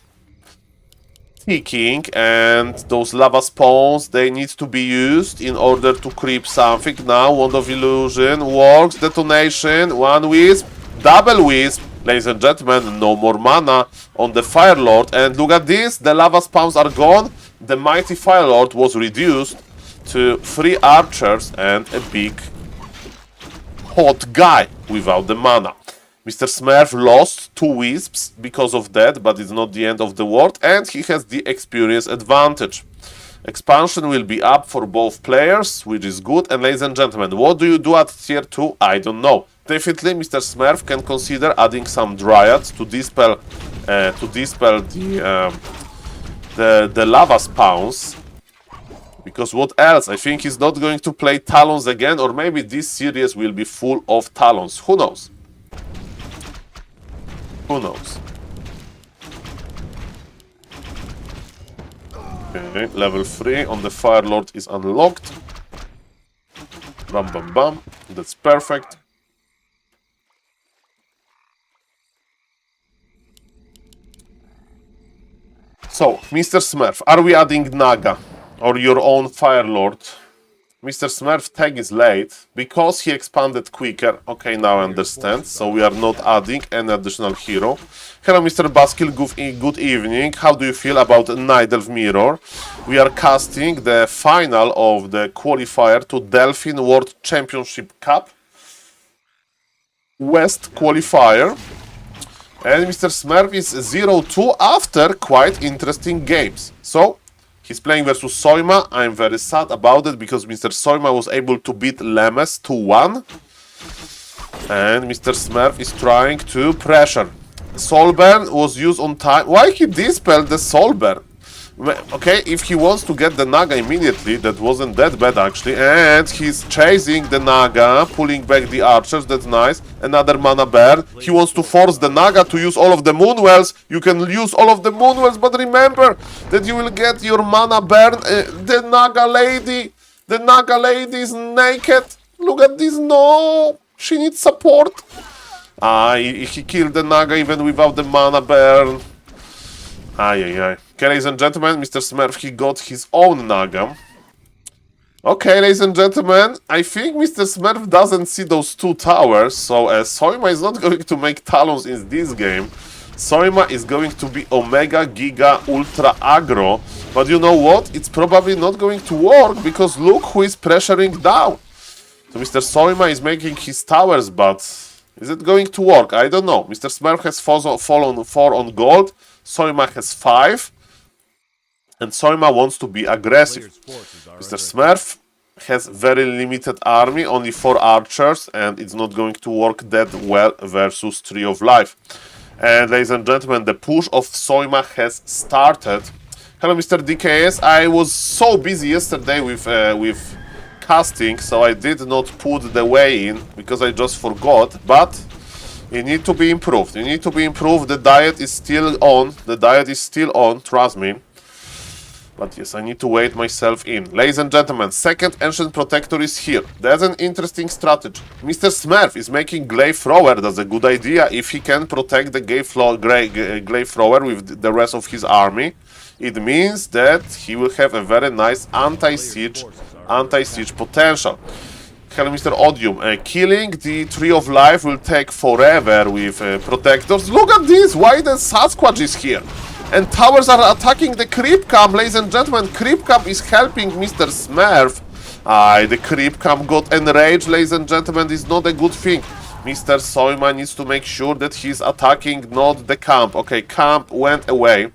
ticking, and those lava spawns, they need to be used in order to creep something. Now Wand of Illusion works. Detonation, 1 wisp, double wisp. Ladies and gentlemen, no more mana on the Firelord, and look at this, the lava spawns are gone. The mighty Firelord was reduced to 3 archers and a big hot guy without the mana. Mr. Smurf lost 2 wisps because of that, but it's not the end of the world, and he has the experience advantage. Expansion will be up for both players, which is good. And ladies and gentlemen, what do you do at tier 2? I don't know. Definitely Mr. Smurf can consider adding some dryads to dispel the lava spawns. Because what else? I think he's not going to play Talons again, or maybe this series will be full of Talons. Who knows? Who knows? Okay, level 3 on the Firelord is unlocked. Bam, bam, bam. That's perfect. So, Mr. Smurf, are we adding Naga or your own Firelord? Mr. Smurf tag is late because he expanded quicker. Okay, now I understand. So we are not adding an additional hero. Hello, Mr. Baskill. Good evening. How do you feel about Night Elf Mirror? We are casting the final of the qualifier to Delphin World Championship Cup West qualifier. And Mr. Smurf is 0-2 after quite interesting games. So, he's playing versus Soima. I'm very sad about it because Mr. Soima was able to beat Lemes 2-1. And Mr. Smurf is trying to pressure. Soulburn was used on time. Why he dispelled the Soulburn? Okay, if he wants to get the Naga immediately, that wasn't that bad actually. And he's chasing the Naga, pulling back the archers, that's nice. Another mana burn. He wants to force the Naga to use all of the Moonwells. You can use all of the Moonwells, but remember that you will get your mana burn. The Naga lady is naked. Look at this, no! She needs support. He killed the Naga even without the mana burn. Okay, ladies and gentlemen, Mr. Smurf, he got his own Naga. Okay, ladies and gentlemen, I think Mr. Smurf doesn't see those 2 towers, so Soima is not going to make Talons in this game. Soima is going to be Omega, Giga, Ultra Aggro, but you know what? It's probably not going to work, because look who is pressuring down. So Mr. Soima is making his towers, but is it going to work? I don't know. Mr. Smurf has fallen 4 on gold. Soima has 5, and Soima wants to be aggressive. Mr. Smurf has very limited army, only 4 archers, and it's not going to work that well versus Tree of Life. And ladies and gentlemen, the push of Soima has started. Hello, Mr. DKS. I was so busy yesterday with casting, so I did not put the weigh in because I just forgot. But you need to be improved. You need to be improved. The diet is still on. The diet is still on. Trust me. But yes, I need to wait myself in. Ladies and gentlemen, second Ancient Protector is here. That's an interesting strategy. Mr. Smurf is making Glaive Thrower. That's a good idea. If he can protect the Glaive Thrower with the rest of his army, it means that he will have a very nice anti-siege potential. Hello, Mr. Odium. Killing the Tree of Life will take forever with Protectors. Look at this! Why the Sasquatch is here? And towers are attacking the Creep Camp, ladies and gentlemen. Creep Camp is helping Mr. Smurf. The Creep Camp got enraged, ladies and gentlemen. This is not a good thing. Mr. Soima needs to make sure that he's attacking not the camp. Okay, camp went away.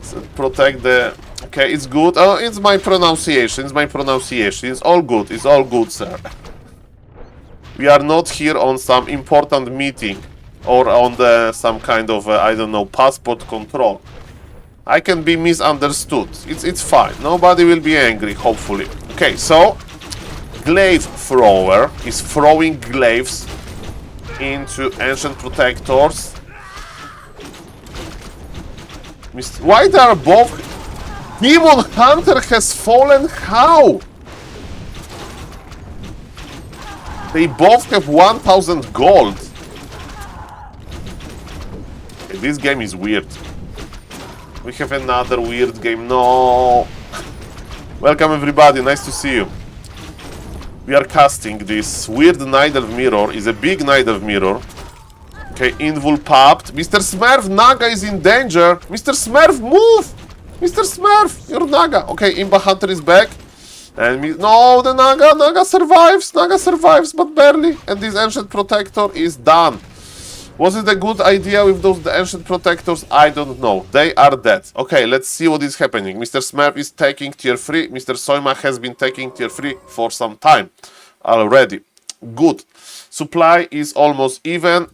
So protect the... Okay, it's good. Oh, it's my pronunciation. It's my pronunciation. It's all good. It's all good, sir. We are not here on some important meeting. Or on some kind of, I don't know, passport control. I can be misunderstood. It's fine. Nobody will be angry, hopefully. Okay, so Glaive Thrower is throwing glaives into Ancient Protectors. Why they are both... Demon Hunter has fallen? How? They both have 1000 gold. This game is weird. We have another weird game. No. Welcome everybody. Nice to see you. We are casting this weird Knight of Mirror. Is a big Knight of Mirror. Okay, Invul popped. Mr. Smurf, Naga is in danger. Mr. Smurf, move! Mr. Smurf, your Naga. Okay, Imba Hunter is back. And no, the Naga survives. Naga survives, but barely. And this Ancient Protector is done. Was it a good idea with those Ancient Protectors? I don't know. They are dead. Okay, let's see what is happening. Mr. Smurf is taking tier 3. Mr. Soima has been taking tier 3 for some time already. Good. Supply is almost even.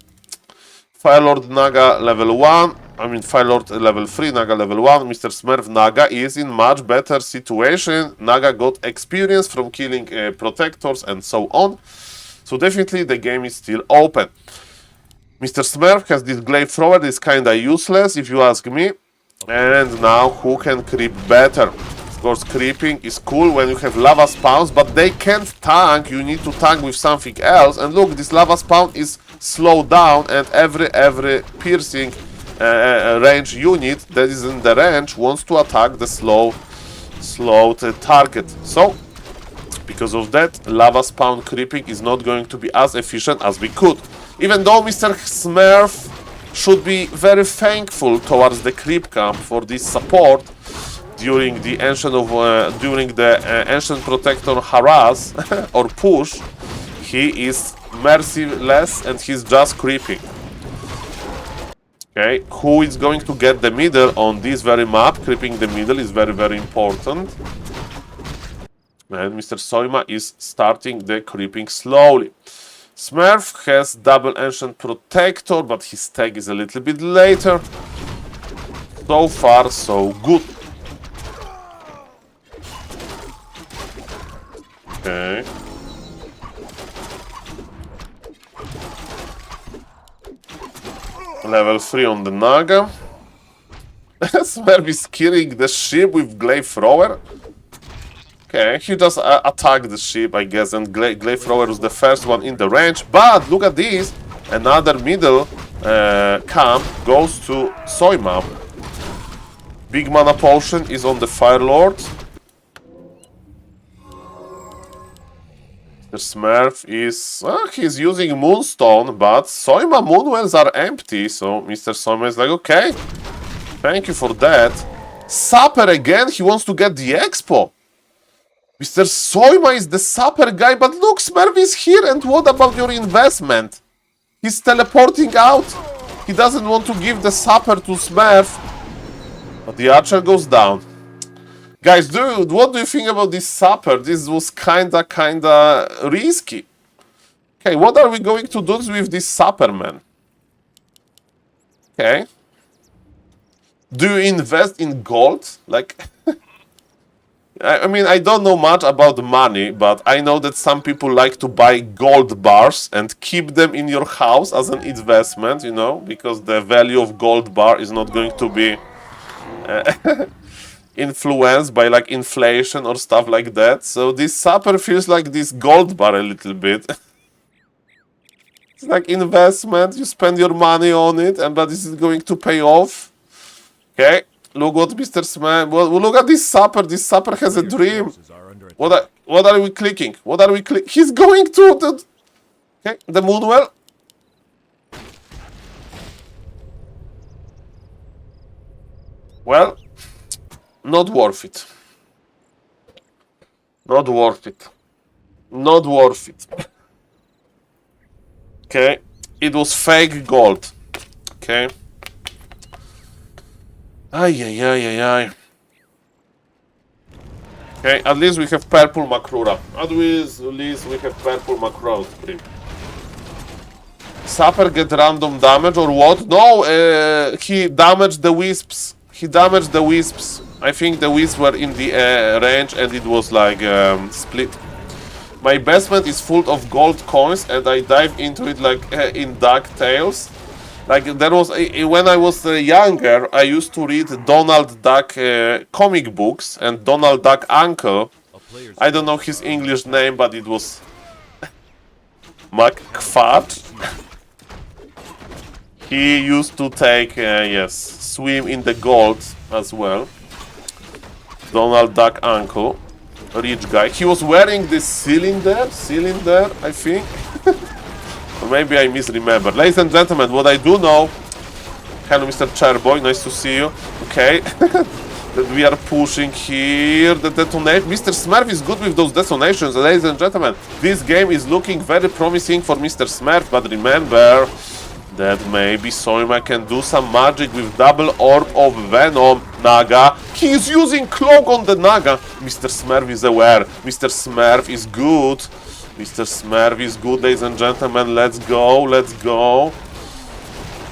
Firelord Naga level 1. I mean, Firelord level 3, Naga level 1. Mr. Smurf Naga is in much better situation. Naga got experience from killing Protectors and so on. So definitely the game is still open. Mr. Smurf has this Glaive Thrower, that is kinda useless if you ask me. And now who can creep better? Of course, creeping is cool when you have lava spawns, but they can't tank. You need to tank with something else. And look, this lava spawn is slowed down, and every piercing range unit that is in the range wants to attack the slowed target. So, because of that, lava spawn creeping is not going to be as efficient as we could. Even though Mr. Smurf should be very thankful towards the Creep Camp for this support during the Ancient Protector harass or push, he is merciless and he's just creeping. Okay, who is going to get the middle on this very map? Creeping the middle is very important. And Mr. Soima is starting the creeping slowly. Smurf has double Ancient Protector, but his tag is a little bit later. So far, so good. Okay. Level 3 on the Naga. Smurf is killing the ship with Glaive Thrower. Okay, he just attacked the ship, I guess, and Glaive Thrower was the first one in the range. But look at this, another middle camp goes to Soima. Big Mana Potion is on the Firelord. The Smurf is... he's using Moonstone, but Soima Moonwells are empty, so Mr. Soima is like, okay, thank you for that. Sapper again, he wants to get the Expo. Mr. Soima is the Sapper guy, but look, Smurf is here, and what about your investment? He's teleporting out. He doesn't want to give the Sapper to Smurf. But the Archer goes down. Guys, dude, what do you think about this Sapper? This was kinda risky. Okay, what are we going to do with this Sapper, man? Okay. Do you invest in gold? Like, I mean, I don't know much about money, but I know that some people like to buy gold bars and keep them in your house as an investment, you know, because the value of gold bar is not going to be influenced by like inflation or stuff like that. So this supper feels like this gold bar a little bit. It's like investment, you spend your money on it, and but this is going to pay off. Okay, look what Mr. Smurf. Well, look at this supper. This supper has a dream. What are we clicking? What are we clicking? He's going to the. Okay, the Moonwell. Well, not worth it. Not worth it. Not worth it. Okay, it was fake gold. Okay. Ay, ay, ay, ay, ay. Okay, at least we have purple Makrura. At least we have purple Makrura. Sapper get random damage or what? No, he damaged the wisps. He damaged the wisps. I think the wisps were in the range and it was like split. My basement is full of gold coins and I dive into it like in DuckTales. Like there was when I was younger, I used to read Donald Duck comic books and Donald Duck uncle. I don't know his English name, but it was McFudge. He used to take swim in the gold as well. Donald Duck uncle, rich guy. He was wearing this cylinder, I think. Or maybe I misremember. Ladies and gentlemen, what I do know... Hello, Mr. Chairboy, nice to see you. Okay. That we are pushing here. The detonate. Mr. Smurf is good with those detonations. Ladies and gentlemen, this game is looking very promising for Mr. Smurf, but remember that maybe Soima can do some magic with double orb of venom. Naga. He is using cloak on the Naga. Mr. Smurf is aware. Mr. Smurf is good. Mr. Smurf is good, ladies and gentlemen. Let's go, let's go.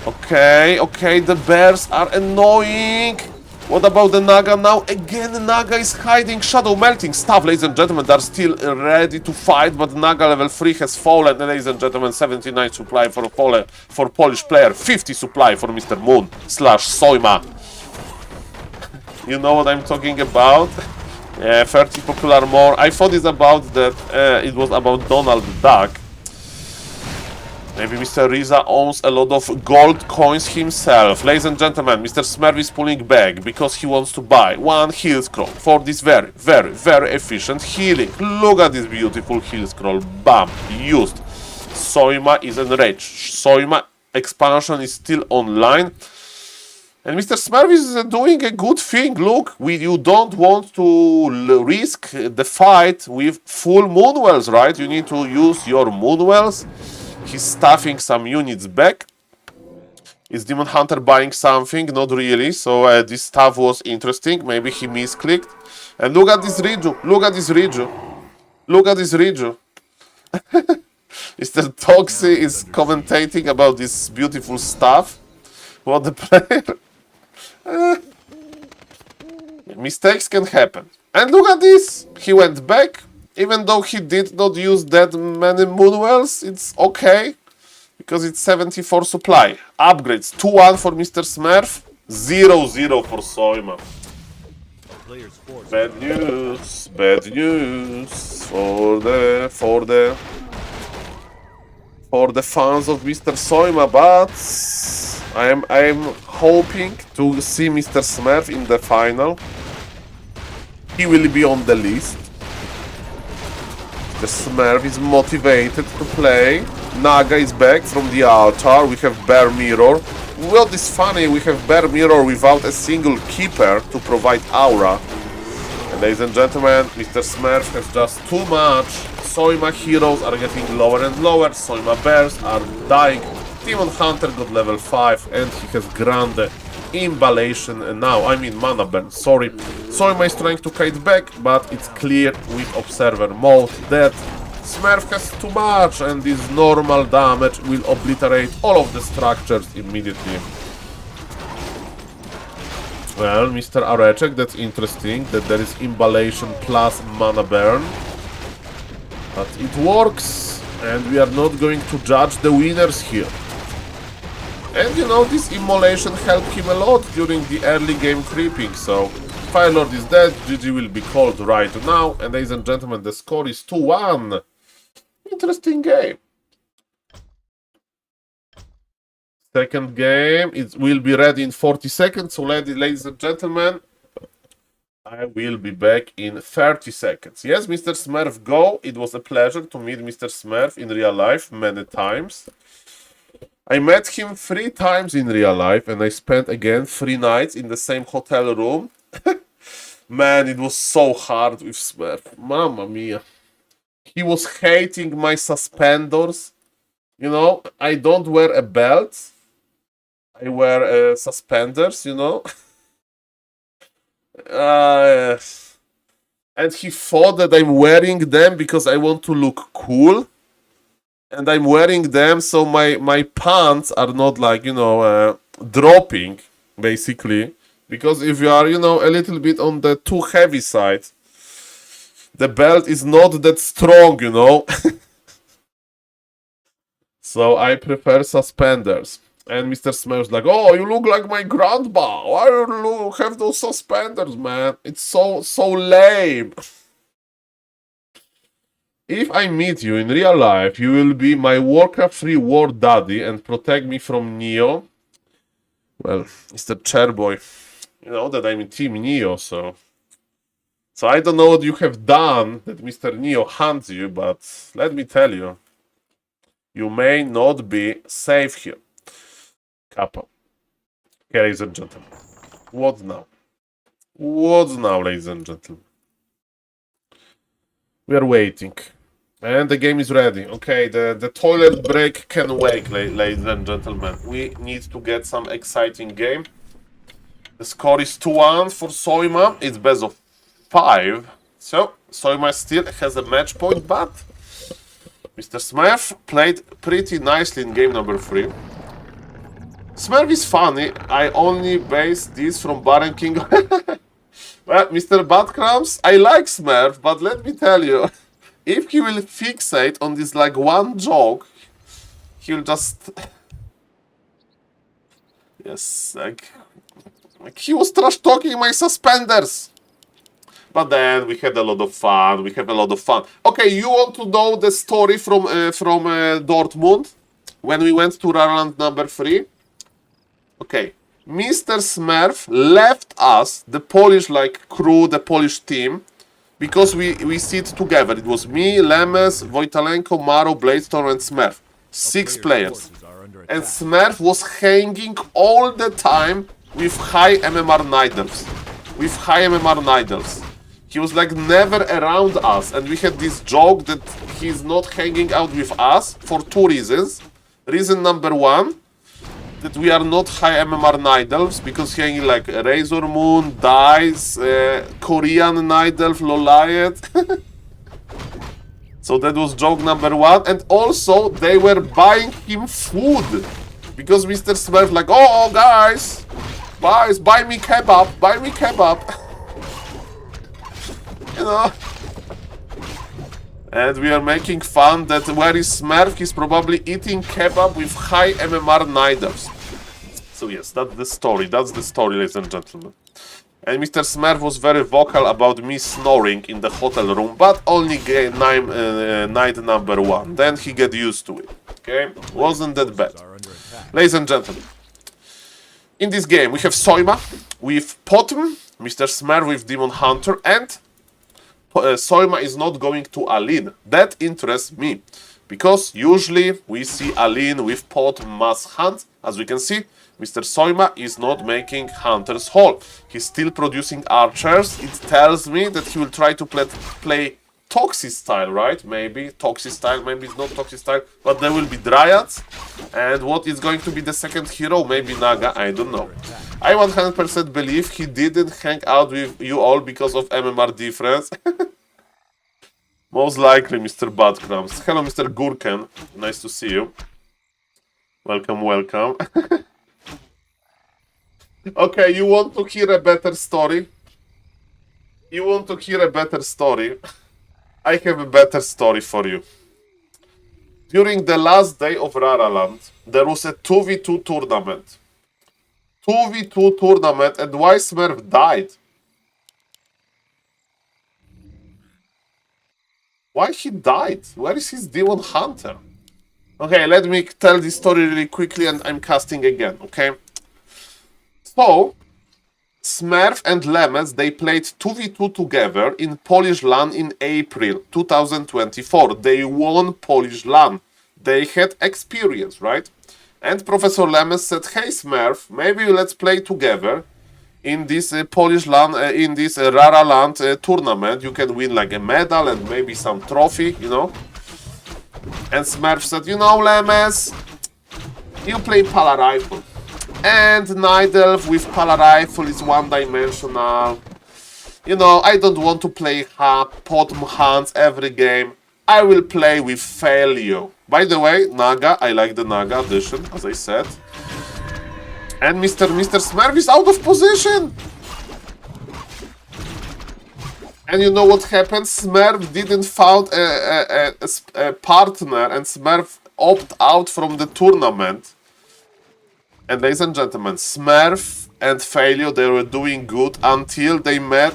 Okay, okay, the bears are annoying. What about the Naga now? Again, the Naga is hiding. Shadow melting stuff, ladies and gentlemen. They're still ready to fight, but Naga level 3 has fallen. Ladies and gentlemen, 79 supply for Polish player, 50 supply for Mr. Moon / Soima. You know what I'm talking about? 30 popular more. I thought it's about that. It was about Donald Duck. Maybe Mr. Riza owns a lot of gold coins himself. Ladies and gentlemen, Mr. Smurf is pulling back because he wants to buy one heal scroll for this very, very, very efficient healing. Look at this beautiful heal scroll. Bam! Used. Soima is enraged. Soima expansion is still online. And Mr. Smurf is doing a good thing. Look, you don't want to risk the fight with full Moonwells, right? You need to use your Moonwells. He's stuffing some units back. Is Demon Hunter buying something? Not really. So this stuff was interesting. Maybe he misclicked. And look at this Riju. Look at this Riju. Look at this Riju. Mr. Toxi is commentating about this beautiful stuff. What the player... mistakes can happen. And look at this. He went back. Even though he did not use that many Moonwells, it's okay. Because it's 74 supply. Upgrades. 2-1 for Mr. Smurf. 0-0 for Soima. Bad news. Bad news. For the fans of Mr. Soima, but I'm hoping to see Mr. Smurf in the final. He will be on the list. The Smurf is motivated to play. Naga is back from the altar. We have Bear Mirror. What is funny, we have Bear Mirror without a single keeper to provide aura. And ladies and gentlemen, Mr. Smurf has just too much. Soima heroes are getting lower and lower. Soima bears are dying. Demon Hunter got level 5 and he has Grande Imballation and now, I mean mana burn, sorry. Soima is trying to kite back, but it's clear with Observer mode that Smurf has too much and this normal damage will obliterate all of the structures immediately. Well, Mr. Areczek, that's interesting that there is imballation plus mana burn. But it works, and we are not going to judge the winners here. And you know, this immolation helped him a lot during the early game creeping, so Fire Lord is dead, GG will be called right now, and ladies and gentlemen, the score is 2-1. Interesting game. Second game, it will be ready in 40 seconds, so ladies and gentlemen, I will be back in 30 seconds. Yes, Mr. Smurf, go. It was a pleasure to meet Mr. Smurf in real life many times. I met him 3 times in real life, and I spent again 3 nights in the same hotel room. Man, it was so hard with Smurf. Mamma mia. He was hating my suspenders. You know, I don't wear a belt. I wear suspenders, you know. And he thought that I'm wearing them because I want to look cool. And I'm wearing them so my pants are not like, you know, dropping, basically. Because if you are, you know, a little bit on the too heavy side, the belt is not that strong, you know. So I prefer suspenders. And Mr. Smurf's like, oh, you look like my grandpa. Why do you have those suspenders, man? It's so lame. If I meet you in real life, you will be my Warcraft 3 war daddy and protect me from Neo. Well, Mr. Chairboy, you know that I'm in Team Neo, so I don't know what you have done that Mr. Neo hunts you, but let me tell you, you may not be safe here. Kappa. Okay, ladies and gentlemen. What now? What now, ladies and gentlemen? We are waiting. And the game is ready. Okay, the toilet break can wait, ladies and gentlemen. We need to get some exciting game. The score is 2-1 for Soima. It's best of 5. So, Soima still has a match point, but Mr. Smurf played pretty nicely in game number 3. Smurf is funny. I only base this from Baron King. Well, Mr. Badcrams, I like Smurf, but let me tell you, if he will fixate on this like one joke, he'll just... Yes, like he was trash talking my suspenders. But then we had a lot of fun. We have a lot of fun. Okay, you want to know the story from Dortmund when we went to Rarland number 3? Okay, Mr. Smurf left us, the Polish like crew, the Polish team, because we sit together. It was me, Lemes, Wojtalenko, Maro, Bladestorm, and Smurf. 6 players. And Smurf was hanging all the time with high MMR Nidals. With high MMR Nidals. He was like never around us, and we had this joke that he's not hanging out with us for 2 reasons. Reason number 1, that we are not high MMR Nidals, because he hanging like Razor Moon, Dice, Korean Nidal, Loliet. So that was joke number 1, and also they were buying him food. Because Mr. Smurf like, oh guys, buy me kebab, buy me kebab. You know, and we are making fun that where is Smurf, he's probably eating kebab with high MMR Nidals. So yes, that's the story, ladies and gentlemen. And Mr. Smurf was very vocal about me snoring in the hotel room, but only night number 1. Then he get used to it, okay? Wasn't that bad. Ladies and gentlemen, in this game we have Soima with Potm, Mr. Smurf with Demon Hunter, and Soima is not going to Aline. That interests me, because usually we see Aline with Pot mass hunt. As we can see, Mr. Soima is not making Hunter's Hall. He's still producing archers. It tells me that he will try to play Toxic style, right? Maybe Toxic style, maybe it's not Toxic style, but there will be Dryads. And what is going to be the second hero? Maybe Naga, I don't know. I 100% believe he didn't hang out with you all because of MMR difference. Most likely, Mr. Badcrams. Hello, Mr. Gurken. Nice to see you. Welcome, welcome. Okay, you want to hear a better story? You want to hear a better story? I have a better story for you. During the last day of Raraland, there was a 2v2 tournament. 2v2 tournament, and why Smurf died? Why he died? Where is his Demon Hunter? Okay, let me tell this story really quickly and I'm casting again, okay? So, Smurf and Lemes, they played 2v2 together in Polish LAN in April 2024. They won Polish LAN. They had experience, right? And Professor Lemes said, hey Smurf, maybe let's play together in this Polish LAN, in this Rara Land tournament. You can win like a medal and maybe some trophy, you know? And Smurf said, you know, Lemes, you play Pala Rifle. And Night Elf with Pala Rifle is one-dimensional. You know, I don't want to play Potom Hunts every game. I will play with Failure. By the way, Naga, I like the Naga edition, as I said. And Mr. Smurf is out of position. And you know what happened? Smurf didn't find a partner and Smurf opted out from the tournament. And ladies and gentlemen, Smurf and Failure, they were doing good until they met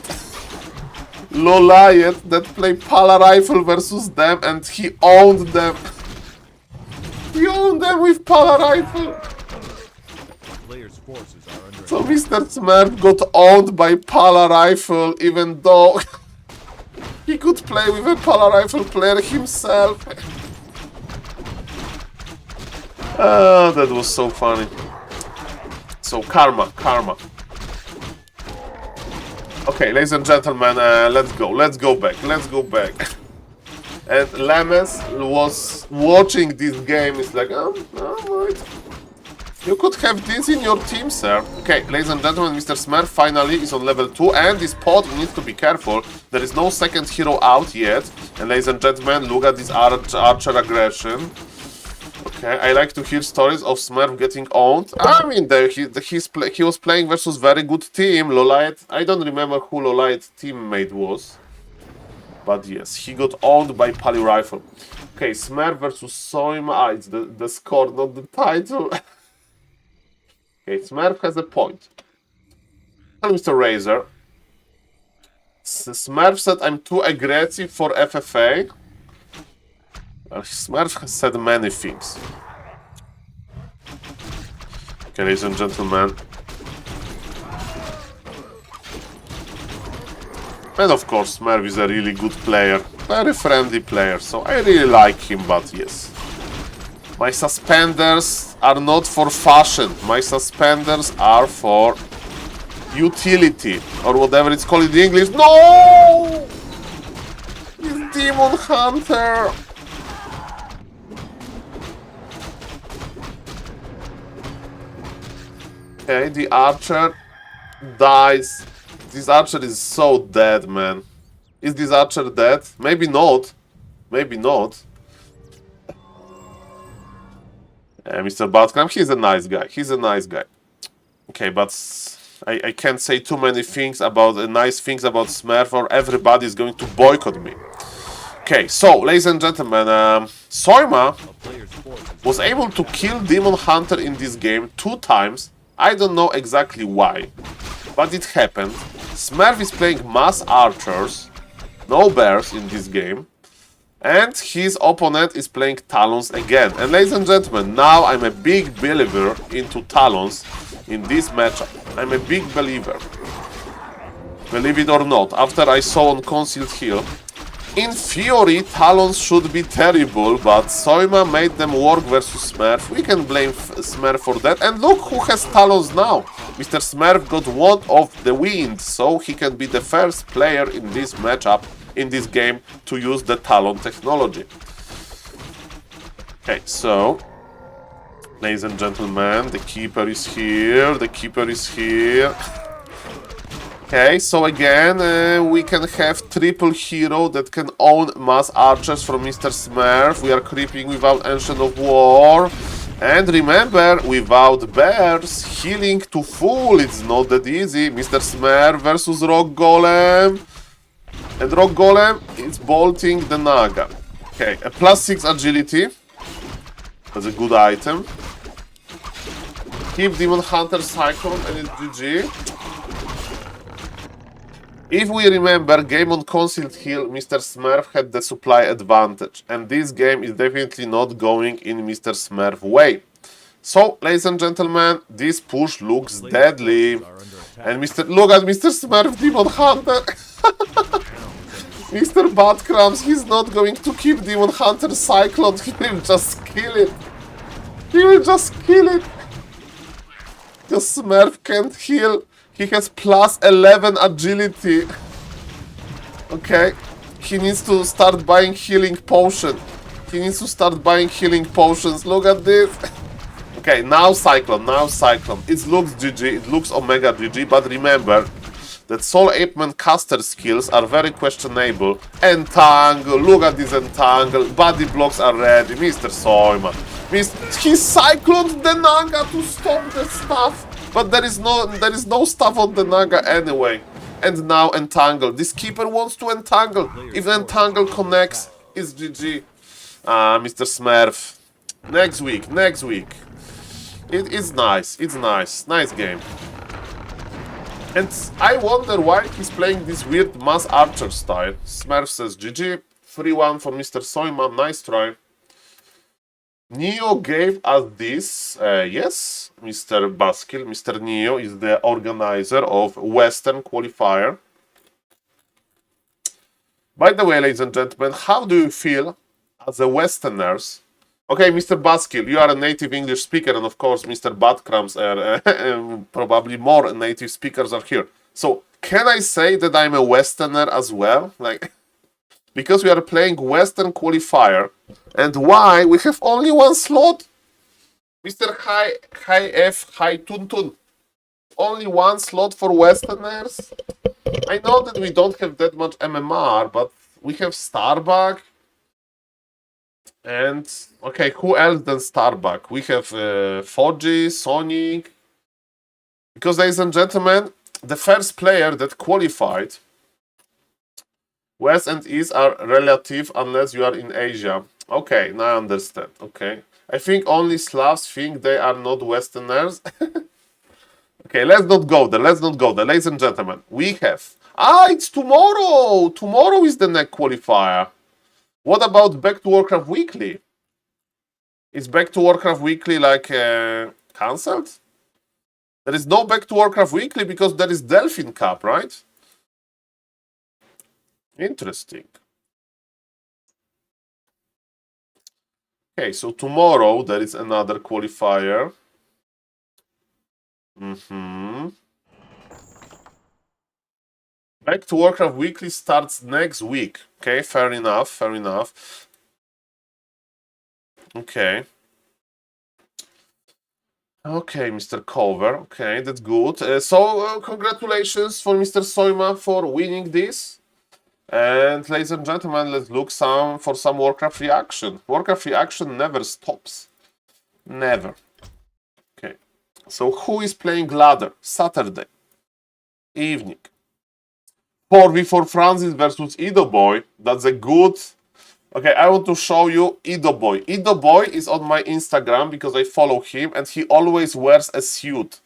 Loliet that played Pala Rifle versus them and he owned them. He owned them with Pala Rifle. Players' forces are under So Mr. Smurf got owned by Pala Rifle even though he could play with a Pala Rifle player himself. That was so funny. So karma. Okay, ladies and gentlemen, let's go back. And Lemes was watching this game. It's like, right. You could have this in your team, sir. Okay, ladies and gentlemen, Mr. Smurf finally is on level 2, and this pod needs to be careful. There is no second hero out yet. And ladies and gentlemen, look at this archer aggression. Okay, I like to hear stories of Smurf getting owned. I mean, he was playing versus very good team, Loliet. I don't remember who Loliet's teammate was. But yes, he got owned by Pali Rifle. Okay, Smurf versus Soima. It's the score, not the title. Okay, Smurf has a point. Tell Mr. Razor. Smurf said I'm too aggressive for FFA. Smurf has said many things. Okay, ladies and gentlemen. And of course, Smurf is a really good player. Very friendly player, so I really like him, but yes. My suspenders are not for fashion. My suspenders are for utility, or whatever it's called in English. No! It's Demon Hunter! Okay, the archer dies. This archer is so dead, man. Is this archer dead? Maybe not. Maybe not. Mr. Batcamp, he's a nice guy. He's a nice guy. Okay, but I can't say too many things about nice things about Smurf or everybody's going to boycott me. Okay, so, ladies and gentlemen, Soima was able to kill Demon Hunter in this game 2 times. I don't know exactly why, but it happened. Smurf is playing mass archers, no bears in this game, and his opponent is playing Talons again. And ladies and gentlemen, now I'm a big believer into Talons in this matchup. I'm a big believer. Believe it or not, after I saw on Concealed Hill, in theory, Talons should be terrible, but Soima made them work versus Smurf. We can blame Smurf for that. And look who has Talons now. Mr. Smurf got one of the wind, so he can be the first player in this matchup, in this game, to use the Talon technology. Okay, so, ladies and gentlemen, the keeper is here. The keeper is here. Okay, so again, we can have triple hero that can own mass archers from Mr. Smurf. We are creeping without Ancient of War. And remember, without bears, healing to full, it's not that easy. Mr. Smurf versus Rock Golem. And Rock Golem is bolting the Naga. Okay, a +6 agility. That's a good item. Keep Demon Hunter Cyclone and it's GG. If we remember, game on Concealed Hill, Mr. Smurf had the supply advantage. And this game is definitely not going in Mr. Smurf way. So, ladies and gentlemen, this push looks deadly. And look at Mr. Smurf Demon Hunter. Mr. Badcrams, he's not going to keep Demon Hunter Cyclone. He will just kill it. He will just kill it. Because Smurf can't heal. He has +11 agility. Okay. He needs to start buying healing potion. He needs to start buying healing potions. Look at this. Okay, now Cyclone. Now Cyclone. It looks GG. It looks Omega GG. But remember that SaulPlayerMan caster skills are very questionable. Entangle. Look at this Entangle. Body blocks are ready. Mr. Soyman. He cycloned the Naga to stop the stuff. But there is no stuff on the Naga anyway. And now Entangle. This keeper wants to Entangle. If Entangle connects, it's GG. Mr. Smurf. Next week. It's nice. It's nice. Nice game. And I wonder why he's playing this weird mass archer style. Smurf says GG. 3-1 for Mr. Soyman. Nice try. Neo gave us this, yes, Mr. Baskill. Mr. Neo is the organizer of Western qualifier. By the way, ladies and gentlemen, how do you feel as a Westerners? Okay, Mr. Baskill, you are a native English speaker, and of course, Mr. Badcrams, probably more native speakers are here. So, can I say that I'm a Westerner as well? Like, because we are playing Western qualifier. And why? We have only one slot. Mr. High Tuntun. Only one slot for Westerners. I know that we don't have that much MMR, but we have Starbuck. And, okay, who else than Starbuck? We have Foji, Sonic. Because, ladies and gentlemen, the first player that qualified, West and East are relative unless you are in Asia. Okay, now I understand. Okay. I think only Slavs think they are not Westerners. Okay, let's not go there. Let's not go there. Ladies and gentlemen, we have... it's tomorrow! Tomorrow is the next qualifier. What about Back to Warcraft Weekly? Is Back to Warcraft Weekly like cancelled? There is no Back to Warcraft Weekly because there is Delphine Cup, right? Interesting. Okay, so tomorrow there is another qualifier. Back to Warcraft Weekly starts next week. Okay, fair enough, fair enough. Okay. Okay, Mr. Cover. Okay, that's good. So, congratulations for Mr. Soyma for winning this. And ladies and gentlemen, let's look for some Warcraft reaction. Warcraft reaction never stops. Never. Okay. So who is playing ladder? Saturday. Evening. 4v4 Francis versus Ido Boy. That's a good... Okay, I want to show you Ido Boy. Ido Boy is on my Instagram because I follow him and he always wears a suit.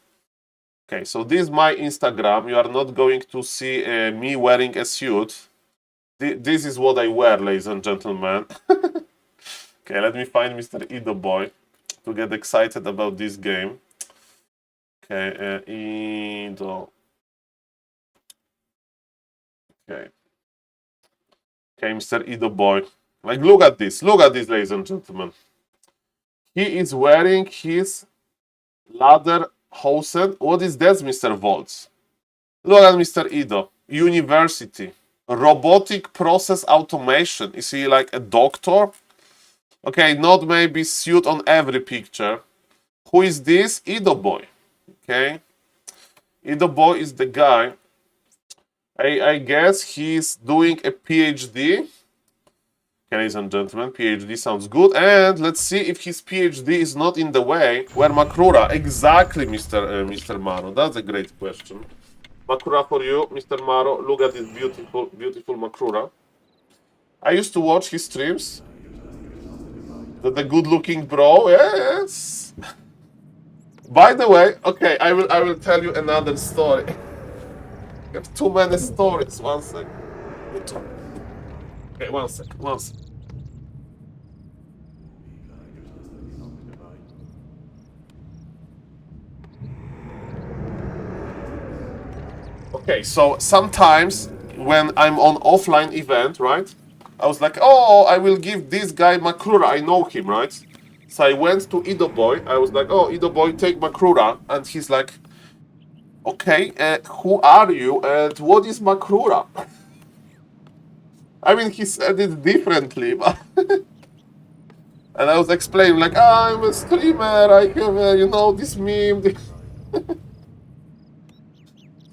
Okay, so this is my Instagram. You are not going to see me wearing a suit. This is what I wear, ladies and gentlemen. Okay, let me find Mr. Ido Boy to get excited about this game. Okay, Ido. Okay. Okay, Mr. Ido Boy. Like, look at this, ladies and gentlemen. He is wearing his ladder hosen. What is that, Mr. Volts? Look at Mr. Ido. University. Robotic process automation. Is he like a doctor? Okay, not maybe suit on every picture. Who is this? Ido Boy. Okay. Ido Boy is the guy. I guess he's doing a PhD. Ladies and gentlemen, PhD sounds good. And let's see if his PhD is not in the way. Where Makrura? Exactly, Mr. Maro. That's a great question. Makrura for you, Mr. Maro. Look at this beautiful, beautiful Makrura. I used to watch his streams. The good-looking bro, yes. By the way, okay, I will tell you another story. I have too many stories. One sec. Okay, one sec. Okay, so sometimes when I'm on offline event, right? I was like, oh, I will give this guy Makrura. I know him, right? So I went to Ido Boy. I was like, oh, Ido Boy, take Makrura. And he's like, okay, who are you and what is Makrura? I mean, he said it differently, but... And I was explaining, like, I'm a streamer, I have, you know, this meme.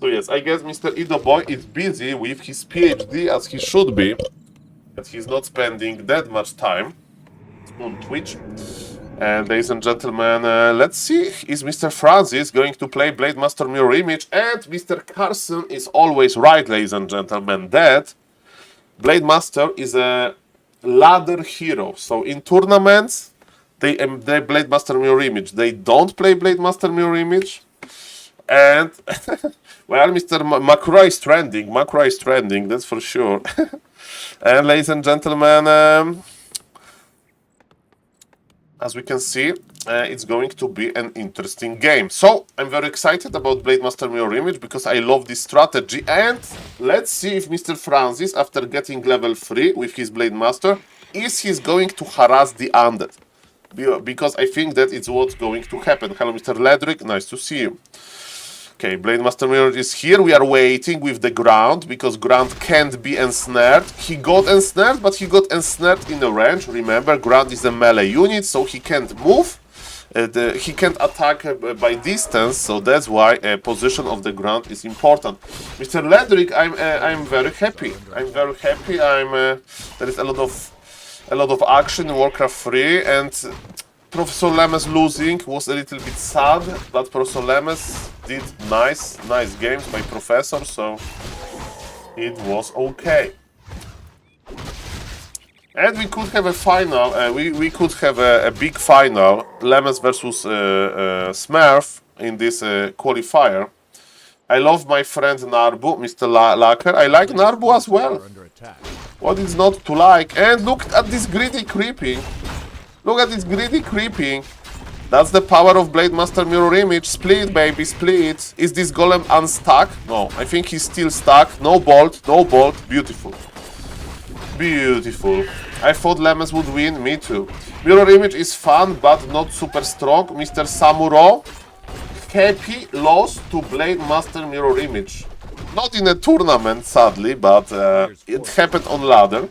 So yes, I guess Mr. Ido Boy is busy with his PhD as he should be. But he's not spending that much time on Twitch. And ladies and gentlemen, let's see, is Mr. Francis going to play Blade Master Mirror Image? And Mr. Carson is always right, ladies and gentlemen, that Blade Master is a ladder hero. So in tournaments, they Blade Master Mirror Image. They don't play Blade Master Mirror Image. And, well, Mr. Makrura is trending, that's for sure. And ladies and gentlemen, as we can see, it's going to be an interesting game. So I'm very excited about Blade Master Mirror Image because I love this strategy. And let's see if Mr. Francis, after getting level 3 with his Blade Master, is he going to harass the undead. Because I think that it's what's going to happen. Hello, Mr. Ledrick, nice to see you. Okay, Blade Master Mirror is here. We are waiting with the Ground, because Ground can't be ensnared. He got ensnared, but he got ensnared in a range. Remember, Ground is a melee unit, so he can't move. He can't attack by distance, so that's why position of the Ground is important. Mr. Ledrick, I'm very happy. There is a lot of action in Warcraft 3, and Professor Lemes losing was a little bit sad, but Professor Lemes did nice games by Professor, so it was okay. And we could have a final, we could have a big final, Lemes versus Smurf in this qualifier. I love my friend Narbu, Mr. Lacker. I like Narbu as well. What is not to like? And look at this greedy creeping. Look at this greedy creeping. That's the power of Blade Master Mirror Image. Split, baby, split. Is this golem unstuck? No, I think he's still stuck. No bolt, no bolt. Beautiful. Beautiful. I thought Lemes would win. Me too. Mirror Image is fun, but not super strong. Mr. Samuro. Happy loss to Blade Master Mirror Image. Not in a tournament, sadly, but it happened on ladder.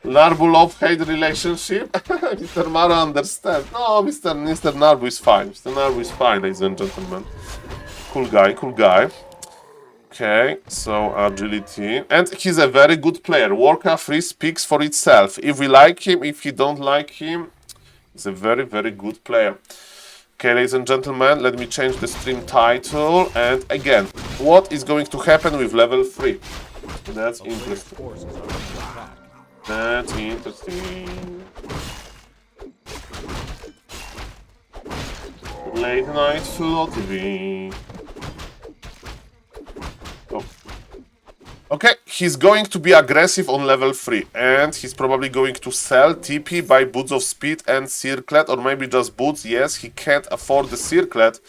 Narbu love-hate relationship? Mr. Maro understands. No, Mr. Narbu is fine. Mr. Narbu is fine, ladies and gentlemen. Cool guy. Okay, so agility. And he's a very good player. Warcraft 3 speaks for itself. If we like him, if you don't like him, he's a very, very good player. Okay, ladies and gentlemen, let me change the stream title. And again, what is going to happen with level 3? That's interesting. That's interesting. Late night Flow TV. Oh. Okay, he's going to be aggressive on level 3, and he's probably going to sell TP, buy Boots of Speed and Circlet, or maybe just Boots. Yes, he can't afford the Circlet.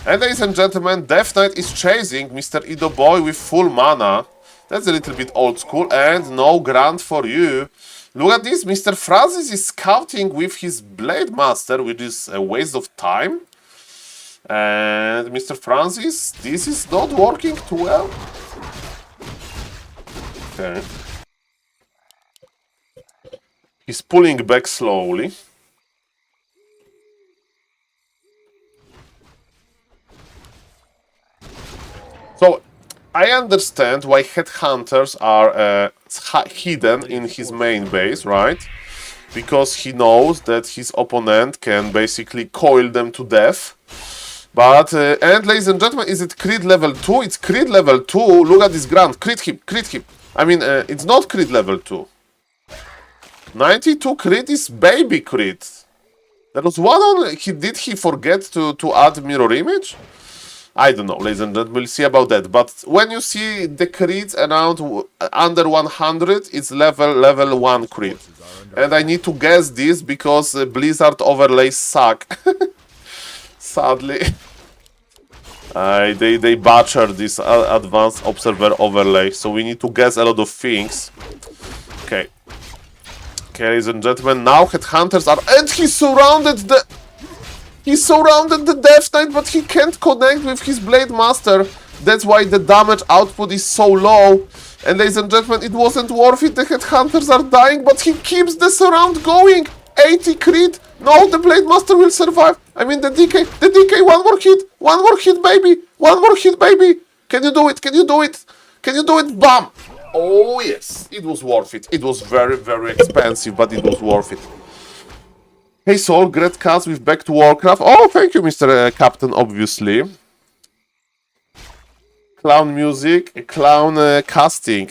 And ladies and gentlemen, Death Knight is chasing Mr. Ido Boy with full mana. That's a little bit old school, and no grant for you. Look at this, Mr. Francis is scouting with his Blade Master, which is a waste of time. And Mr. Francis, this is not working too well. Okay. He's pulling back slowly. So, I understand why headhunters are hidden in his main base, right? Because he knows that his opponent can basically coil them to death. But, and ladies and gentlemen, is it crit level 2? It's crit level 2. Look at this grunt. Crit him, crit him. I mean, it's not crit level 2. 92 crit is baby crit. There was one on... Did he forget to add mirror image? I don't know, ladies and gentlemen, we'll see about that. But when you see the crits around under 100, it's level 1 crit. And I need to guess this because Blizzard overlays suck. Sadly. They butchered this advanced observer overlay, so we need to guess a lot of things. Okay. Okay, ladies and gentlemen, now headhunters are... And he surrounded the... He surrounded the Death Knight, but he can't connect with his Blade Master. That's why the damage output is so low. And ladies and gentlemen, it wasn't worth it. The headhunters are dying, but he keeps the surround going. 80 crit. No, the Blade Master will survive. I mean, the DK, one more hit, baby. One more hit, baby. Can you do it? Can you do it? Can you do it? Bam. Oh, yes. It was worth it. It was very, very expensive, but it was worth it. Hey, Saul, great cast with Back to Warcraft. Oh, thank you, Mr. Captain, obviously. Clown music, clown casting.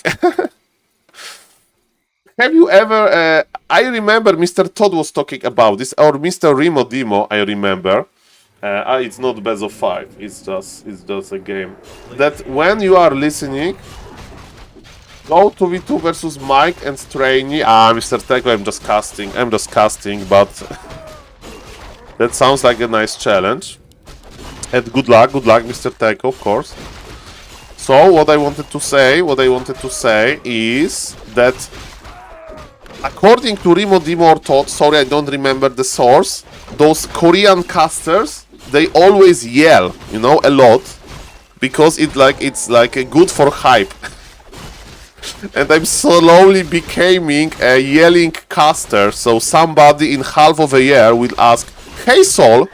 Have you ever... I remember Mr. Todd was talking about this, or Mr. Remo Demo, I remember. It's not best of 5, it's just a game. That when you are listening, go to V2 versus Mike and Strainy. Mr. Teko, I'm just casting, but that sounds like a nice challenge. And good luck, Mr. Teko, of course. So what I wanted to say is that according to Remo Demo or Todd, sorry I don't remember the source, those Korean casters, they always yell, you know, a lot, because it's like good for hype. And I'm slowly becoming a yelling caster, so somebody in half of a year will ask, hey Saul,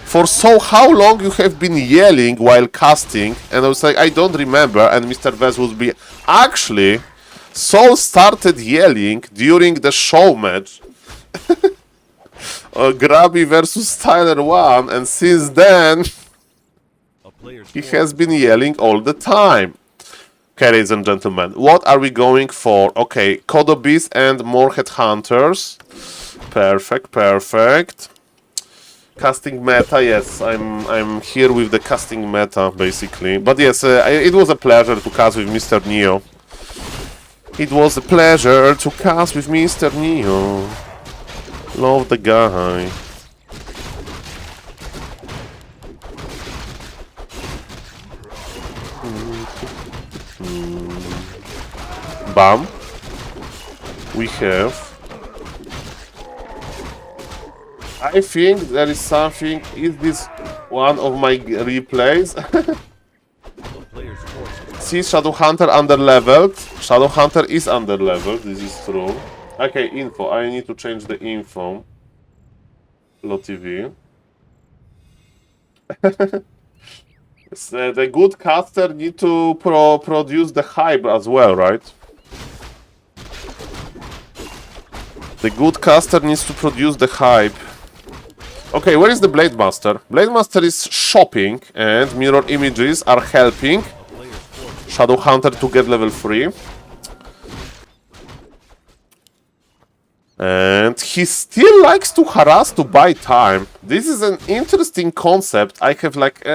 so how long you have been yelling while casting? And I was like, I don't remember, and Mr. Vez would be, actually, Saul started yelling during the show match. Grabby versus Tyler 1, and since then, he has been yelling all the time. Okay, ladies and gentlemen, what are we going for? Okay, Kodobis and more headhunters. Perfect, perfect. Casting meta, yes, I'm here with the casting meta, basically. But yes, it was a pleasure to cast with Mr. Neo. It was a pleasure to cast with Mr. Neo. Love the guy. Bam. We have... I think there is something... Is this one of my replays? See, Shadowhunter underleveled. Shadowhunter is underleveled, this is true. Okay, info. I need to change the info. LoTV. The good caster need to produce the hype as well, right? The good caster needs to produce the hype. Okay, where is the Blade Master? Blade Master is shopping, and mirror images are helping Shadowhunter to get level 3. And he still likes to harass to buy time. This is an interesting concept. I have like,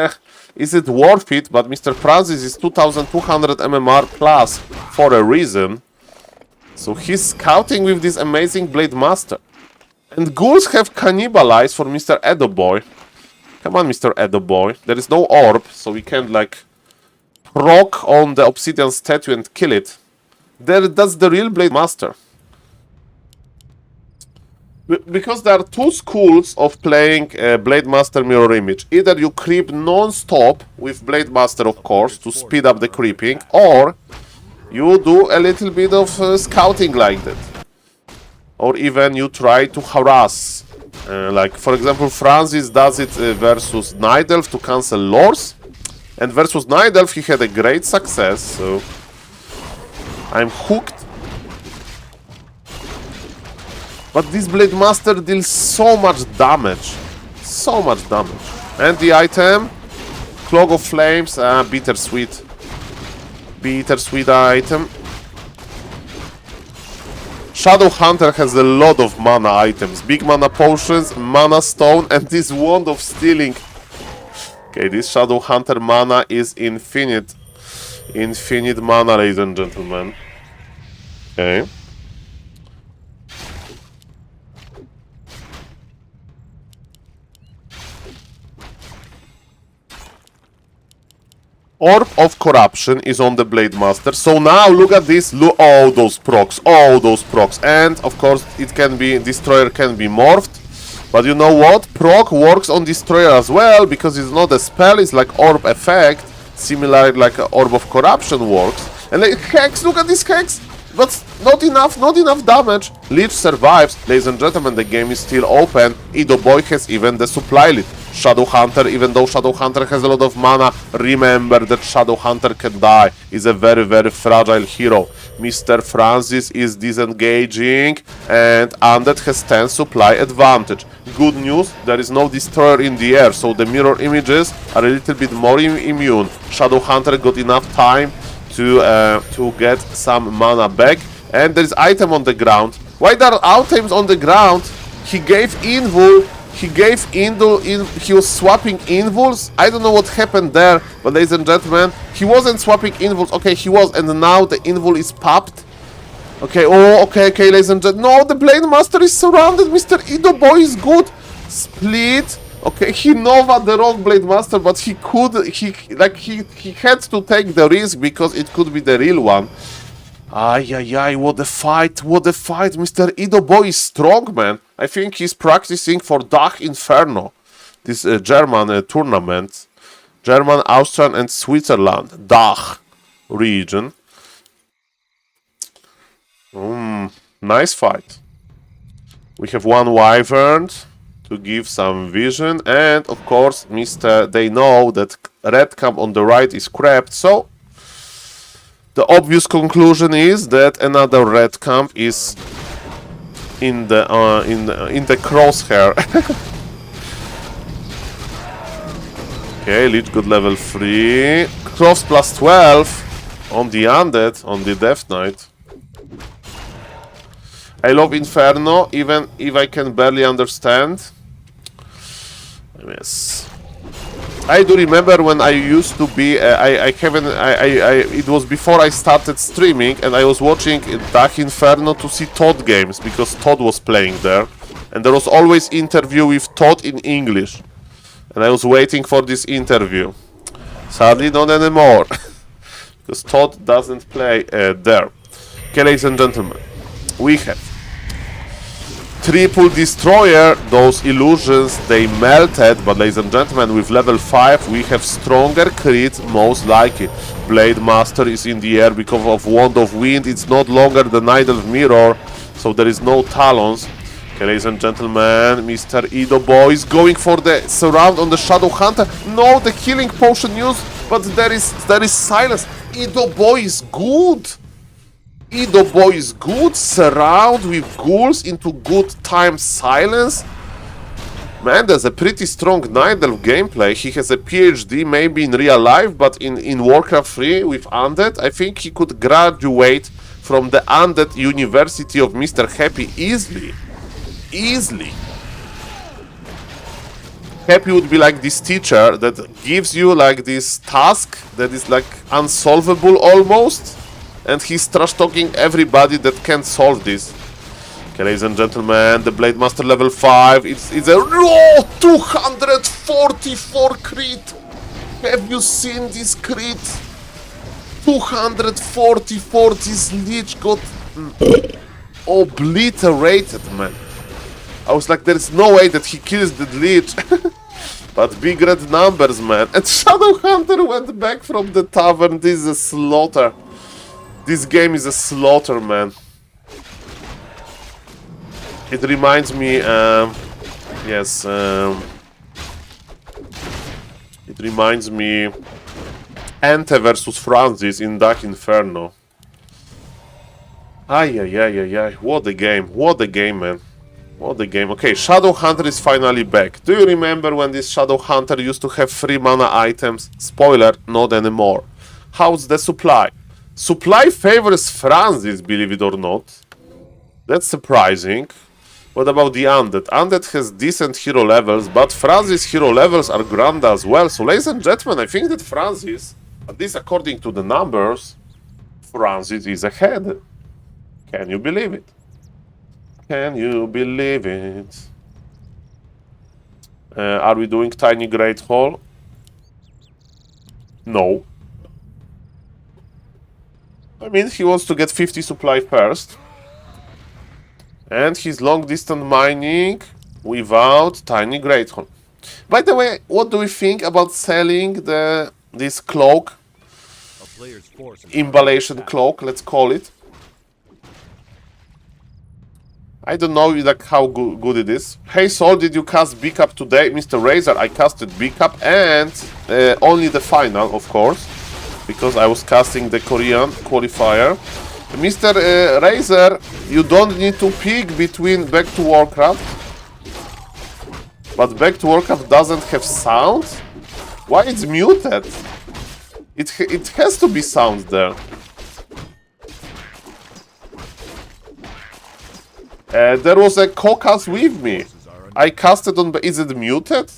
is it worth it? But Mr. Francis is 2200 MMR plus for a reason. So he's scouting with this amazing Blade Master. And ghouls have cannibalized for Mr. Edo Boy. Come on, Mr. Edo Boy. There is no orb, so we can't like proc on the obsidian statue and kill it. That's the real Blade Master. Because there are two schools of playing Blade Master mirror image. Either you creep non-stop with Blade Master, of course, to speed up the creeping, or you do a little bit of scouting like that. Or even you try to harass. Like, for example, Francis does it versus Night Elf to cancel lores. And versus Night Elf, he had a great success, so I'm hooked. But this Blade Master deals so much damage. So much damage. And the item, Clog of Flames, bittersweet. Bittersweet item. Shadow Hunter has a lot of mana items. Big mana potions, mana stone, and this wand of stealing. Okay, this Shadow Hunter mana is infinite. Infinite mana, ladies and gentlemen. Okay. Orb of Corruption is on the Blade Master. So now look at this. Look, all those procs. All those procs. And of course it can be, Destroyer can be morphed. But you know what? Proc works on Destroyer as well, because it's not a spell, it's like Orb effect. Similar like Orb of Corruption works. And like Hex, look at this Hex! But not enough damage. Lich survives. Ladies and gentlemen, the game is still open. Ido Boy has even the supply lead. Shadow Hunter, even though Shadow Hunter has a lot of mana, remember that Shadow Hunter can die. He's a very, very fragile hero. Mr. Francis is disengaging, and Undead has 10 supply advantage. Good news, there is no Destroyer in the air, so the mirror images are a little bit more immune. Shadow Hunter got enough time to get some mana back, and there is item on the ground. Why there are items on the ground? He gave Invul. He was swapping Invuls. I don't know what happened there, but ladies and gentlemen, he wasn't swapping Invuls. Okay, he was, and now the Invul is popped. Okay, oh, okay, ladies and gentlemen. No, the Blade Master is surrounded. Mr. Ido Boy is good. Split. Okay, he Nova the wrong Blade Master, but he had to take the risk because it could be the real one. Ay, what a fight, Mr. Ido Boy is strong, man. I think he's practicing for Dach Inferno, this German tournament. German, Austrian and Switzerland, Dach region. Nice fight. We have one Wyvern to give some vision, and of course, they know that red camp on the right is crapped, so the obvious conclusion is that another red camp is in the crosshair. Okay, Lich got level 3. Cross plus 12 on the Undead, on the Death Knight. I love Inferno, even if I can barely understand. Yes. I do remember when I used to be, it was before I started streaming, and I was watching Dach Inferno to see Todd games, because Todd was playing there. And there was always interview with Todd in English. And I was waiting for this interview. Sadly, not anymore. Because Todd doesn't play there. Okay, ladies and gentlemen, we have Triple Destroyer. Those illusions, they melted, but ladies and gentlemen, with level 5 we have stronger crit, most likely. Blade Master is in the air because of Wand of Wind. It's not longer the Night Elf Mirror, so there is no Talons. Okay, ladies and gentlemen, Mr. Ido Boy is going for the surround on the Shadow Hunter. No, the healing potion used, but there is silence. Ido Boy is good. Ido Boy is good. Surround with ghouls into good time silence. Man, there's a pretty strong Night Elf gameplay. He has a PhD maybe in real life, but in Warcraft 3 with Undead, I think he could graduate from the Undead University of Mr. Happy easily. Easily. Happy would be like this teacher that gives you like this task that is like unsolvable almost, and he's trash talking everybody that can solve this. Okay, ladies and gentlemen, the Blade Master level 5. It's a raw 244 crit. Have you seen this crit? 244. This Lich got obliterated, man. I was like, there's no way that he kills the Lich. But big red numbers, man. And Shadow Hunter went back from the tavern. This is a slaughter. This game is a slaughter, man. It reminds me, it reminds me Ente versus Francis in Dark Inferno. Ay, ay, ay, ay, ay. What a game. What a game, man. What a game. Okay, Shadow Hunter is finally back. Do you remember when this Shadow Hunter used to have 3 mana items? Spoiler, not anymore. How's the supply? Supply favors Francis, believe it or not. That's surprising. What about the Undead? Undead has decent hero levels, but Francis' hero levels are grand as well. So, ladies and gentlemen, I think that Francis, at least according to the numbers, Francis is ahead. Can you believe it? Can you believe it? Are we doing Tiny Great Hall? No. I mean, he wants to get 50 supply first. And he's long distance mining without Tiny Great Hall. By the way, what do we think about selling this cloak? A player's forces Embellation cloak, let's call it. I don't know like how good it is. Hey Saul, did you cast B-Cup today? Mr. Razor, I casted B-Cup and only the final, of course. Because I was casting the Korean qualifier. Mr. Razor, you don't need to pick between Back to Warcraft. But Back to Warcraft doesn't have sound? Why it's muted? It has to be sound there. There was a co-cast with me. I casted on... Is it muted?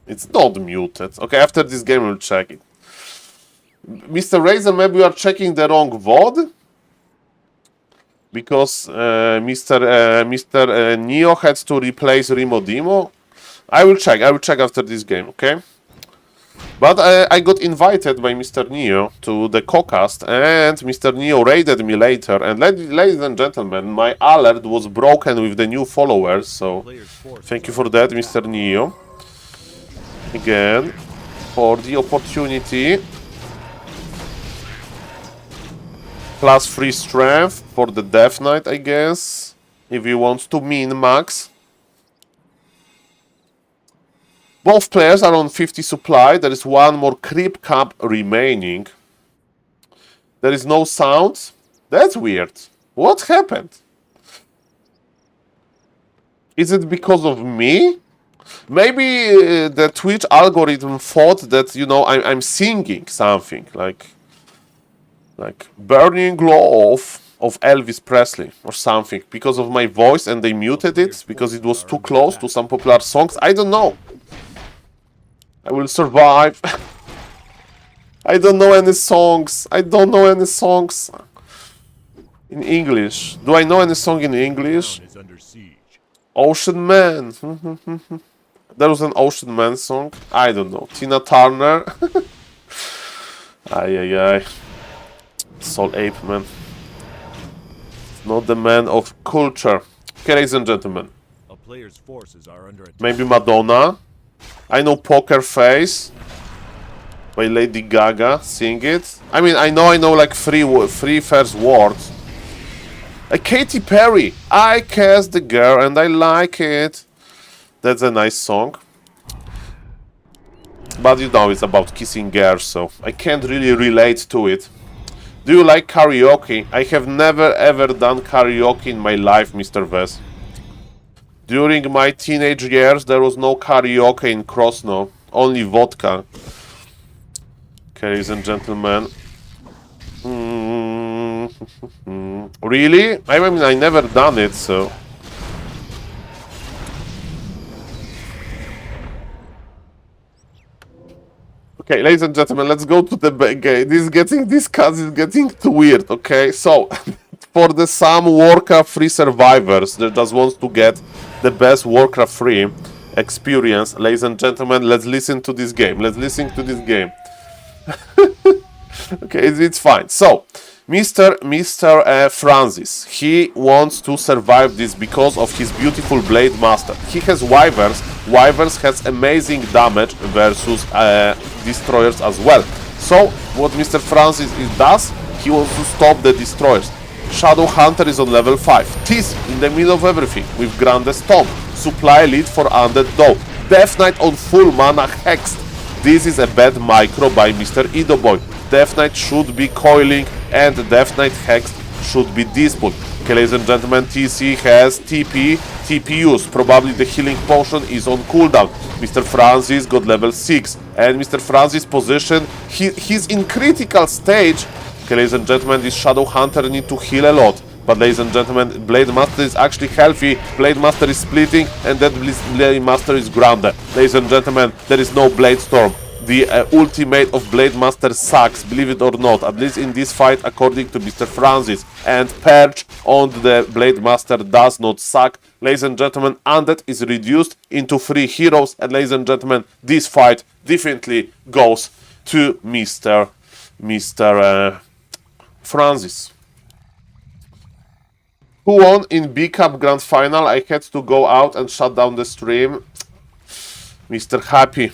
It's not muted. Okay, after this game we'll check it. Mr. Razor, maybe you are checking the wrong VOD. Because Mr. Neo had to replace Remo Demo. I will check after this game, okay? But I got invited by Mr. Neo to the co-cast, and Mr. Neo raided me later. And ladies and gentlemen, my alert was broken with the new followers, so thank you for that, Mr. Neo. Again, for the opportunity. Plus 3 strength for the Death Knight, I guess. If you want to min-max. Both players are on 50 supply. There is one more creep cap remaining. There is no sound. That's weird. What happened? Is it because of me? Maybe the Twitch algorithm thought that, you know, I'm singing something like Burning Love of Elvis Presley or something because of my voice, and they muted it because it was too close to some popular songs. I don't know. I will survive. I don't know any songs. I don't know any songs in English. Do I know any song in English? is under siege. Ocean Man. There was an Ocean Man song. I don't know. Tina Turner. Ay, ay, ay. SaulApeMan. Not the man of culture. Okay, ladies and gentlemen. A player's forces are under attack. Maybe Madonna. I know Poker Face by Lady Gaga. Sing it. I mean, I know like three first words. Katy Perry. I cast the girl and I like it. That's a nice song. But you know, it's about kissing girls, so I can't really relate to it. Do you like karaoke? I have never ever done karaoke in my life, Mr. Vess. During my teenage years, there was no karaoke in Krosno, only vodka. Okay, ladies and gentlemen. Really? I mean, I never done it, so... Okay, ladies and gentlemen, let's go to the game. This cast is getting too weird, okay? So, for the some Warcraft 3 survivors that just wants to get the best Warcraft 3 experience, ladies and gentlemen, let's listen to this game. Let's listen to this game. Okay, it's fine. So, Mr. Francis, he wants to survive this because of his beautiful Blade Master. He has Wyverns. Wyverns has amazing damage versus Destroyers as well. So, what Mr. Francis does, he wants to stop the Destroyers. Shadow Hunter is on level 5. Tis in the middle of everything with Grandest Tomb. Supply lead for Undead Doe. Death Knight on full mana Hexed. This is a bad micro by Mr. Idoboy. Death Knight should be coiling, and Death Knight Hex should be dispelled. Okay, ladies and gentlemen, TC has TP use. Probably the healing potion is on cooldown. Mr. Francis got level 6, and Mr. Francis' position, he's in critical stage. Okay, ladies and gentlemen, this Shadow Hunter need to heal a lot. But ladies and gentlemen, Blade Master is actually healthy. Blade Master is splitting, and that Blade Master is grounded. Ladies and gentlemen, there is no Blade Storm. The ultimate of Blade Master sucks, believe it or not, at least in this fight according to Mr. Francis. And Purge on the Blade Master does not suck. Ladies and gentlemen, Undead is reduced into 3 heroes, and ladies and gentlemen, this fight definitely goes to Mr. Francis. Who won in B Cup Grand Final? I had to go out and shut down the stream. Mr. Happy.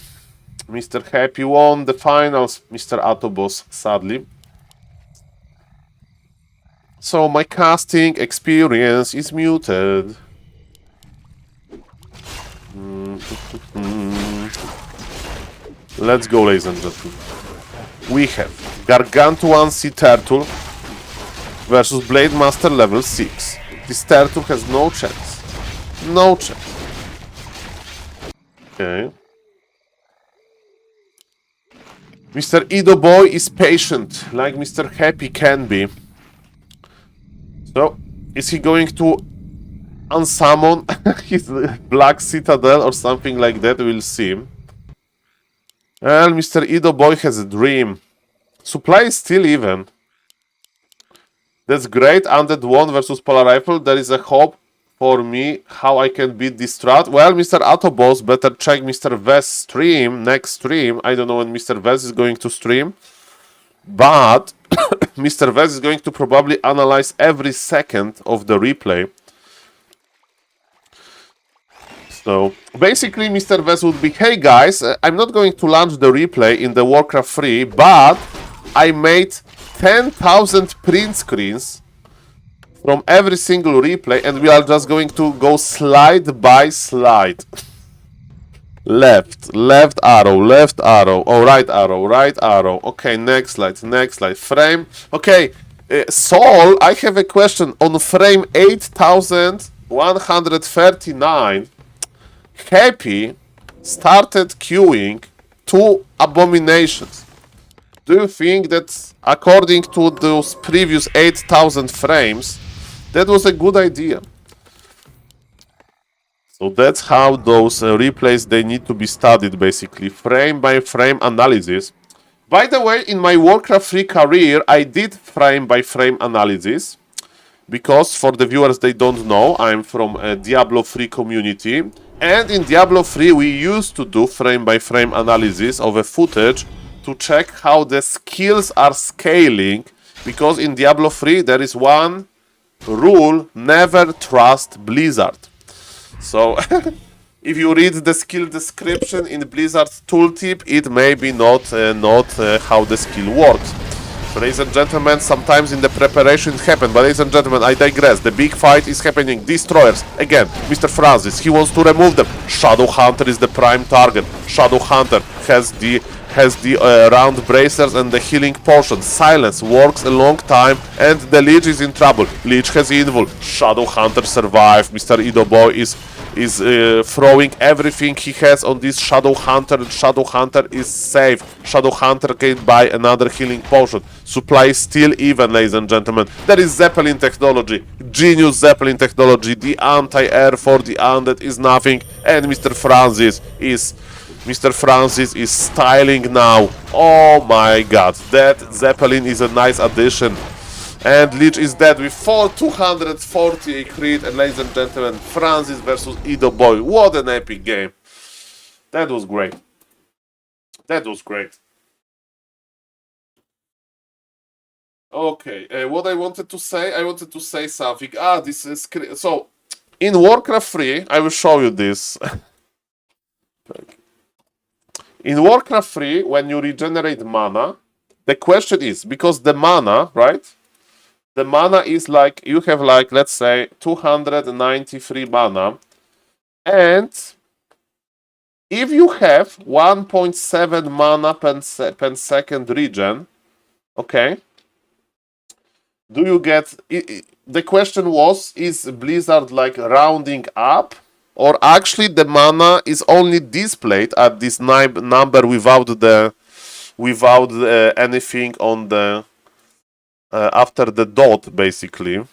Mr. Happy won the finals, Mr. Autobos, sadly. So my casting experience is muted. Let's go, ladies and gentlemen. We have Gargantuan Sea Turtle versus Blade Master level 6. This turtle has no chance. No chance. Okay. Mr. Ido Boy is patient, like Mr. Happy can be. So, is he going to unsummon his Black Citadel or something like that? We'll see. Well, Mr. Ido Boy has a dream. Supply is still even. That's great. Undead 1 versus Polar Rifle. There is a hope for me how I can beat this strat. Well, Mr. Autoboss, better check Mr. Vest stream, next stream. I don't know when Mr. Vest is going to stream. But Mr. Vest is going to probably analyze every second of the replay. So basically Mr. Vest would be, hey guys, I'm not going to launch the replay in the Warcraft 3, but I made 10,000 print screens from every single replay, and we are just going to go slide by slide. Left arrow, oh, right arrow. Okay, next slide, frame. Okay, Saul, I have a question. On frame 8139, Happy started queuing 2 abominations. Do you think that according to those previous 8,000 frames, that was a good idea? So that's how those replays, they need to be studied, basically, frame by frame analysis. By the way, in my Warcraft 3 career, I did frame by frame analysis, because for the viewers, they don't know, I'm from a Diablo 3 community, and in Diablo 3 we used to do frame by frame analysis of a footage to check how the skills are scaling, because in Diablo 3 there is one rule: never trust Blizzard. So if you read the skill description in Blizzard's tooltip, it may be not how the skill works. So, ladies and gentlemen, sometimes in the preparation it happens, but ladies and gentlemen, I digress. The big fight is happening. Destroyers, again, Mr. Francis, he wants to remove them. Shadow Hunter is the prime target. Shadow Hunter has the round bracers and the healing potion. Silence works a long time, and the Lich is in trouble. Lich has invul. Shadow Hunter survived. Mr. Ido Boy is throwing everything he has on this Shadow Hunter, and Shadow Hunter is safe. Shadow Hunter can buy another healing potion. Supply is still even, ladies and gentlemen. There is Zeppelin technology, genius Zeppelin technology. The anti-air for the undead is nothing, and Mr. Francis is styling now. Oh my god, that Zeppelin is a nice addition. And Lich is dead with 240 crit, and ladies and gentlemen, Francis versus Ido Boy. What an epic game. That was great. That was great. Okay, what I wanted to say something. This is... So, in Warcraft 3, I will show you this. In Warcraft 3, when you regenerate mana, the question is, because the mana, right? The mana is like, you have like, let's say, 293 mana. And if you have 1.7 mana per second regen, Okay. Do you get... The question was, is Blizzard like rounding up? Or actually the mana is only displayed at this number without anything on the... after the dot, basically.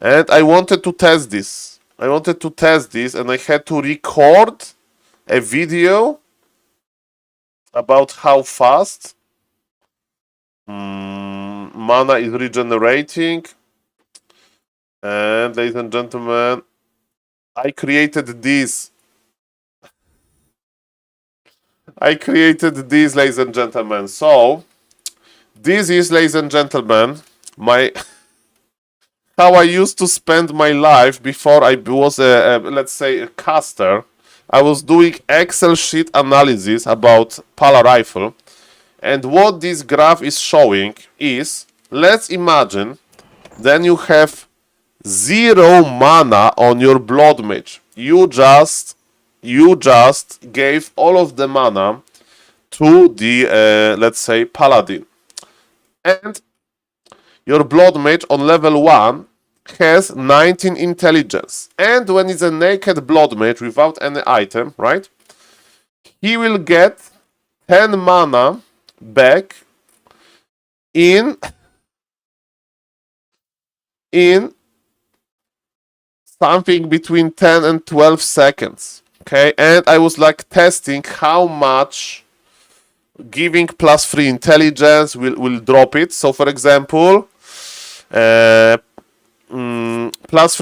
And I wanted to test this. And I had to record a video about how fast mana is regenerating. And ladies and gentlemen, I created this. Ladies and gentlemen. So, this is, ladies and gentlemen, my... how I used to spend my life before I was let's say, a caster. I was doing Excel sheet analysis about Pala Rifle. And what this graph is showing is, let's imagine, then you have 0 mana on your Blood Mage. You just gave all of the mana to the, let's say, Paladin. And your Blood Mage on level 1 has 19 intelligence. And when it's a naked Blood Mage without any item, right? He will get 10 mana back in something between 10 and 12 seconds. Okay, and I was like testing how much giving +3 intelligence will drop it. So for example, +3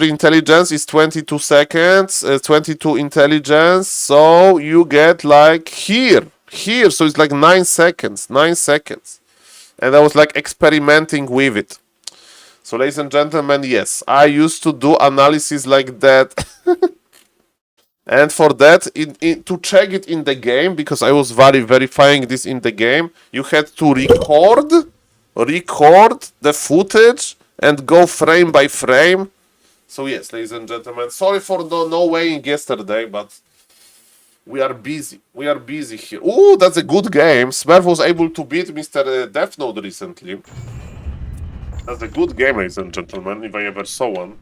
intelligence is 22 seconds, 22 intelligence, so you get like here, so it's like 9 seconds, and I was like experimenting with it. So ladies and gentlemen, yes, I used to do analysis like that. And for that, to check it in the game, because I was verifying this in the game, you had to record the footage and go frame by frame. So yes, ladies and gentlemen, sorry for no weighing yesterday, but we are busy. We are busy here. Ooh, that's a good game. Smurf was able to beat Mr. Death Note recently. That's a good game, ladies and gentlemen, if I ever saw one.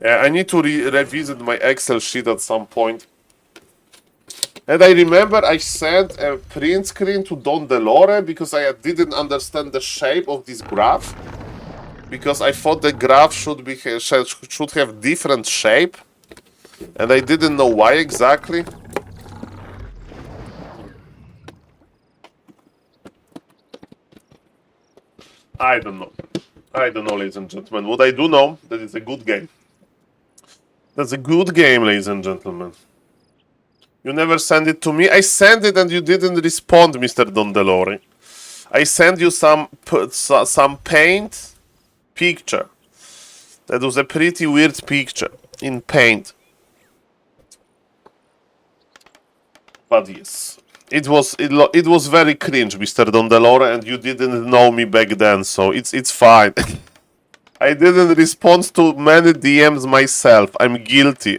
I need to revisit my Excel sheet at some point. And I remember I sent a print screen to Don Delore because I didn't understand the shape of this graph. Because I thought the graph should have different shape. And I didn't know why exactly. I don't know. Ladies and gentlemen. What I do know, that it's a good game. That's a good game, ladies and gentlemen. You never send it to me. I sent it and you didn't respond, Mr. Don Delore. I sent you some paint picture. That was a pretty weird picture in paint. But yes, it was very cringe, Mr. Don Delore, and you didn't know me back then, so it's fine. I didn't respond to many DMs myself. I'm guilty.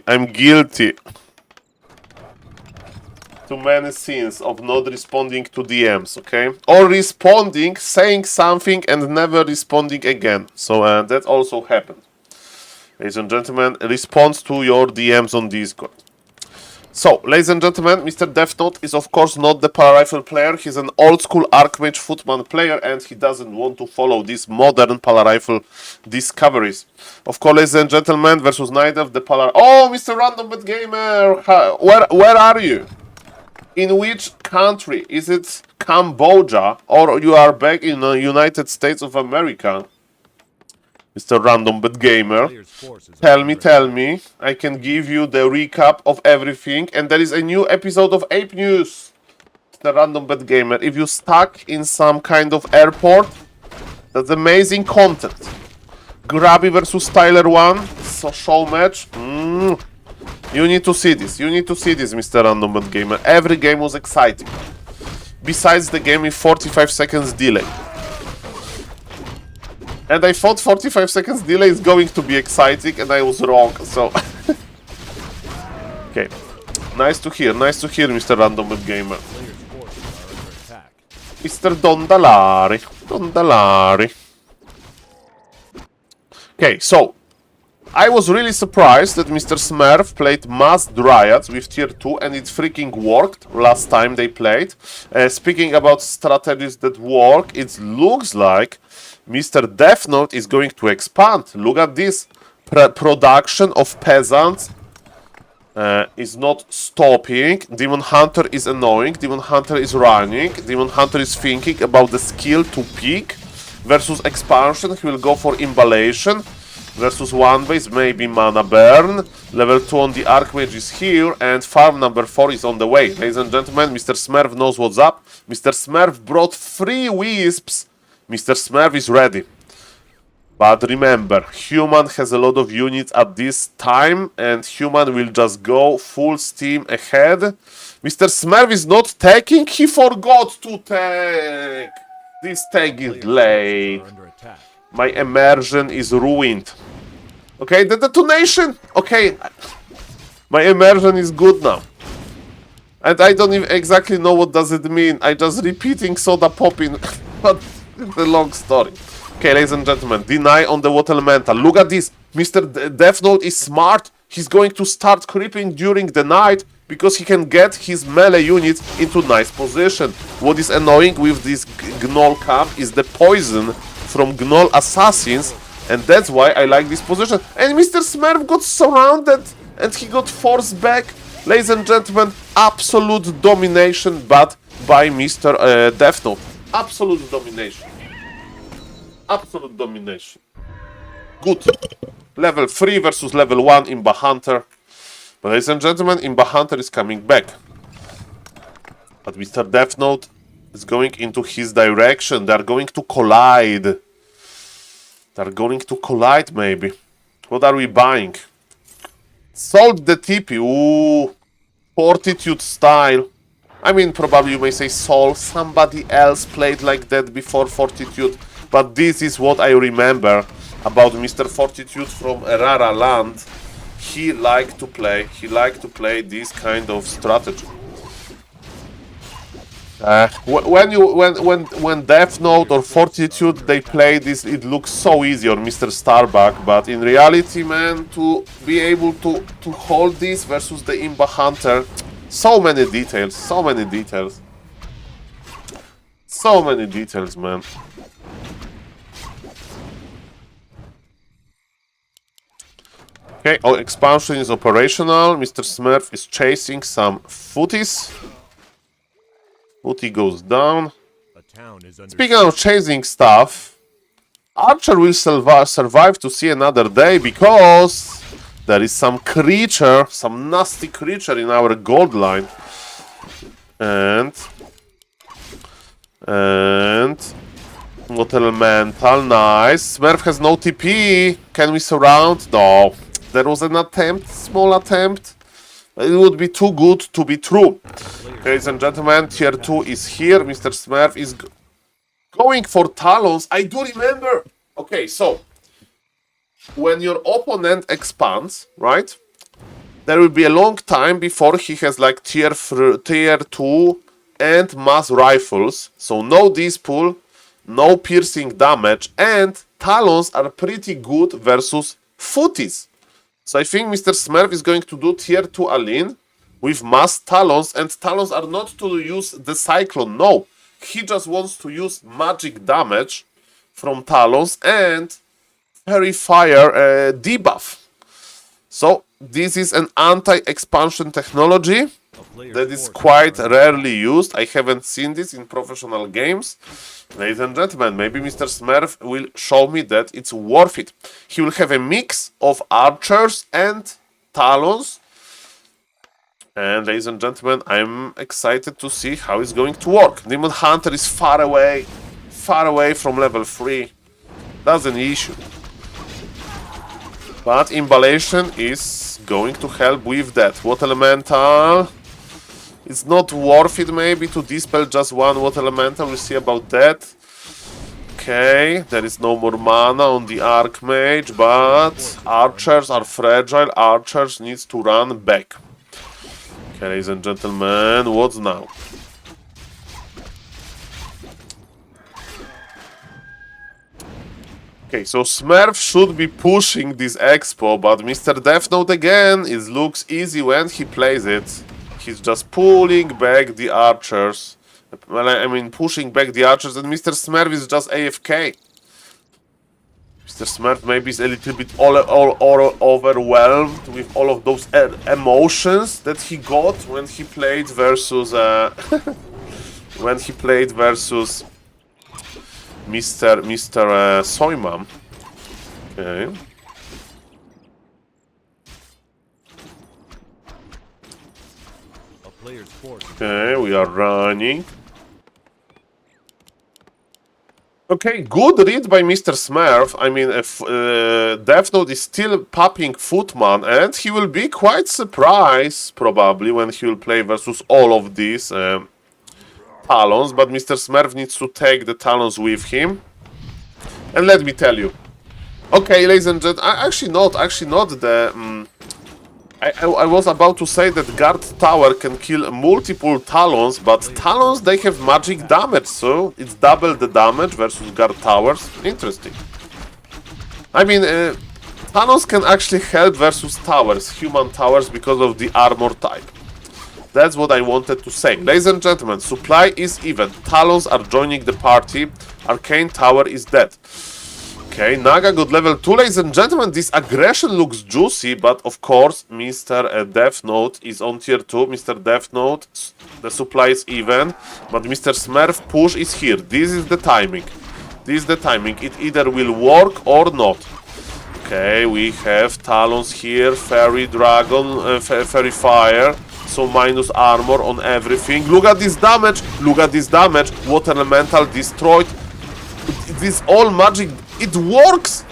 To many sins of not responding to DMs, okay? Or responding, saying something and never responding again. So that also happened. Ladies and gentlemen, response to your DMs on Discord. So, ladies and gentlemen, Mr. Death Note is of course not the Pala-Rifle player. He's an old-school Archmage Footman player and he doesn't want to follow these modern Pala-Rifle discoveries. Of course, ladies and gentlemen, versus Night of the Pala... Oh, Mr. Random Bad Gamer! Where are you? In which country? Is it Cambodia or you are back in the United States of America? Mr. Random Bad Gamer, tell me, I can give you the recap of everything, and there is a new episode of Ape News. Mr. Random Bad Gamer, if you're stuck in some kind of airport, that's amazing content. Grabby versus Tyler 1, so show match. You need to see this, Mr. Random Bad Gamer. Every game was exciting. Besides the game with 45 seconds delay. And I thought 45 seconds delay is going to be exciting, and I was wrong, so... Okay. Nice to hear, Mr. Random Gamer. Mr. Dondalari. Dondalari. Okay, so I was really surprised that Mr. Smurf played Mass Dryads with tier 2 and it freaking worked last time they played. Speaking about strategies that work, it looks like Mr. Death Note is going to expand. Look at this. Production of peasants is not stopping. Demon Hunter is annoying. Demon Hunter is running. Demon Hunter is thinking about the skill to pick. Versus expansion, he will go for imballation. Versus one base, maybe mana burn. Level 2 on the Archmage is here, and farm number 4 is on the way. Ladies and gentlemen, Mr. Smurf knows what's up. Mr. Smurf brought 3 wisps. Mr. Smurf is ready. But remember, Human has a lot of units at this time, and Human will just go full steam ahead. Mr. Smurf is not taking, he forgot to take. This tag is late. Under attack. My immersion is ruined. Okay, the detonation. Okay, my immersion is good now. And I don't even exactly know what does it mean. I just repeating soda popping. But it's a long story. Okay, ladies and gentlemen, deny on the water elemental. Look at this. Mr. Death Note is smart. He's going to start creeping during the night because he can get his melee units into nice position. What is annoying with this Gnoll camp is the poison from Gnoll assassins, and that's why I like this position. And Mr. Smurf got surrounded and he got forced back. Ladies and gentlemen, absolute domination but by Mr. Death Note. Absolute domination. Absolute domination. Good. Level 3 versus level 1 Imba Hunter. But ladies and gentlemen, Imba Hunter is coming back. But Mr. Death Note is going into his direction. They're going to collide. They're going to collide, maybe. What are we buying? Salt the TP. Ooh. Fortitude style. I mean, probably you may say Soul. Somebody else played like that before Fortitude. But this is what I remember about Mr. Fortitude from Rara Land. He liked to play this kind of strategy. When Death Note or Fortitude they play this, it looks so easy on Mr. Starbuck, but in reality, man, to be able to hold this versus the Imba Hunter, so many details, man. Okay, expansion is operational. Mr. Smurf is chasing some footies. Footy goes down. A town is under Speaking of chasing stuff, Archer will survive to see another day because there is some creature, some nasty creature in our gold line. And what elemental, nice. Smurf has no TP. Can we surround? No. There was an attempt, small attempt. It would be too good to be true. Ladies and gentlemen, tier 2 is here. Mr. Smurf is going for Talons. I do remember. Okay, so when your opponent expands, right? There will be a long time before he has like tier 2 and mass rifles. So no dispool, no piercing damage, and Talons are pretty good versus footies. So I think Mr. Smurf is going to do tier 2 Aline with mass Talons, and Talons are not to use the Cyclone, no. He just wants to use magic damage from Talons and Fairy Fire debuff. So this is an anti-expansion technology that is quite rarely used. I haven't seen this in professional games. Ladies and gentlemen, maybe Mr. Smurf will show me that it's worth it. He will have a mix of archers and talons. And ladies and gentlemen, I'm excited to see how it's going to work. Demon Hunter is far away from level 3. That's an issue. But Imballation is going to help with that. What elemental? It's not worth it maybe to dispel just one Water Elemental. We'll see about that. Okay, there is no more mana on the Archmage, but archers are fragile. Archers needs to run back. Okay, ladies and gentlemen, what's now? Okay, so Smurf should be pushing this expo, but Mr. Death Note again, it looks easy when he plays it. He's just pulling back the archers. Well, I mean pushing back the archers, and Mr. Smurf is just AFK. Mr. Smurf maybe is a little bit all overwhelmed with all of those emotions that he got when he played versus Mr. Soyman. Okay. A player's force. Okay, we are running. Okay, good read by Mr. Smurf. I mean, if Death Note is still popping Footman, and he will be quite surprised, probably, when he will play versus all of these Talons, but Mr. Smurf needs to take the Talons with him. And let me tell you. Okay, ladies and gentlemen, actually not the... I was about to say that Guard Tower can kill multiple Talons, but Talons, they have magic damage, so it's double the damage versus Guard Towers. Interesting. I mean, Talons can actually help versus towers, human towers, because of the armor type. That's what I wanted to say. Ladies and gentlemen, supply is even. Talons are joining the party. Arcane Tower is dead. Okay, Naga got level 2. Ladies and gentlemen, this aggression looks juicy, but of course, Mr. Death Note is on tier 2. Mr. Death Note, the supply is even, but Mr. Smurf push is here. This is the timing. This is the timing. It either will work or not. Okay, we have Talons here, Fairy Dragon, Fairy Fire, so minus armor on everything. Look at this damage! Look at this damage! Water Elemental destroyed. This all magic, it works!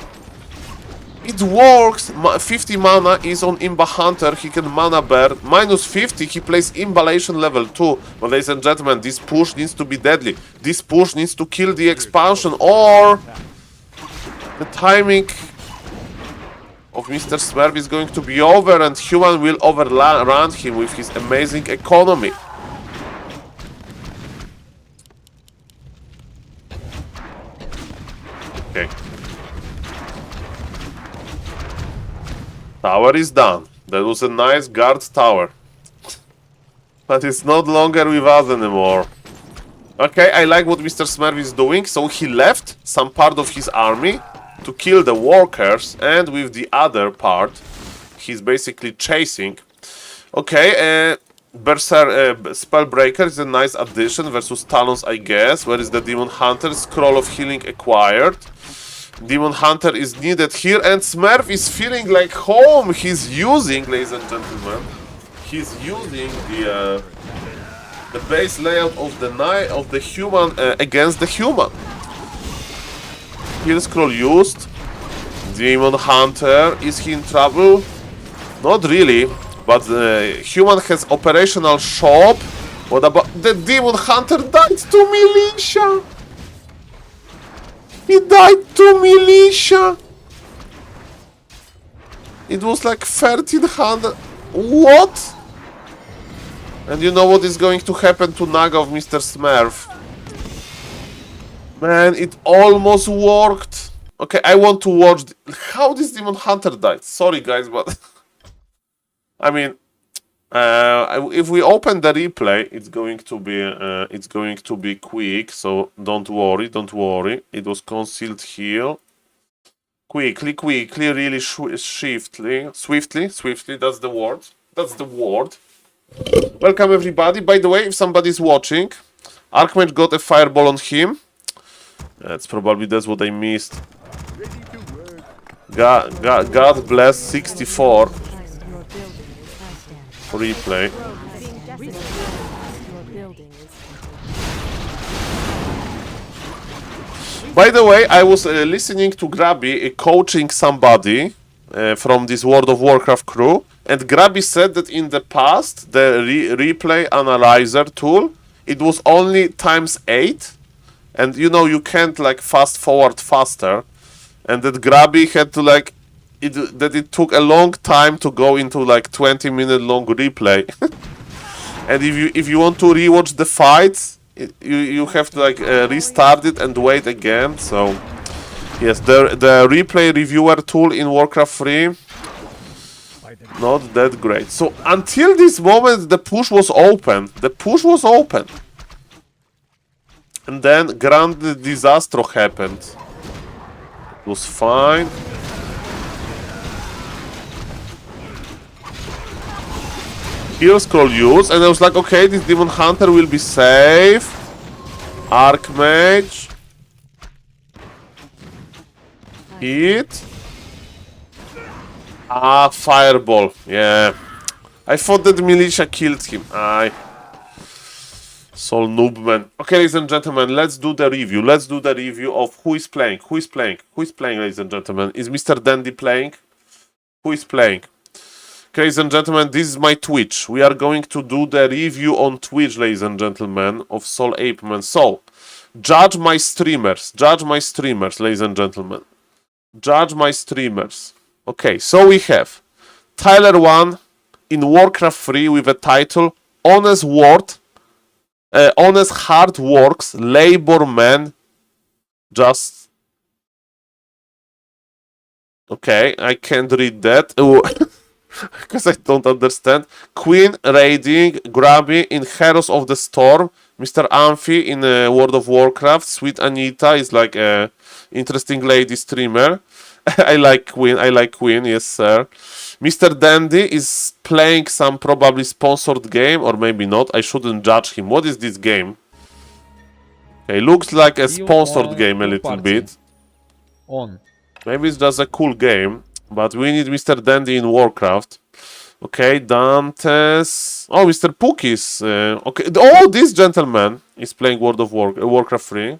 It works! 50 mana is on Imba Hunter, he can mana burn. Minus 50, he plays Imballation level 2. But ladies and gentlemen, this push needs to be deadly. This push needs to kill the expansion, or the timing of Mr. Smurf is going to be over, and Human will overrun him with his amazing economy. Okay. Tower is done. That was a nice guard tower. But it's not longer with us anymore. Okay, I like what Mr. Smurf is doing. So he left some part of his army to kill the workers, and with the other part he's basically chasing. Okay, Spellbreaker is a nice addition versus Talons, I guess. Where is the Demon Hunter? Scroll of Healing acquired. Demon Hunter is needed here, and Smurf is feeling like home. He's using, ladies and gentlemen, he's using the base layout of the human against the human. Heal scroll used. Demon Hunter, is he in trouble? Not really, but human has operational shop. What about the Demon Hunter? Died to militia. He died to militia. It was like 1300. What? And you know what is going to happen to Naga of Mr. Smurf? Man, it almost worked. Okay, I want to watch how this Demon Hunter died. Sorry, guys, but I mean, if we open the replay, it's going to be quick. So don't worry, don't worry. It was concealed here. Quickly, really swiftly. That's the word. That's the word. Welcome everybody. By the way, if somebody's watching, Archmage got a fireball on him. That's what I missed. God bless 64. Replay. By the way, I was listening to Grabby coaching somebody from this World of Warcraft crew, and Grabby said that in the past the replay analyzer tool, it was only ×8, and you know you can't like fast forward faster, and that Grabby had to like it took a long time to go into like 20-minute long replay. And if you want to rewatch the fights, you have to like restart it and wait again. So Yes, the replay reviewer tool in Warcraft 3, not that great. So until this moment, the push was open. The push was open. And then Grand Disaster happened. It was fine. Heal scroll use, and I was like, okay, this Demon Hunter will be safe. Archmage. Hit. Ah, Fireball. Yeah. I thought that Militia killed him. Aye. Soul Noobman. Okay, ladies and gentlemen, let's do the review. Let's do the review of who is playing. Who is playing? Who is playing, ladies and gentlemen? Is Mr. Dandy playing? Who is playing? Okay, ladies and gentlemen, this is my Twitch. We are going to do the review on Twitch, ladies and gentlemen, of SaulPlayerMan. So, judge my streamers. Judge my streamers, ladies and gentlemen. Judge my streamers. Okay, so we have Tyler1 in Warcraft 3 with a title Honest Hard Works, Labor Man. Just... Okay, I can't read that. Because I don't understand. Queen raiding, Grabby in Heroes of the Storm. Mr. Amphi in World of Warcraft. Sweet Anita is like a interesting lady streamer. I like Queen, yes sir. Mr. Dandy is playing some probably sponsored game, or maybe not. I shouldn't judge him. What is this game? Okay, looks like a sponsored game a little bit. Maybe it's just a cool game. But we need Mr. Dandy in Warcraft. Okay, Dantes. Oh, Mr. Pookies. Okay. Oh, this gentleman is playing Warcraft 3.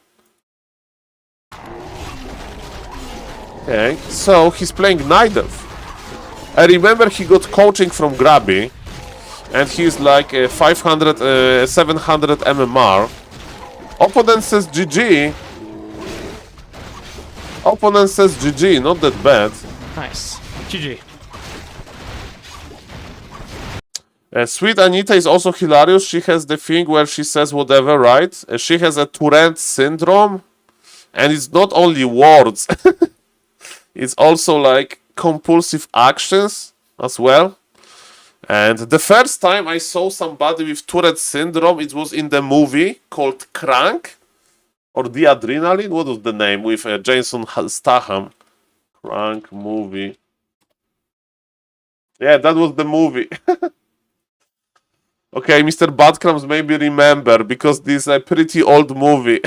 Okay, so he's playing Night Elf. I remember he got coaching from Grabby. And he's like 500, 700 MMR. Opponent says GG. Opponent says GG, not that bad. Nice. GG. Sweet Anita is also hilarious. She has the thing where she says whatever, right? She has a Tourette syndrome. And it's not only words. It's also like compulsive actions as well. And the first time I saw somebody with Tourette syndrome, it was in the movie called Crank. Or The Adrenaline. What was the name? With Jason Statham. Crank movie. Yeah, that was the movie. Okay, Mr. Badcrams maybe remember, because this is a pretty old movie.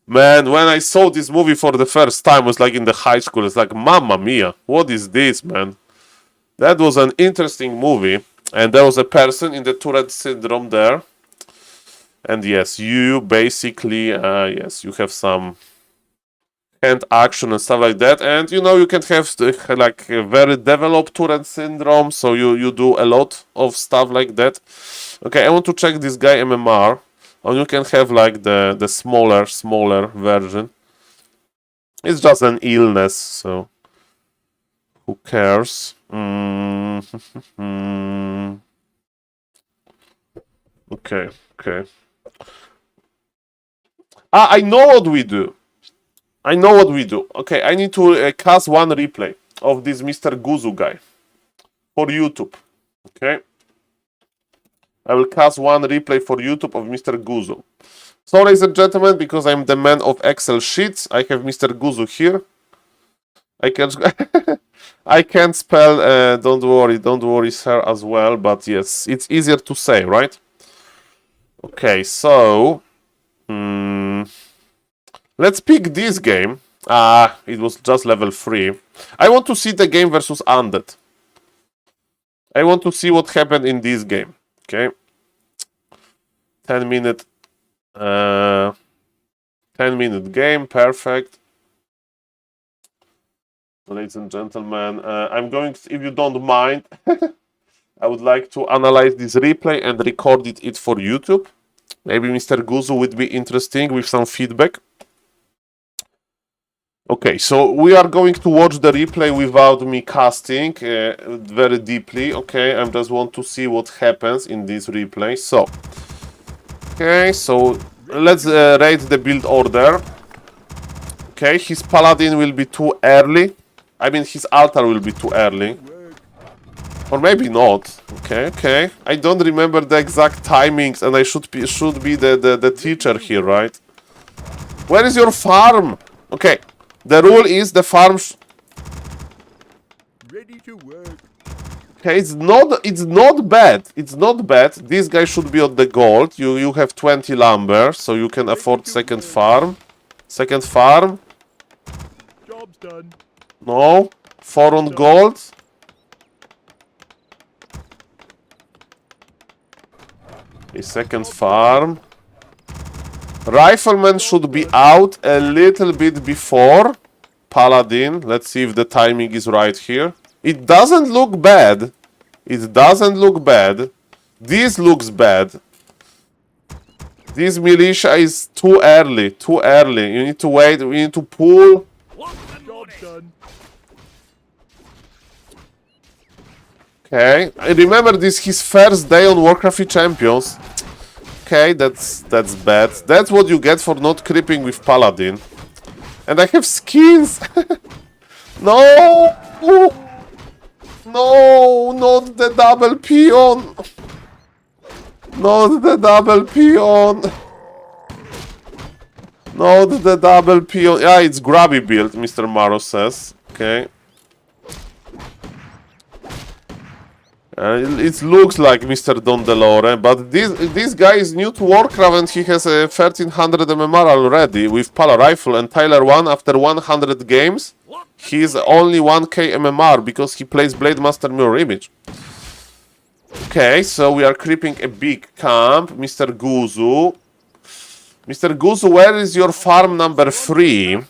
Man, when I saw this movie for the first time, it was like in the high school. It's like, Mamma Mia, what is this, man? That was an interesting movie. And there was a person in the Tourette syndrome there. And yes, you basically, yes, you have some hand action and stuff like that, and you know you can have like a very developed Tourette syndrome, so you do a lot of stuff like that. Okay, I want to check this guy MMR, and you can have like the smaller version. It's just an illness, so who cares? Okay. I know what we do. Okay, I need to cast one replay of this Mr. Guzu guy for YouTube. Okay. I will cast one replay for YouTube of Mr. Guzu. So, ladies and gentlemen, because I'm the man of Excel sheets, I have Mr. Guzu here. I can spell, don't worry, sir, as well, but yes, it's easier to say, right? Okay, so... let's pick this game. It was just level 3. I want to see the game versus Undead. I want to see what happened in this game. Okay. 10-minute game. Perfect. Ladies and gentlemen, I'm going to, if you don't mind, I would like to analyze this replay and record it for YouTube. Maybe Mr. Guzu would be interesting with some feedback. Okay, so we are going to watch the replay without me casting very deeply. Okay, I just want to see what happens in this replay. So, okay, so let's rate the build order. Okay, his paladin will be too early. I mean, his altar will be too early. Or maybe not. Okay, okay. I don't remember the exact timings, and I should be the teacher here, right? Where is your farm? Okay, the rule is the farm. Ready to work. Okay, it's not bad. It's not bad. This guy should be on the gold. You have 20 lumber, so you can afford second farm. Second farm. Job's done. No. 4 on gold. A second farm. Rifleman should be out a little bit before Paladin. Let's see if the timing is right here. It doesn't look bad. It doesn't look bad. This looks bad. This militia is too early. Too early. You need to wait. We need to pull. Job's done. Okay. I remember this his first day on Warcraft 3 Champions. Okay, that's bad. That's what you get for not creeping with Paladin. And I have skins. No! No, not the double peon. Not the double peon. Not the double peon. Yeah, it's grubby build, Mr. Maro says. Okay. It looks like Mr. Don Delore, but this guy is new to Warcraft and he has a 1300 MMR already with Pala Rifle, and Tyler 1 after 100 games. He's only 1k MMR because he plays Blade Master Mirror Image. Okay, so we are creeping a big camp. Mr. Guzu. Mr. Guzu, where is your farm number 3?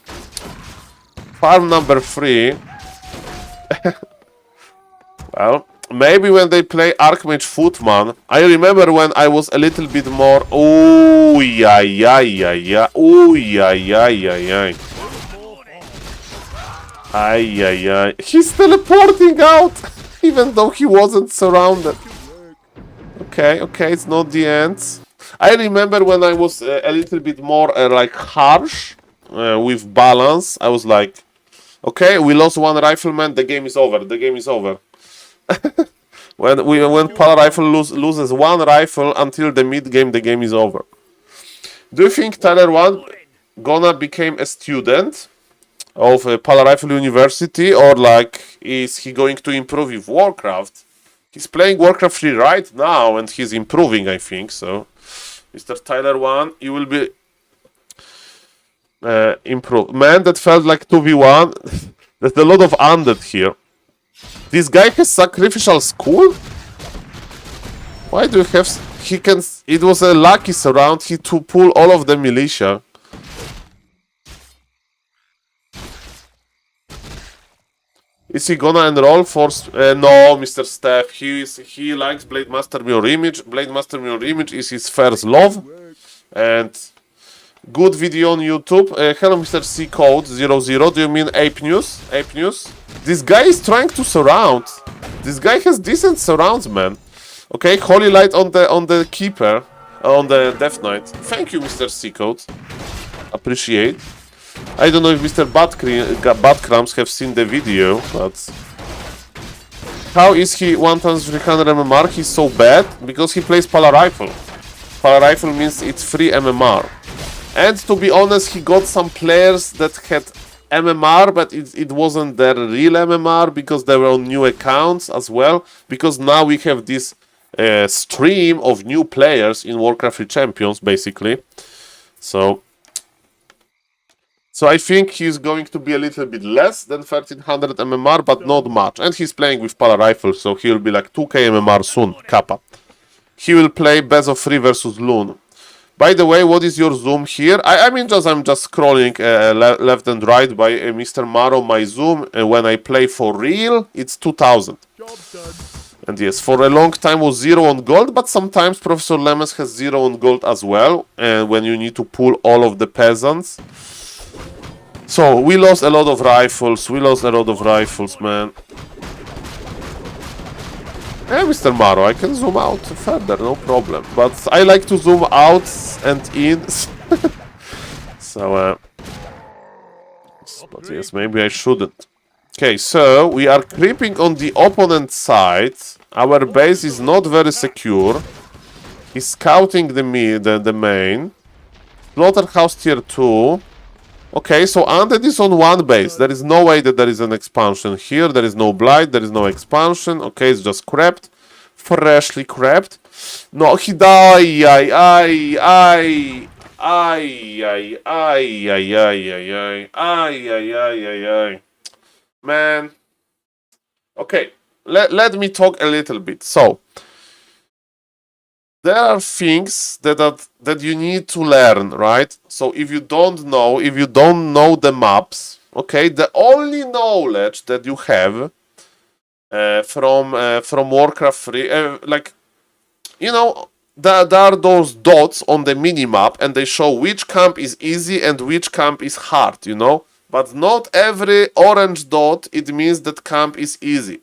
Farm number 3. Well, maybe when they play Archmage Footman. I remember when I was a little bit more... Oh, yeah, yeah, yeah, yeah. Oh, yeah, yeah, yeah, yeah. Ay, ay, ay. He's teleporting out, even though he wasn't surrounded. Okay, okay, it's not the end. I remember when I was a little bit more like harsh with balance. I was like, okay, we lost one rifleman, the game is over, the game is over. when Pala Rifle loses one rifle until the mid game, the game is over. Do you think Tyler 1 gonna become a student of Pala Rifle University, or like is he going to improve with Warcraft? He's playing Warcraft 3 right now and he's improving, I think. So, Mr. Tyler 1, you will be improved. Man, that felt like 2v1. There's a lot of undead here. This guy has sacrificial skull? Why do you have... He can... It was a lucky surround. He to pull all of the militia. Is he gonna enroll for... no, Mr. Steph. He likes Blade Master Mirror Image. Blade Master Mirror Image is his first love. And... Good video on YouTube. Hello, Mr. C Code 00. Do you mean Ape News? Ape News? This guy is trying to surround. This guy has decent surrounds, man. Okay, Holy Light on the Keeper. On the Death Knight. Thank you, Mr. C Code. Appreciate. I don't know if Mr. Badcrams have seen the video, but... How is he 1300 MMR? He's so bad because he plays Pala Rifle. Pala Rifle means it's free MMR. And to be honest, he got some players that had MMR, but it wasn't their real MMR because they were on new accounts as well. Because now we have this stream of new players in Warcraft 3 Champions, basically. So I think he's going to be a little bit less than 1300 MMR, but not much. And he's playing with Pala Rifle, so he'll be like 2k MMR soon, Kappa. He will play Best of 3 versus Loon. By the way, what is your zoom here? I'm just scrolling left and right by Mr. Maro. My zoom when I play for real, it's 2000. And yes, for a long time was 0 on gold, but sometimes Professor Lemes has 0 on gold as well. And when you need to pull all of the peasants. So we lost a lot of rifles. We lost a lot of rifles, man. Yeah, Mr. Maro, I can zoom out further, no problem. But I like to zoom out and in. So, But yes, maybe I shouldn't. Okay, so we are creeping on the opponent's side. Our base is not very secure. He's scouting the main. Slaughterhouse tier 2. Okay, so Undead is on one base. There is no way that there is an expansion here. There is no blight, there is no expansion. Okay, it's just crept. Freshly crept. No, he died. Ay. Man. Okay, let me talk a little bit. So, there are things that you need to learn, right? So if you don't know the maps, okay, the only knowledge that you have from Warcraft 3, like, you know, there are those dots on the minimap and they show which camp is easy and which camp is hard, you know? But not every orange dot, it means that camp is easy.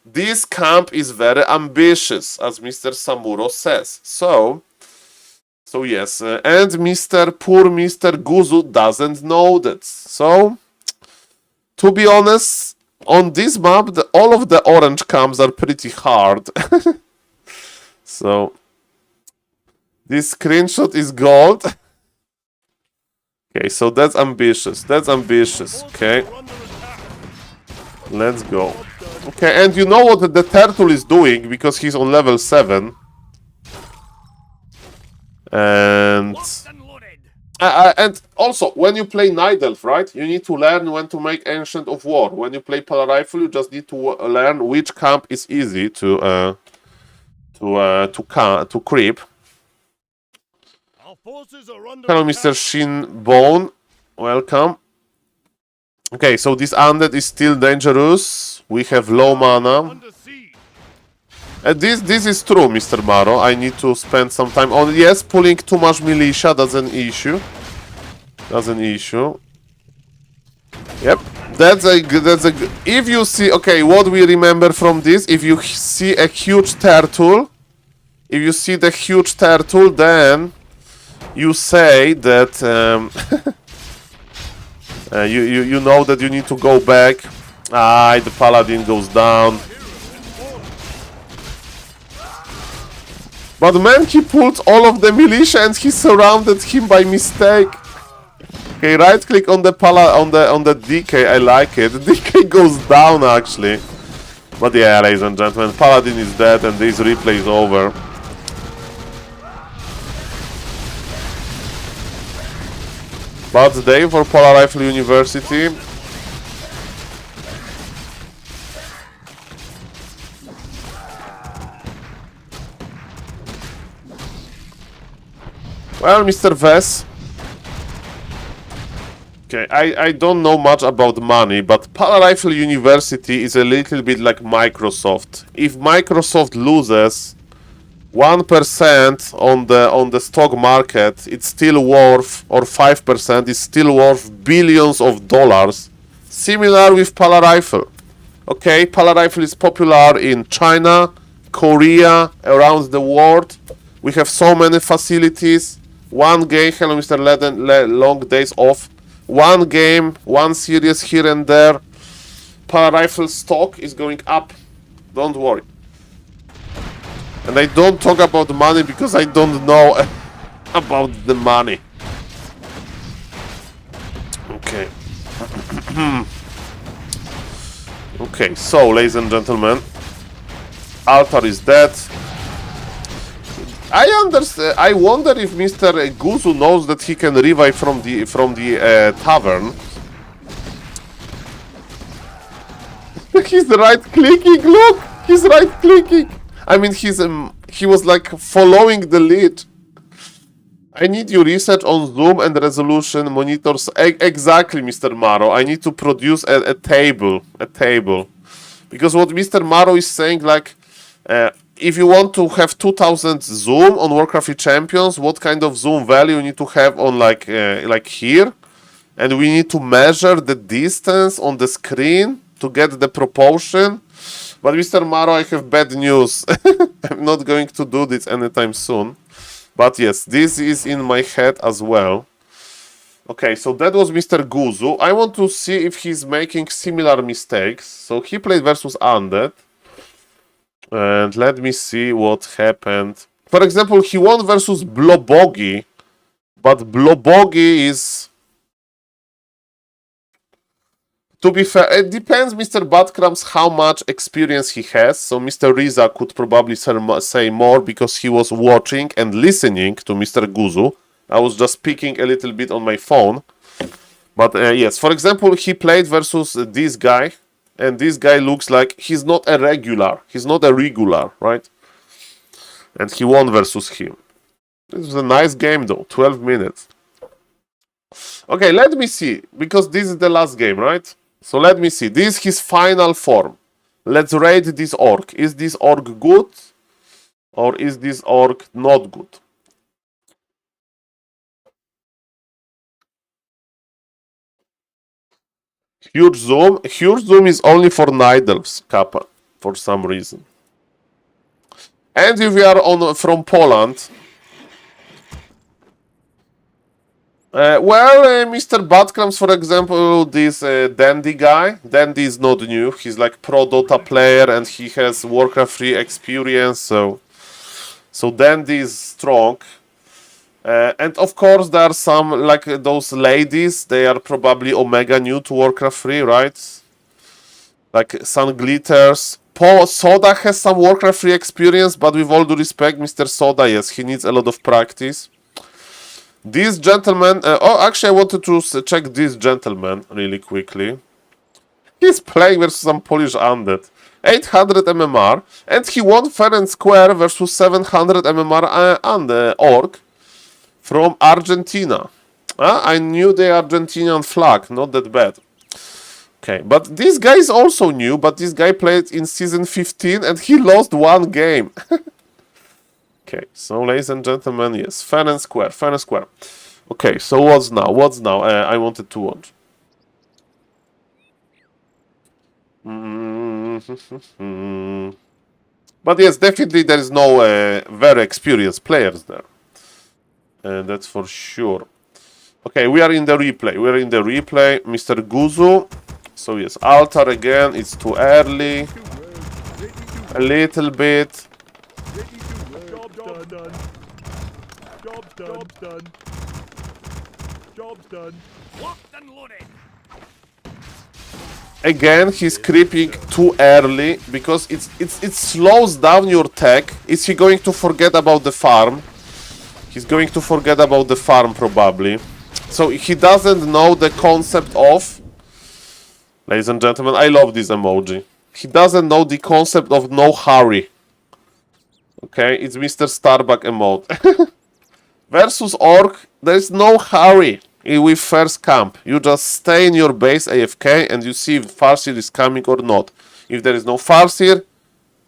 This camp is very ambitious, as Mr. Samuro says. So yes, and poor Mr. Guzu doesn't know that. So, to be honest, on this map, all of the orange camps are pretty hard. So, this screenshot is gold. Okay, so that's ambitious. Okay, let's go. Okay, and you know what the turtle is doing because he's on level 7. And also, when you play Night Elf, right, you need to learn when to make Ancient of War. When you play Polar Rifle, you just need to learn which camp is easy to creep. Hello, Mr. Shinbone. Welcome. Okay, so this Undead is still dangerous. We have low mana. And this is true, Mr. Maro. I need to spend some time on... Yes, pulling too much militia, that's an issue. Yep. That's a... If you see... Okay, what we remember from this, if you see a huge turtle, if you see the huge turtle, then you say that... you know that you need to go back. The paladin goes down. But man, he pulled all of the militia and he surrounded him by mistake. Okay, right click on the on the DK. I like it. DK goes down actually. But yeah, ladies and gentlemen, paladin is dead and this replay is over. Bad day for Polar Rifle University. Well, Mr. Vess. Okay, I don't know much about money, but Polar Rifle University is a little bit like Microsoft. If Microsoft loses 1% on the stock market, it's still worth, or 5% is still worth billions of dollars. Similar with Polar Rifle. Okay, Polar Rifle is popular in China, Korea, around the world. We have so many facilities. One game, hello Mr. Long Days Off. One game, one series here and there. Polar Rifle stock is going up. Don't worry. And I don't talk about money because I don't know about the money. Okay. Okay, so ladies and gentlemen, Altar is dead. I understand. I wonder if Mr. Guzu knows that he can revive from the tavern. He's right clicking. Look, he's right clicking. I mean, he was like following the lead. I need your research on zoom and resolution monitors. Exactly, Mr. Maro. I need to produce a table. Because what Mr. Maro is saying, like, if you want to have 2000 zoom on Warcraft 3 Champions, what kind of zoom value you need to have on like here? And we need to measure the distance on the screen to get the proportion. But Mr. Maro, I have bad news. I'm not going to do this anytime soon. But yes, this is in my head as well. Okay, so that was Mr. Guzu. I want to see if he's making similar mistakes. So he played versus Undead. And let me see what happened. For example, he won versus Blobogi. But Blobogi is... To be fair, it depends, Mr. Badkrams, how much experience he has. So Mr. Riza could probably say more because he was watching and listening to Mr. Guzu. I was just speaking a little bit on my phone. But yes, for example, he played versus this guy. And this guy looks like he's not a regular. He's not a regular, right? And he won versus him. This was a nice game though, 12 minutes. Okay, let me see. Because this is the last game, right? So let me see. This is his final form. Let's rate this orc. Is this orc good? Or is this orc not good? Huge zoom. Huge zoom is only for night elves, Kappa, for some reason. And if you are from Poland, Mr. Badkrams, for example, this Dandy guy. Dandy is not new. He's like pro Dota player and he has Warcraft 3 experience. So Dandy is strong. And of course, there are some, like those ladies, they are probably Omega new to Warcraft 3, right? Like Sun Glitters. Soda has some Warcraft 3 experience, but with all due respect, Mr. Soda, yes, he needs a lot of practice. This gentleman... actually, I wanted to check this gentleman really quickly. He's playing versus some Polish undead. 800 MMR, and he won fair and square versus 700 MMR orc. From Argentina. I knew the Argentinian flag, not that bad. Okay, but this guy is also new, but this guy played in season 15 and he lost one game. Okay, so ladies and gentlemen, yes, fair and square, fair and square. Okay, so what's now? What's now? I wanted to watch. But yes, definitely there is no very experienced players there. That's for sure. Okay, we are in the replay. We are in the replay. Mr. Guzu. So yes, altar again. It's too early. A little bit. Job's done. Job's done. Job's done. Locked and loaded. Again, he's creeping too early because it slows down your tech. Is he going to forget about the farm? He's going to forget about the farm probably. So he doesn't know the concept of... Ladies and gentlemen, I love this emoji. He doesn't know the concept of no hurry. Okay, it's Mr. Starbuck emote. Versus Orc, there is no hurry with first camp. You just stay in your base AFK and you see if Farseer is coming or not. If there is no Farseer,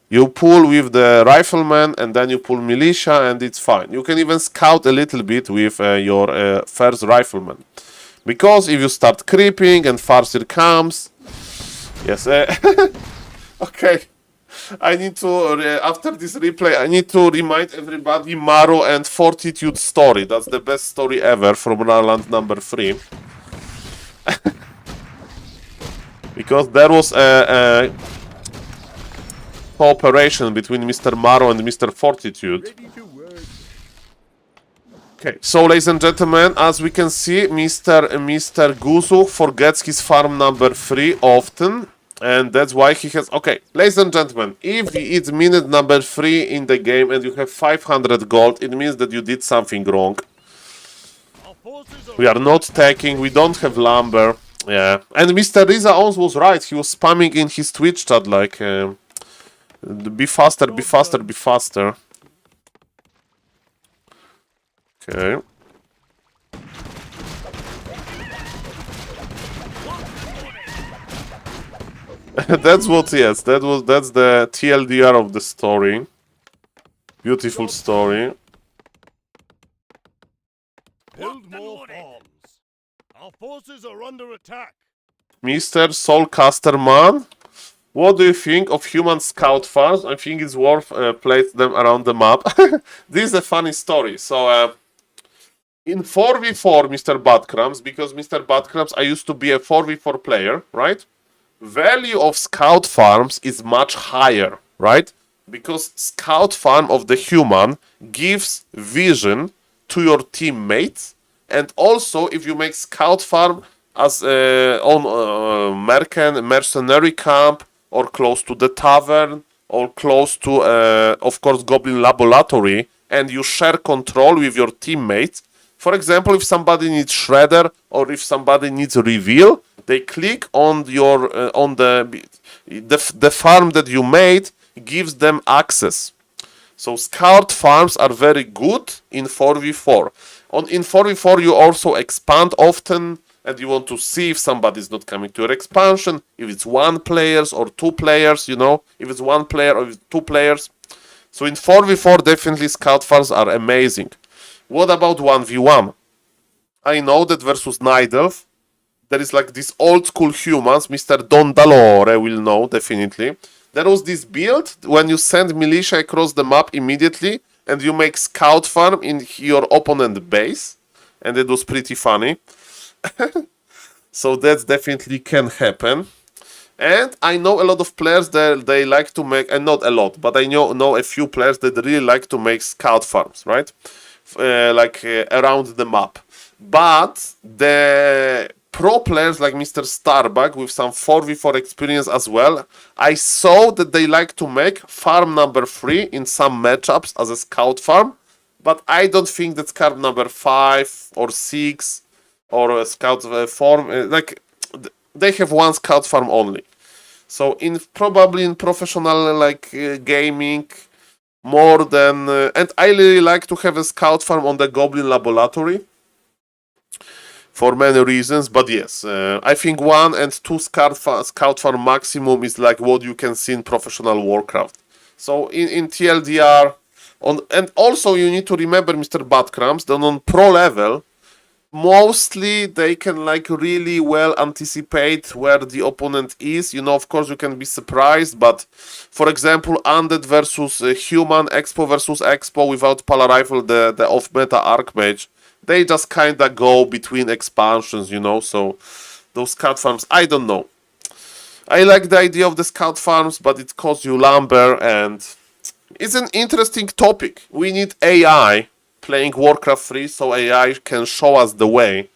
you pull with the rifleman and then you pull militia and it's fine. You can even scout a little bit with your first rifleman. Because if you start creeping and Farseer comes... Yes, okay. I need to, after this replay, I need to remind everybody Maro and Fortitude story. That's the best story ever from Round number 3. Because there was a cooperation between Mr. Maro and Mr. Fortitude. Okay, so ladies and gentlemen, as we can see, Mr. Guzu forgets his farm number 3 often. And that's why he has... Okay, ladies and gentlemen, if it's minute number 3 in the game and you have 500 gold, it means that you did something wrong. We are not taking, we don't have lumber. Yeah, and Mr. Riza also was right. He was spamming in his Twitch chat like... be faster, be faster, be faster. Okay. That's what, yes, that's the TLDR of the story. Beautiful story. Build more farms. Our forces are under attack. Mr. SaulCasterMan, what do you think of human scout farms? I think it's worth place them around the map. This is a funny story. So in 4v4, Mr. Badcrams, because Mr. Badcrams, I used to be a 4v4 player, right? Value of scout farms is much higher, right? Because scout farm of the human gives vision to your teammates, and also if you make scout farm as on mercenary camp or close to the tavern or close to of course goblin laboratory, and you share control with your teammates. For example, if somebody needs shredder or if somebody needs reveal, they click on your on the farm that you made, gives them access. So scout farms are very good in 4v4. In 4v4 you also expand often, and you want to see if somebody's not coming to your expansion, if it's one players or two players, you know, if it's one player or two players. So in 4v4 definitely scout farms are amazing. What about 1v1? I know that versus Night Elf, there is like these old school humans, Mr. Don Dalore will know definitely. There was this build when you send militia across the map immediately and you make scout farm in your opponent base, and it was pretty funny. So that definitely can happen. And I know a lot of players that they like to make, and not a lot, but I know a few players that really like to make scout farms, right? Around the map. But the pro players like Mr. Starbuck with some 4v4 experience as well, I saw that they like to make farm number 3 in some matchups as a scout farm, but I don't think that scout number 5 or 6 or a scout farm, they have one scout farm only. So probably in professional gaming, more than and I really like to have a scout farm on the Goblin Laboratory for many reasons, but yes, I think 1 and 2 scout farm maximum is like what you can see in professional Warcraft. So in TLDR, and also you need to remember, Mr. Badcrams, that on pro level, mostly they can really well anticipate where the opponent is. You know, of course you can be surprised, but for example, Undead versus Human, Expo versus Expo without Pala Rifle, the off-meta Archmage, they just kinda go between expansions, you know, so those scout farms, I don't know. I like the idea of the scout farms, but it costs you lumber, and it's an interesting topic. We need AI playing Warcraft 3 so AI can show us the way.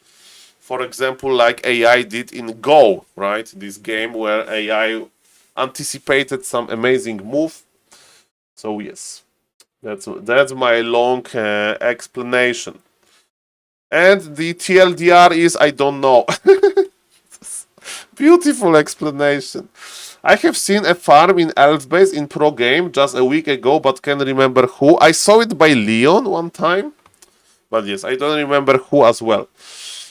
For example, like AI did in Go, right? This game where AI anticipated some amazing move. So yes, that's my long explanation. And the TLDR is, I don't know. Beautiful explanation. I have seen a farm in Elf Base in pro game just a week ago, but can't remember who. I saw it by Leon one time, but yes, I don't remember who as well.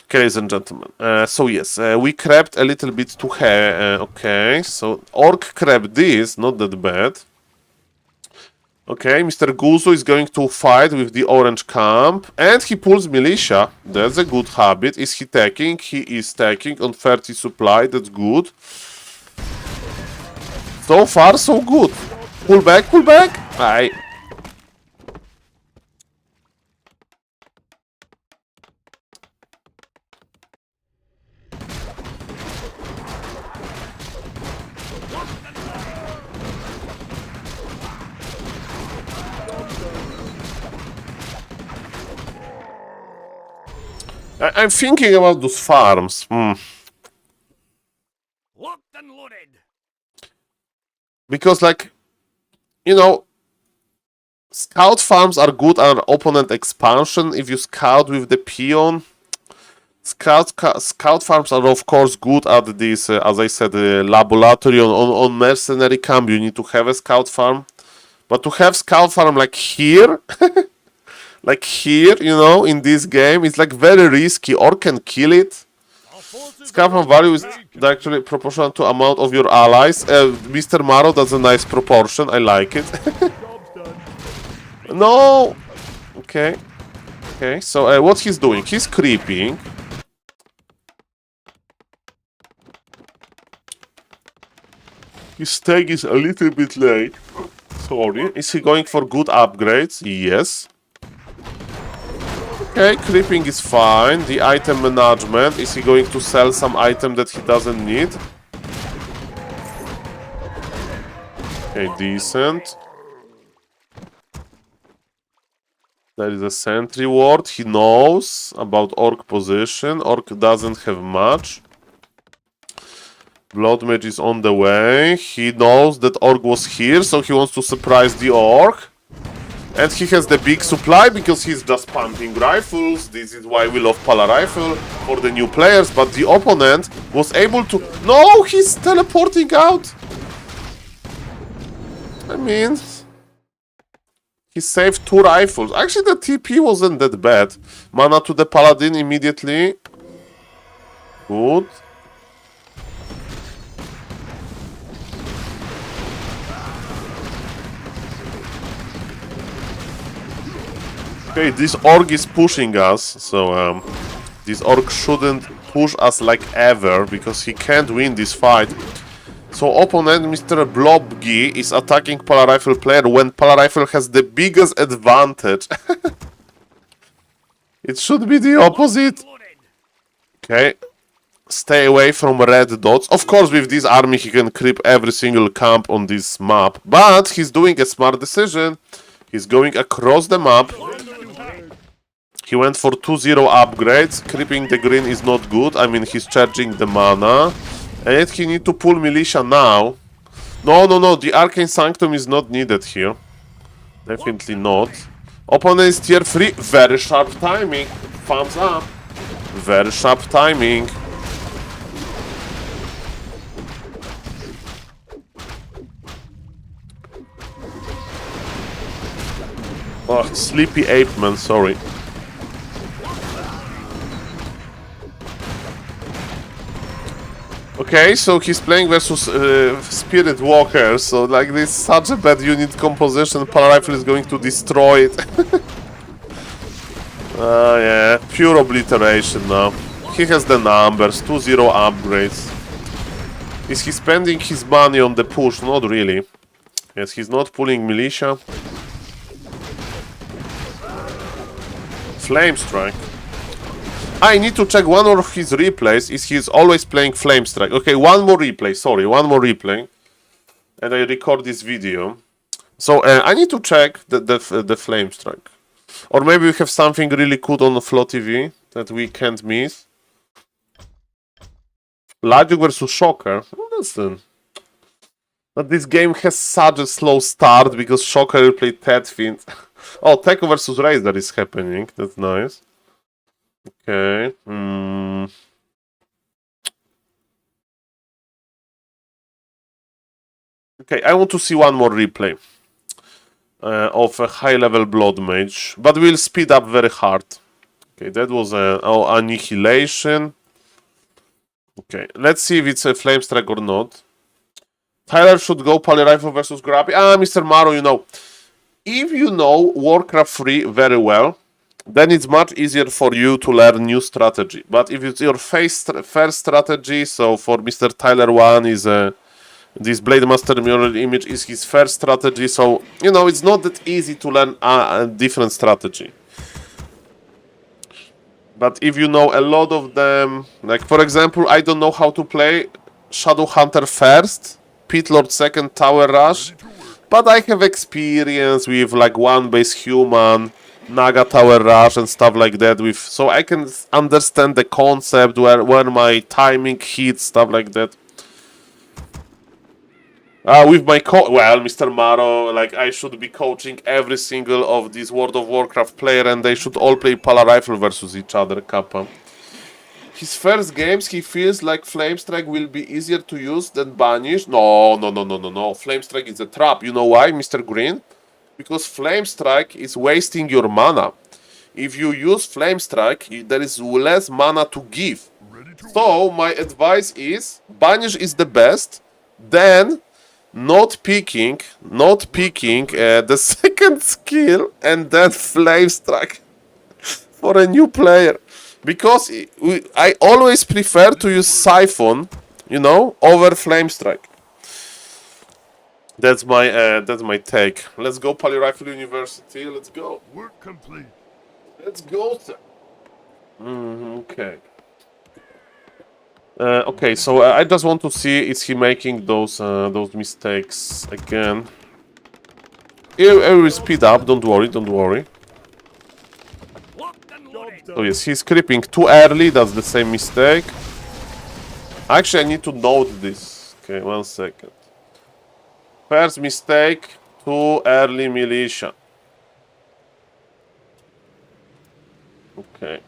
Okay, ladies and gentlemen. So yes, we crept a little bit too high. Okay, so Orc crept this, not that bad. Okay, Mr. Guzu is going to fight with the orange camp, and he pulls militia. That's a good habit. Is he taking? He is taking on 30 supply. That's good. So far, so good. Pull back, pull back. Aye. I'm thinking about those farms. Locked and loaded. Because, like, you know, scout farms are good on opponent expansion if you scout with the peon. Scout farms are, of course, good at this, as I said, laboratory on mercenary camp. You need to have a scout farm. But to have scout farm like here, like here, you know, in this game, it's like very risky, or can kill it. Scout farm value is directly proportional to amount of your allies. Mr. Maro, that's a nice proportion. I like it. No! Okay. Okay, so what he's doing? He's creeping. His stake is a little bit late. Sorry. Is he going for good upgrades? Yes. Okay, creeping is fine. The item management. Is he going to sell some item that he doesn't need? Okay, decent. There is a sentry ward. He knows about orc position. Orc doesn't have much. Blood mage is on the way. He knows that orc was here, so he wants to surprise the orc. And he has the big supply because he's just pumping rifles. This is why we love Pala Rifle for the new players. But the opponent was able to... No, he's teleporting out. I mean... He saved 2 rifles. Actually, the TP wasn't that bad. Mana to the Paladin immediately. Good. Okay, this orc is pushing us, so this orc shouldn't push us like ever, because he can't win this fight. So opponent, Mr. Blobgi, is attacking Pala Rifle player when Pala Rifle has the biggest advantage. It should be the opposite. Okay, stay away from red dots. Of course, with this army he can creep every single camp on this map, but he's doing a smart decision. He's going across the map. He went for 2-0 upgrades. Creeping the green is not good. I mean, he's charging the mana. And he need to pull militia now. No. The Arcane Sanctum is not needed here. Definitely not. Opponent is tier 3. Very sharp timing. Thumbs up. Very sharp timing. Oh, Sleepy Ape Man, sorry. Okay, so he's playing versus Spirit Walker, so like this is such a bad unit composition, Pala Rifle is going to destroy it. Yeah, pure obliteration now. He has the numbers, 2-0 upgrades. Is he spending his money on the push? Not really. Yes, he's not pulling militia. Flame Strike. I need to check one of his replays. Is he's always playing Flame Strike? Okay, one more replay. Sorry, one more replay, and I record this video. So I need to check the Flame Strike, or maybe we have something really good on the Flow TV that we can't miss. Ladiuk versus Shocker. Listen, but this game has such a slow start because Shocker will play Tedfint. Oh, Teko versus Razor is happening. That's nice. Okay. Okay, I want to see one more replay of a high-level Blood Mage, but we'll speed up very hard. Okay, that was Annihilation. Okay, let's see if it's a Flame Strike or not. Tyler should go Pala Rifle versus Grabby. Mr. Maro, you know, if you know Warcraft 3 very well, then it's much easier for you to learn new strategy. But if it's your first strategy, so for Mr. Tyler 1 is this Blade Master Mirror Image is his first strategy, so you know it's not that easy to learn a different strategy. But if you know a lot of them, like for example, I don't know how to play Shadow Hunter first, Pit Lord second, Tower Rush, but I have experience with like one base human, Naga Tower Rush and stuff like that, with so I can understand the concept where my timing hits, stuff like that. With my well, Mr. Maro, like I should be coaching every single of these World of Warcraft player, and they should all play Pala Rifle versus each other, Kappa. His first games, he feels like Flame Strike will be easier to use than Banish. No. Flame Strike is a trap. You know why, Mr. Green? Because Flame Strike is wasting your mana. If you use Flame Strike, there is less mana to give. So, my advice is, Banish is the best, then not picking the second skill, and then Flame Strike for a new player. Because I always prefer to use Siphon, you know, over Flame Strike. That's my take. Let's go Pala Rifle University. Let's go. Work complete. Let's go, sir. Okay. Okay, so I just want to see, is he making those mistakes again? I will speed up, don't worry, don't worry. Oh yes, he's creeping too early, that's the same mistake. Actually, I need to note this. Okay, 1 second. First mistake, too early militia. Okay.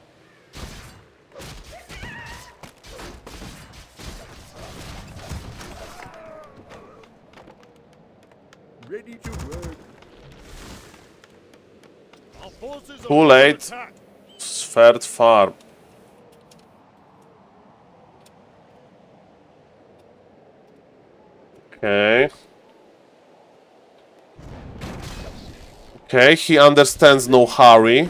Ready to work. Our forces Too are late. under attack. Third farm. Okay. Okay, he understands no hurry.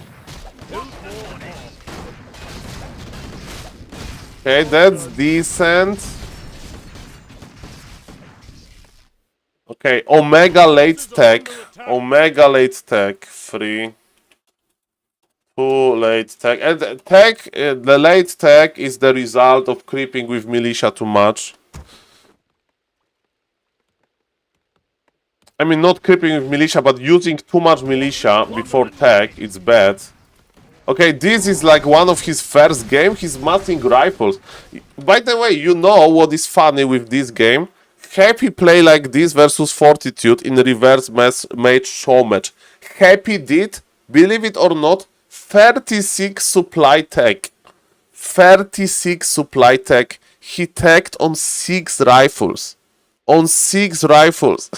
Okay, that's decent. Okay, Omega late tech. Omega late tech. 3. 2 late tech. And the late tech is the result of creeping with militia too much. I mean, not creeping with militia, but using too much militia before tech, it's bad. Okay, this is like one of his first game, he's massing rifles. By the way, you know what is funny with this game? Happy play like this versus Fortitude in reverse mage show match. Happy did, believe it or not, 36 supply tech. 36 supply tech. He tagged on 6 rifles. On 6 rifles.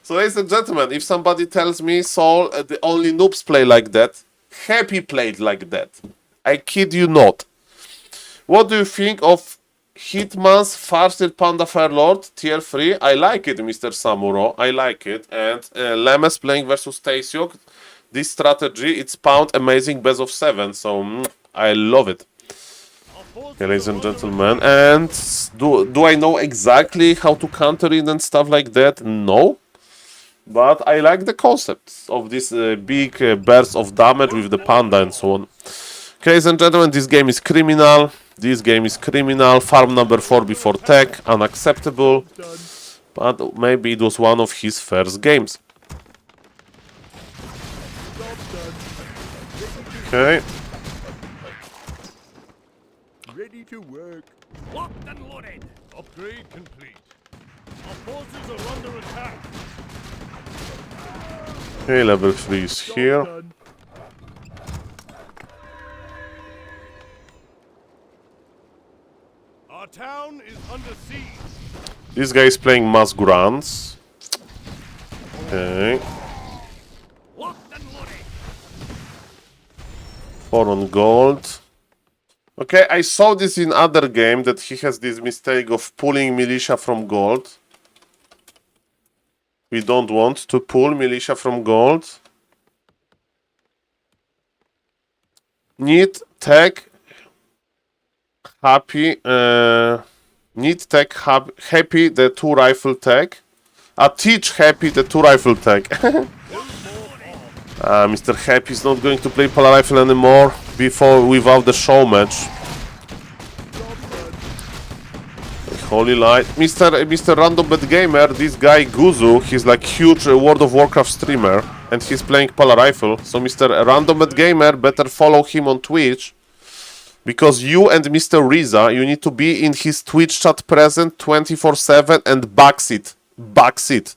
So ladies and gentlemen, if somebody tells me Saul, the only noobs play like that, Happy played like that. I kid you not. What do you think of Hitman's Farsted Panda Fairlord tier 3? I like it, Mr. Samuro. I like it. And Lemes playing versus Taesiok. This strategy, it's pound amazing best of 7. So I love it. Okay, ladies and gentlemen. And do I know exactly how to counter it and stuff like that? No. But I like the concept of this big burst of damage with the panda and so on. Okay, ladies and gentlemen, this game is criminal. This game is criminal. Farm number 4 before tech, unacceptable. But maybe it was one of his first games. Okay. Ready to work. Locked and loaded. Upgrade complete. Our forces are under attack. Okay, level 3 is here. Done. Our town is under siege. This guy is playing mass grunts. Okay. Locked and loaded. 4 on gold. Okay, I saw this in other game that he has this mistake of pulling militia from gold. We don't want to pull militia from gold. Need tech happy. Need tech happy the 2 rifle tech. Teach happy the 2 rifle tech. Mr. Happy is not going to play Polar Rifle anymore without the show match. Holy light. Mr. Random Bad Gamer, this guy Guzu, he's like huge World of Warcraft streamer and he's playing Polar Rifle. So Mr. Random Bad Gamer, better follow him on Twitch. Because you and Mr. Riza, you need to be in his Twitch chat present 24/7 and backseat. Backseat.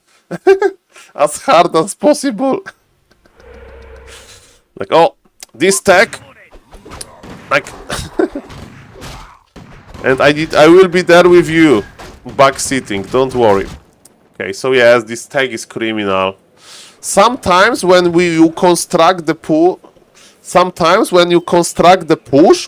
As hard as possible. Like, oh, this tech. Like... And I will be there with you. Backseating, don't worry. Okay, so yes, this tag is criminal. Sometimes when you construct the push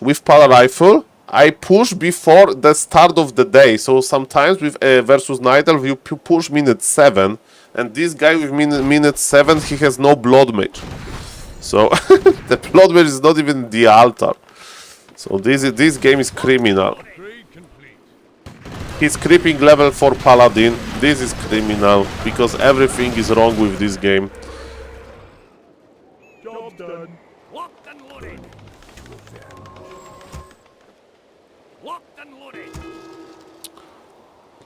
with Polar Rifle, I push before the start of the day. So sometimes with versus Night Elf, you push minute 7. And this guy with minute 7, he has no blood mage. So the blood mage is not even the altar. So this game is criminal. He's creeping level 4 Paladin. This is criminal because everything is wrong with this game. Job done. Locked and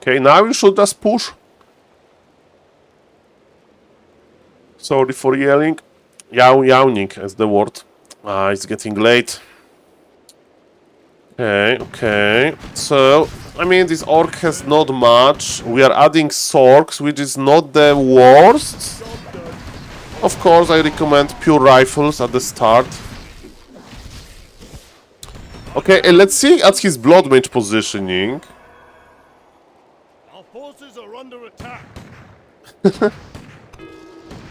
Okay, now you should just push. Sorry for yelling. Yawning is the word. It's getting late. Okay. So, I mean, this orc has not much. We are adding sorks, which is not the worst. Of course, I recommend pure rifles at the start. Okay, and let's see at his blood mage positioning. Our forces are under attack.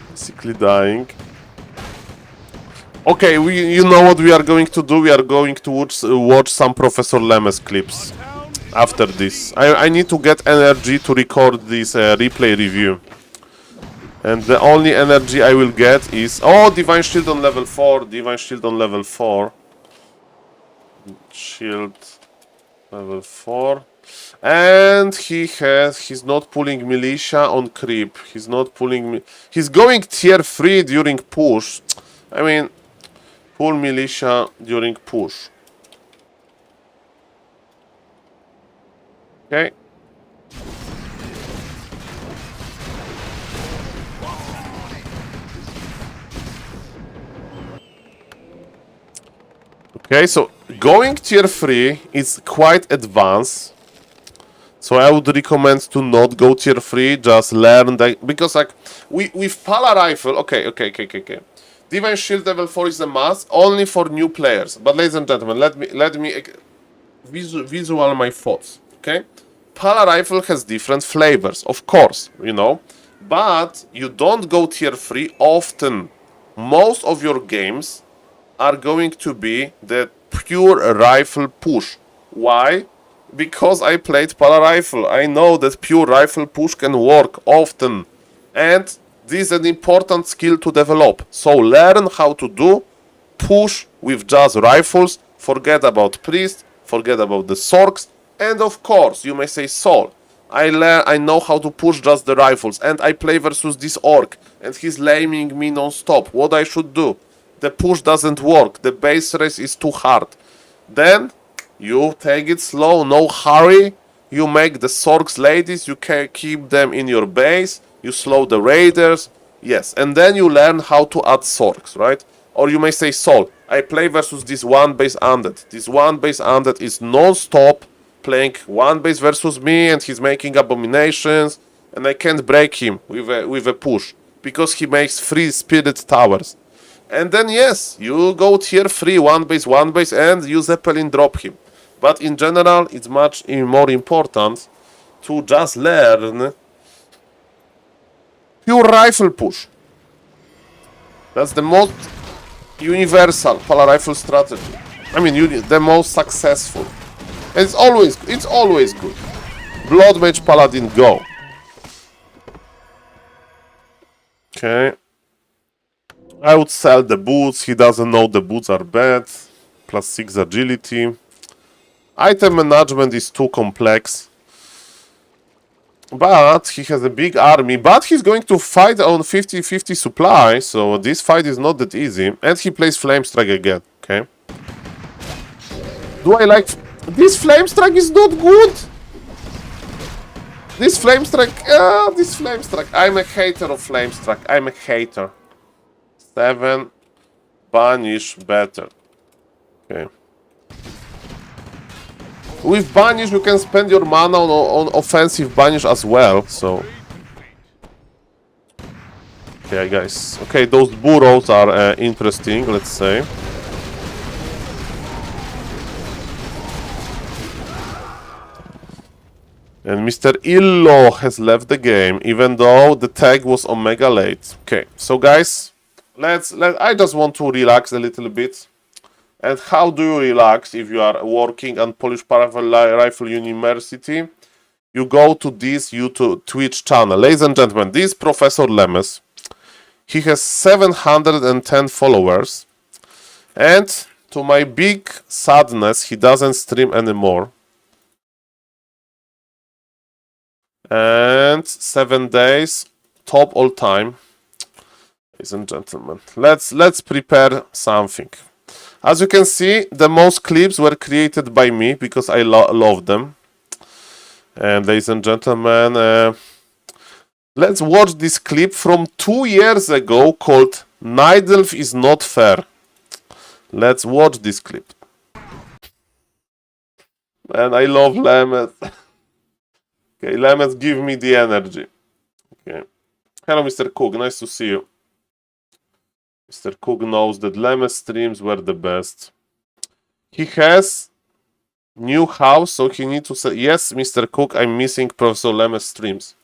Basically dying. Okay, you know what we are going to do? We are going to watch some Professor Lemes clips after this. I need to get energy to record this replay review. And the only energy I will get is... Oh, Divine Shield on level 4. Divine Shield on level 4. Shield level 4. And he's not pulling militia on creep. He's not pulling... He's going tier 3 during push. I mean... Pull militia during push. Okay. Okay, so going tier 3 is quite advanced. So I would recommend to not go tier 3, just learn that, because like with Pala rifle, okay. Divine Shield level 4 is a must, only for new players. But ladies and gentlemen, let me visual my thoughts, okay? Pala rifle has different flavors, of course, you know, but you don't go tier 3 often. Most of your games are going to be the pure rifle push. Why? Because I played Pala rifle. I know that pure rifle push can work often. And this is an important skill to develop. So learn how to do push with just rifles. Forget about priest. Forget about the sorks. And of course, you may say, Saul, I know how to push just the rifles. And I play versus this orc. And he's laming me non-stop. What I should do? The push doesn't work. The base race is too hard. Then you take it slow. No hurry. You make the sorks ladies. You can keep them in your base. You slow the raiders, yes, and then you learn how to add sorks, right? Or you may say, Saul, I play versus this one base undead. This one base undead is non-stop playing one base versus me, and he's making abominations, and I can't break him with a push because he makes 3 spirit towers. And then yes, you go tier 3, one base, and you Zeppelin drop him. But in general, it's much more important to just learn pure rifle push. That's the most universal Pala rifle strategy. I mean, the most successful. And it's always good. Blood Mage Paladin, go. Okay. I would sell the boots. He doesn't know the boots are bad. +6 agility. Item management is too complex. But he has a big army. But he's going to fight on 50-50 supply. So this fight is not that easy. And he plays Flame Strike again. Okay. Do I like... This Flame Strike is not good. This Flame Strike... I'm a hater of Flame Strike. I'm a hater. 7. Banish better. Okay. With Banish, you can spend your mana on offensive Banish as well, so... Okay, guys. Okay, those burrows are interesting, let's say. And Mr. Illo has left the game, even though the tag was Omega late. Okay, so guys, I just want to relax a little bit. And how do you relax if you are working on Polish Rifle University? You go to this YouTube Twitch channel. Ladies and gentlemen, this is Professor Lemes. He has 710 followers. And to my big sadness, he doesn't stream anymore. And 7 days, top all time. Ladies and gentlemen, let's prepare something. As you can see, the most clips were created by me because I love them. And ladies and gentlemen, let's watch this clip from 2 years ago called Nidelf is not fair. Let's watch this clip. And I love Lemes. Okay, Lemes, give me the energy. Okay. Hello, Mr. Cook. Nice to see you. Mr. Cook knows that Lemes streams were the best. He has new house, so he need to say, yes, Mr. Cook, I'm missing Professor Lemes streams.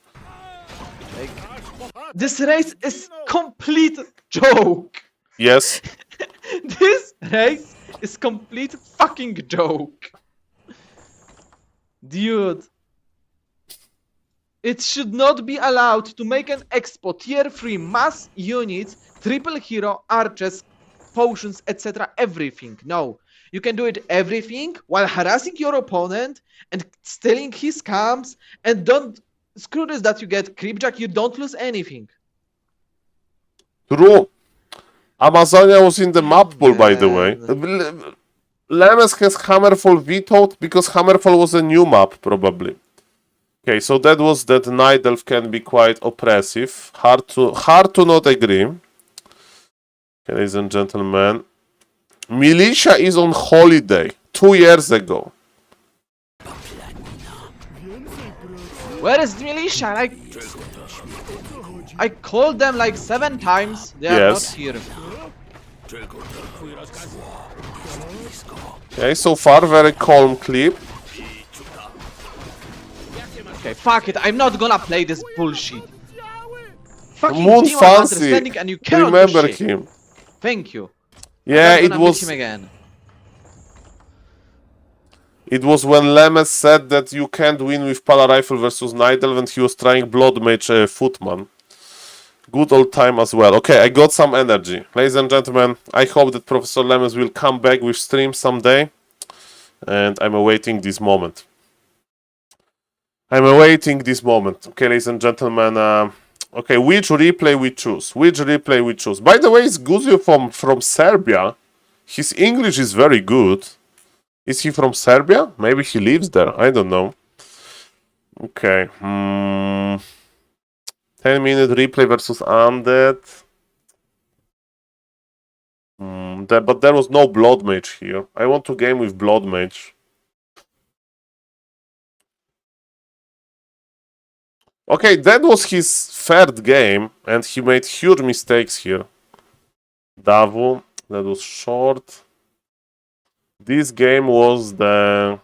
This race is complete joke. Yes. This race is complete fucking joke. Dude. It should not be allowed to make an expo tier 3 mass units, triple hero, archers, potions, etc. everything. No. You can do it everything while harassing your opponent and stealing his camps, and don't screw this that you get creepjack, you don't lose anything. True. Amazonia was in the map pool, by the way. Lemes has Hammerfall vetoed because Hammerfall was a new map, probably. Okay, so that was that Night Elf can be quite oppressive. Hard to not agree. Okay, ladies and gentlemen. Militia is on holiday 2 years ago. Where is the militia? Like, I called them like 7 times. They are not here. Okay, so far very calm clip. Okay, fuck it. I'm not gonna play this bullshit. Fucking Moon Demon Fancy. understanding and you cannot Remember do shit. him. Thank you. Yeah, I'm it gonna meet was. him again. It was when Lemes said that you can't win with Pala Rifle versus Night Elf, and he was trying Blood Mage Footman. Good old time as well. Okay, I got some energy. Ladies and gentlemen, I hope that Professor Lemes will come back with stream someday. And I'm awaiting this moment. I'm awaiting this moment. Okay, ladies and gentlemen. Okay, which replay we choose? Which replay we choose? By the way, it's Guzio from Serbia. His English is very good. Is he from Serbia? Maybe he lives there. I don't know. Okay. 10-minute replay versus Undead. But there was no Blood Mage here. I want to game with Blood Mage. Okay, that was his third game, and he made huge mistakes here. Davu, that was short. This game was the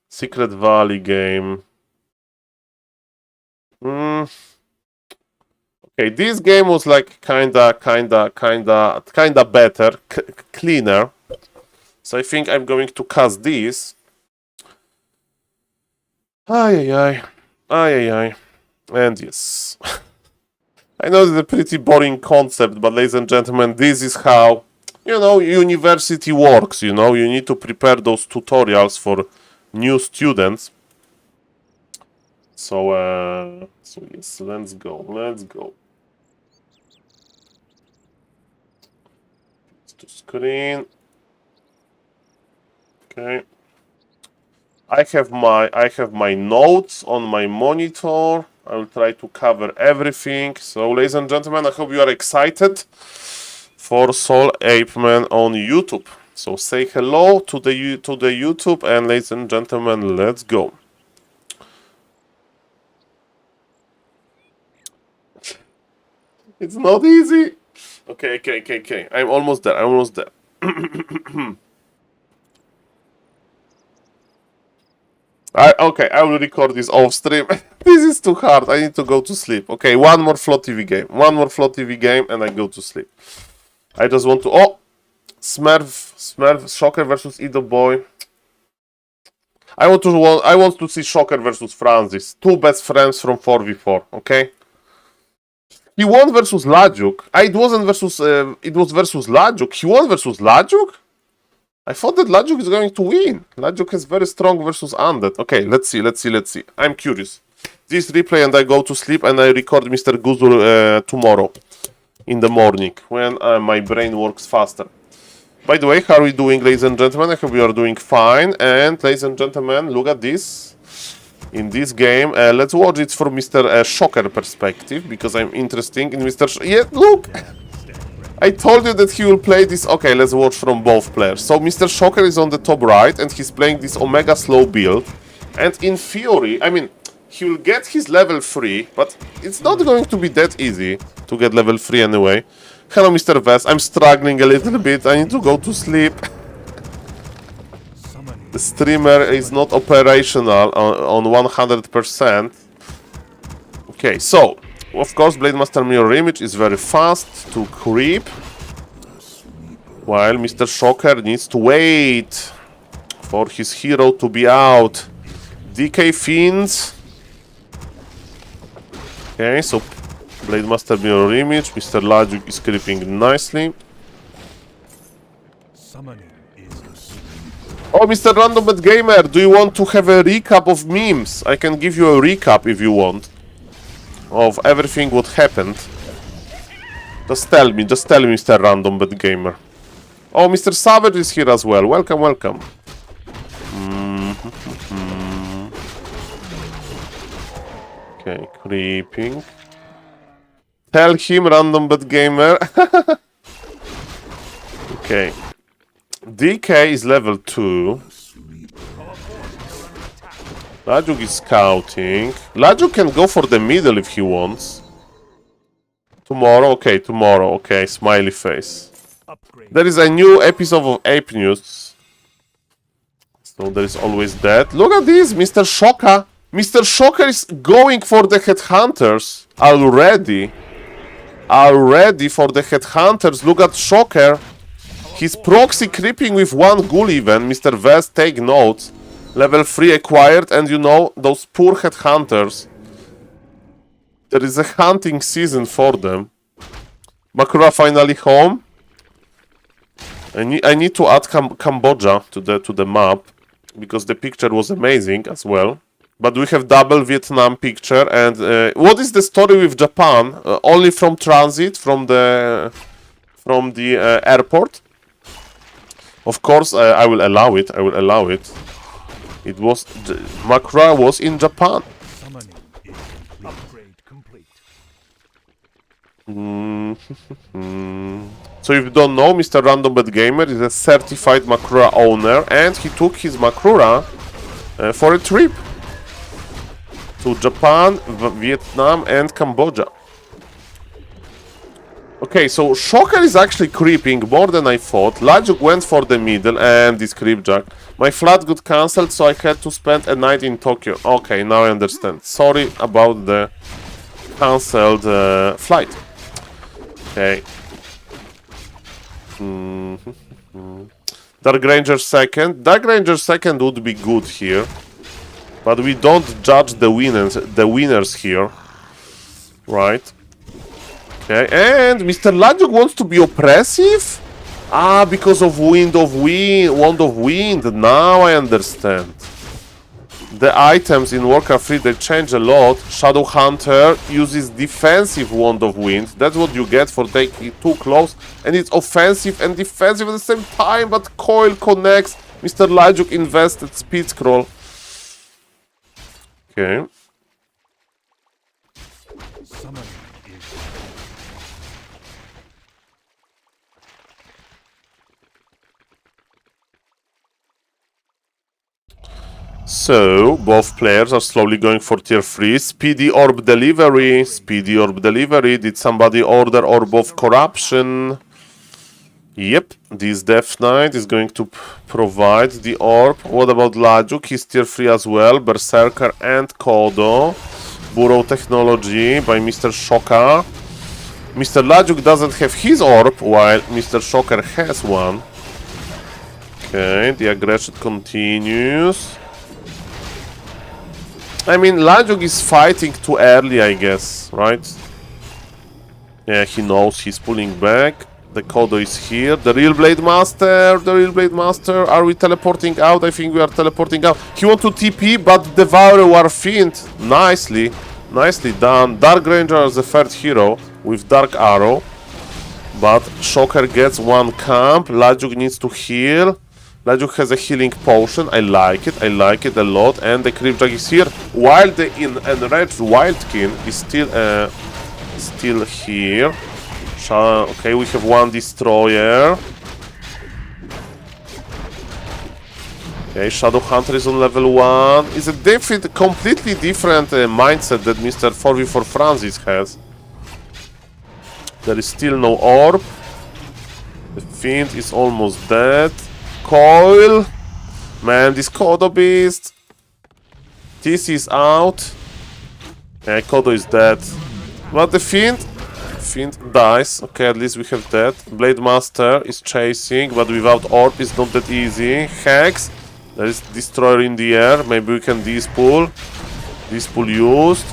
Secret Valley game. Okay, this game was like kinda better, cleaner. So I think I'm going to cast this. Ay. And yes. I know it's a pretty boring concept, but ladies and gentlemen, this is how, university works, You need to prepare those tutorials for new students. So yes, let's go. To screen. Okay. I have my notes on my monitor. I will try to cover everything. So, ladies and gentlemen, I hope you are excited for SaulPlayerMan on YouTube. So say hello to the YouTube, and ladies and gentlemen, let's go. It's not easy. Okay. I'm almost there. I will record this off stream. This is too hard. I need to go to sleep. Okay, one more Float TV game. And I go to sleep. I just want to... Oh! Smurf, Shocker versus Ido Boy. I want to see Shocker versus Francis. Two best friends from 4v4, okay? He won versus Lajuk. It was versus Lajuk. He won versus Lajuk? I thought that Lajuk is going to win. Lajuk has very strong versus Undead. Okay, let's see. I'm curious. This replay and I go to sleep and I record Mr. Guzul tomorrow in the morning when my brain works faster. By the way, how are we doing, ladies and gentlemen? I hope you are doing fine. And ladies and gentlemen, look at this. In this game, let's watch it from Mr. Shocker perspective, because I'm interested in Mr. Yeah, look! I told you that he will play this. Okay, let's watch from both players. So Mr. Shocker is on the top right, and he's playing this Omega slow build. And in theory, I mean, he will get his level 3, but it's not going to be that easy to get level 3 anyway. Hello, Mr. Vest. I'm struggling a little bit. I need to go to sleep. The streamer is not operational on 100%. Okay, so, of course, Blademaster Mirror Image is very fast to creep, while Mr. Shocker needs to wait for his hero to be out. DK Fiends. Okay, so Blademaster Mirror Image, Mr. Lajuk is creeping nicely. Oh, Mr. Randombet Gamer, do you want to have a recap of memes? I can give you a recap if you want. Of everything what happened. Just tell me, Mr. Randombet Gamer. Oh, Mr. Savage is here as well. Welcome, welcome. Okay, creeping. Tell him, Randombet Gamer. Okay. DK is level 2. Lajuk is scouting. Lajuk can go for the middle if he wants. Tomorrow? Okay, tomorrow. Okay, smiley face. There is a new episode of Ape News. So there is always that. Look at this, Mr. Shocker. Mr. Shocker is going for the headhunters already. Already for the headhunters. Look at Shocker. He's proxy creeping with one ghoul even. Mr. Vest, take notes. Level 3 acquired, and you know, those poor headhunters. There is a hunting season for them. Makura finally home. I need to add Cambodia to the map, because the picture was amazing as well. But we have double Vietnam picture, and what is the story with Japan? Only from transit, from the airport? Of course, I will allow it. I will allow it. It was Makura was in Japan. So if you don't know, Mr. Randombet Gamer is a certified Makura owner, and he took his Makura for a trip to Japan, Vietnam, and Cambodia. Okay, so Shocker is actually creeping more than I thought. Lajuk went for the middle and this creepjack. My flight got cancelled, so I had to spend a night in Tokyo. Okay, now I understand. Sorry about the cancelled flight. Okay. Dark Ranger second. Dark Ranger second would be good here. But we don't judge the winners here. Right. Okay, and Mr. Lajuk wants to be oppressive? Ah, because of Wand of Wind. Now I understand. The items in Warcraft 3, they change a lot. Shadow Hunter uses defensive Wand of Wind. That's what you get for taking it too close. And it's offensive and defensive at the same time, but Coil connects. Mr. Lajuk invested speed scroll. Okay. So, both players are slowly going for tier 3. Speedy orb delivery. Speedy orb delivery. Did somebody order Orb of Corruption? Yep, this Death Knight is going to provide the orb. What about Lajuk? He's tier 3 as well. Berserker and Kodo. Burrow Technology by Mr. Shocker. Mr. Lajuk doesn't have his orb, while Mr. Shocker has one. Okay, the aggression continues. I mean, Lajuk is fighting too early, I guess, right? Yeah, he knows he's pulling back. The Kodo is here. The real Blade Master. The real Blade Master. Are we teleporting out? I think we are teleporting out. He wants to TP, but Devour War Fiend. Nicely. Nicely done. Dark Ranger as the third hero with Dark Arrow. But Shocker gets one camp. Lajuk needs to heal. Lajuk has a healing potion. I like it a lot. And the Creepjack is here. While the enraged Wildkin is still here. Okay, we have one destroyer. Okay, Shadowhunter is on level 1. It's a completely different mindset that Mr. 4v4 Francis has. There is still no orb. The Fiend is almost dead. Coil. Man, this Kodo Beast. TC is out. Yeah, Kodo is dead. But the Fiend dies. Okay, at least we have that. Blade Master is chasing, but without orb it's not that easy. Hex. There is Destroyer in the air. Maybe we can dispull. Dispull used.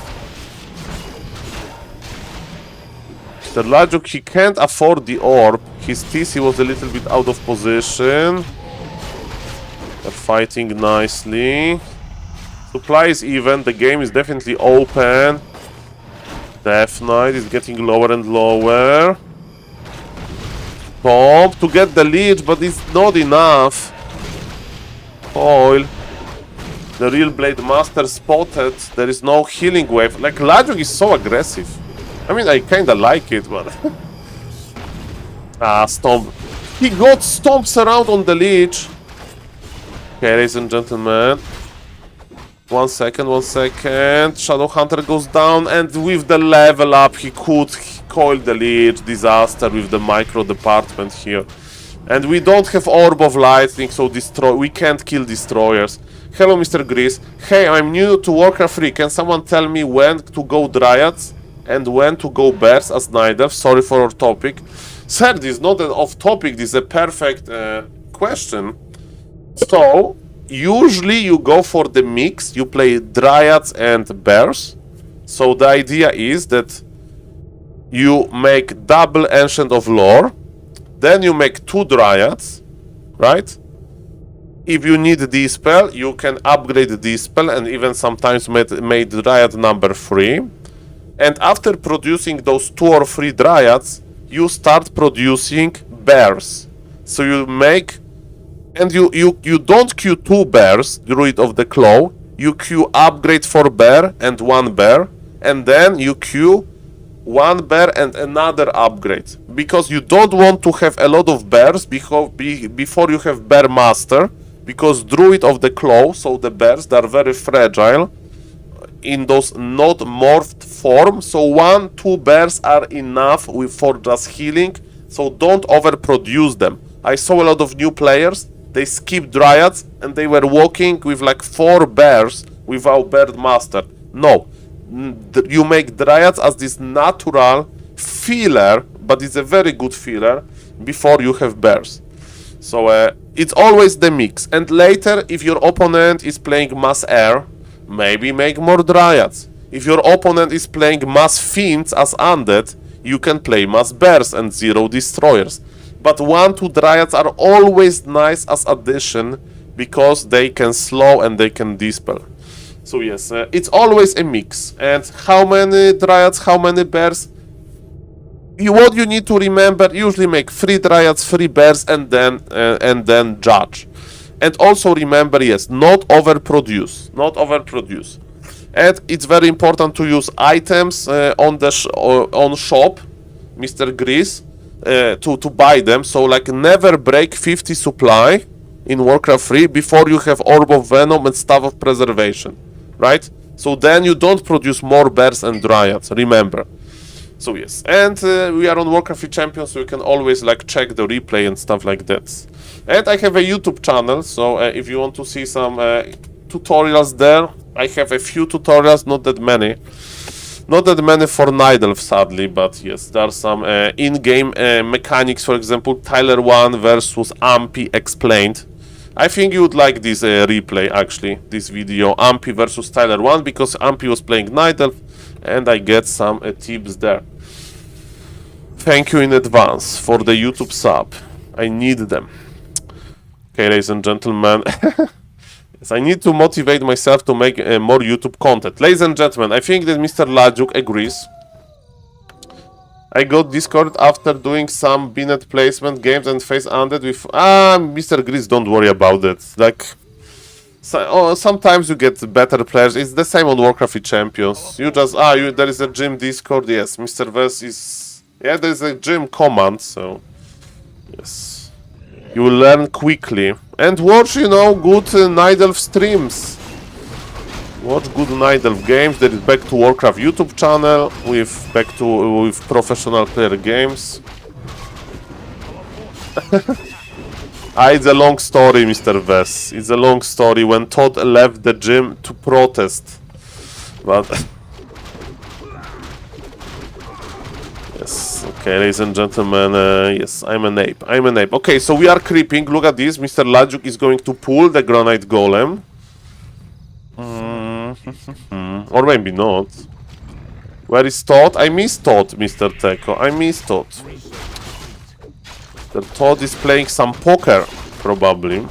Mr. Lajuk, he can't afford the orb. His TC was a little bit out of position. They're fighting nicely. Supply is even. The game is definitely open. Death Knight is getting lower and lower. Bomb to get the lead, but it's not enough. Coil. The real Blade Master spotted. There is no healing wave. Like, Lajuk is so aggressive. I mean, I kinda like it, but... Stomp. He got stomps around on the leech. Okay, ladies and gentlemen. 1 second. Shadowhunter goes down, and with the level up, he could coil the leech. Disaster with the micro department here. And we don't have Orb of Lightning, so we can't kill destroyers. Hello, Mr. Grease. Hey, I'm new to Warcraft 3. Can someone tell me when to go Dryads and when to go Bears as Nidav? Sorry for our topic. Sir, this is not an off-topic. This is a perfect question. So, usually you go for the mix. You play Dryads and Bears. So the idea is that you make double Ancient of Lore. Then you make 2 Dryads, right? If you need Dispel, you can upgrade Dispel and even sometimes made Dryad number 3. And after producing those 2 or 3 Dryads, you start producing Bears. So you make... And you don't queue 2 Bears, Druid of the Claw. You queue upgrade for Bear and 1 Bear. And then you queue 1 bear and another upgrade, because you don't want to have a lot of bears before you have Bear Master, because Druid of the Claw, so the bears, they are very fragile in those not morphed form, so 1-2 bears are enough for just healing, so don't overproduce them. I saw a lot of new players, they skipped Dryads and they were walking with like 4 bears without Bear Master. No. You make Dryads as this natural filler, but it's a very good filler before you have bears. So it's always the mix. And later, if your opponent is playing Mass Air, maybe make more Dryads. If your opponent is playing Mass Fiends as Undead, you can play Mass Bears and 0 Destroyers. But 1-2 Dryads are always nice as addition, because they can slow and they can dispel. So yes, it's always a mix. And how many Dryads, how many Bears? What you need to remember, usually make 3 Dryads, 3 Bears, and then judge. And also remember, yes, not overproduce. Not overproduce. And it's very important to use items on shop, Mr. Grease, to buy them. So like never break 50 supply in Warcraft 3 before you have Orb of Venom and Staff of Preservation. Right? So then you don't produce more Bears and Dryads, remember. So yes, and we are on Warcraft 3 Champions, so you can always like check the replay and stuff like that. And I have a YouTube channel, so if you want to see some tutorials there, I have a few tutorials, not that many. Not that many for Nidelf, sadly, but yes, there are some in-game mechanics, for example, Tyler 1 versus Ampi explained. I think you would like this replay, actually, this video, Ampi versus Tyler 1, because Ampi was playing Nidelf, and I get some tips there. Thank you in advance for the YouTube sub. I need them. Okay, ladies and gentlemen. Yes, I need to motivate myself to make more YouTube content. Ladies and gentlemen, I think that Mr. Lajuk agrees. I got Discord after doing some Binet placement games and face undead with... Mr. Gris, don't worry about it. Like... sometimes you get better players. It's the same on Warcraft 3 Champions. You just... there is a gym Discord. Yes, Mr. Vess is... Yeah, there is a gym command, so... Yes. You will learn quickly. And watch, you know, good Night Elf streams. Watch good Night Elf games. There is Back to Warcraft YouTube channel with professional player games. It's a long story, Mr. Vess. It's a long story when Todd left the gym to protest. But yes, okay, ladies and gentlemen, yes, I'm an ape. I'm an ape. Okay, so we are creeping. Look at this. Mr. Lajuk is going to pull the Granite Golem. Or maybe not. Where is Todd? I miss Todd, Mr. Teko. I miss Todd. The Todd is playing some poker, probably.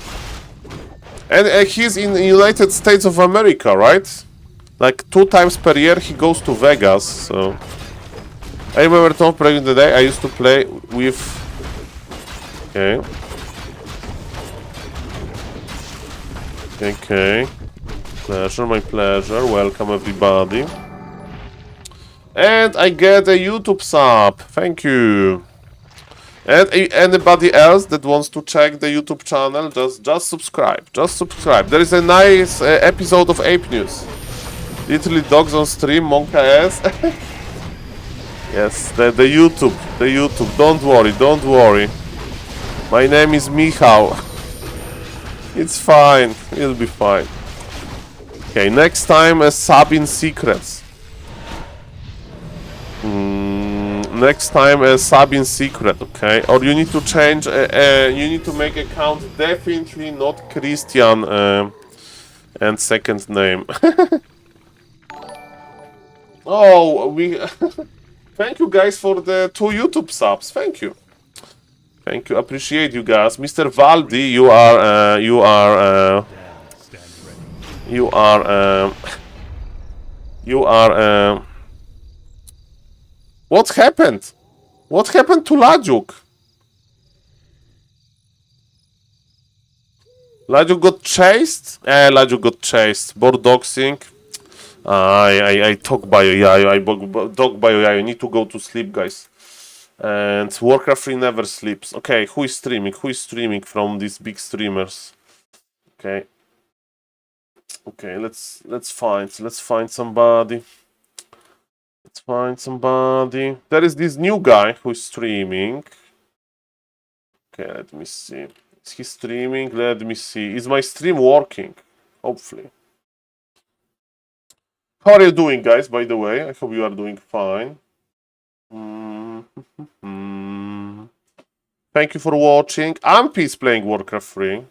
And he's in the United States of America, right? Like 2 times per year he goes to Vegas, so... I remember Todd playing the day I used to play with... Okay. Okay. Pleasure, my pleasure. Welcome everybody. And I get a YouTube sub. Thank you. And anybody else that wants to check the YouTube channel, just subscribe. Just subscribe. There is a nice episode of Ape News. Literally dogs on stream, Monka S. Yes, the YouTube. The YouTube. Don't worry, don't worry. My name is Michał. It's fine. It'll be fine. Okay, next time a sub in secrets. Next time a sub in secret, okay? Or you need to change, you need to make account definitely not Christian and second name. Oh, we... Thank you guys for the 2 YouTube subs, thank you. Thank you, appreciate you guys. Mr. Valdi, what happened? What happened to Lajuk? Lajuk got chased? Lajuk got chased. Board doxing. I talk by Yayo. I dog by Yayo. Need to go to sleep, guys. And Warcraft 3 never sleeps. Okay, who is streaming? Who is streaming from these big streamers? Okay. Okay, let's find somebody. Let's find somebody. There is this new guy who is streaming. Okay, let me see. Is he streaming? Let me see. Is my stream working? Hopefully. How are you doing, guys, by the way? I hope you are doing fine. Thank you for watching. Ampi is playing Warcraft 3.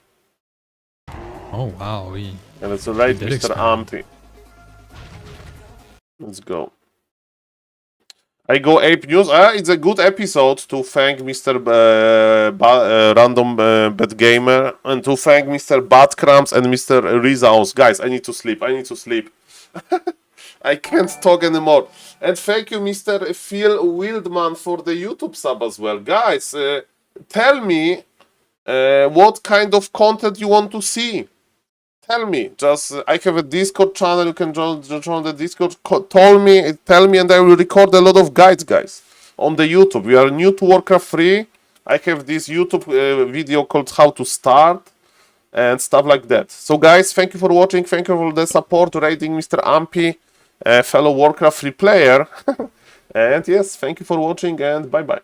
Oh, wow. And it's a late Mr. Ampi. Let's go. I go Ape News. It's a good episode to thank Mr. Random Bad Gamer and to thank Mr. Badcrams and Mr. Rizaos. Guys, I need to sleep. I need to sleep. I can't talk anymore. And thank you, Mr. Phil Wildman, for the YouTube sub as well. Guys, tell me what kind of content you want to see. Tell me. Just I have a Discord channel. You can join the Discord. Tell me, and I will record a lot of guides, guys, on the YouTube. We are new to Warcraft 3. I have this YouTube video called How to Start and stuff like that. So, guys, thank you for watching. Thank you for the support, rating Mr. Ampi, fellow Warcraft 3 player. And yes, thank you for watching, and bye bye.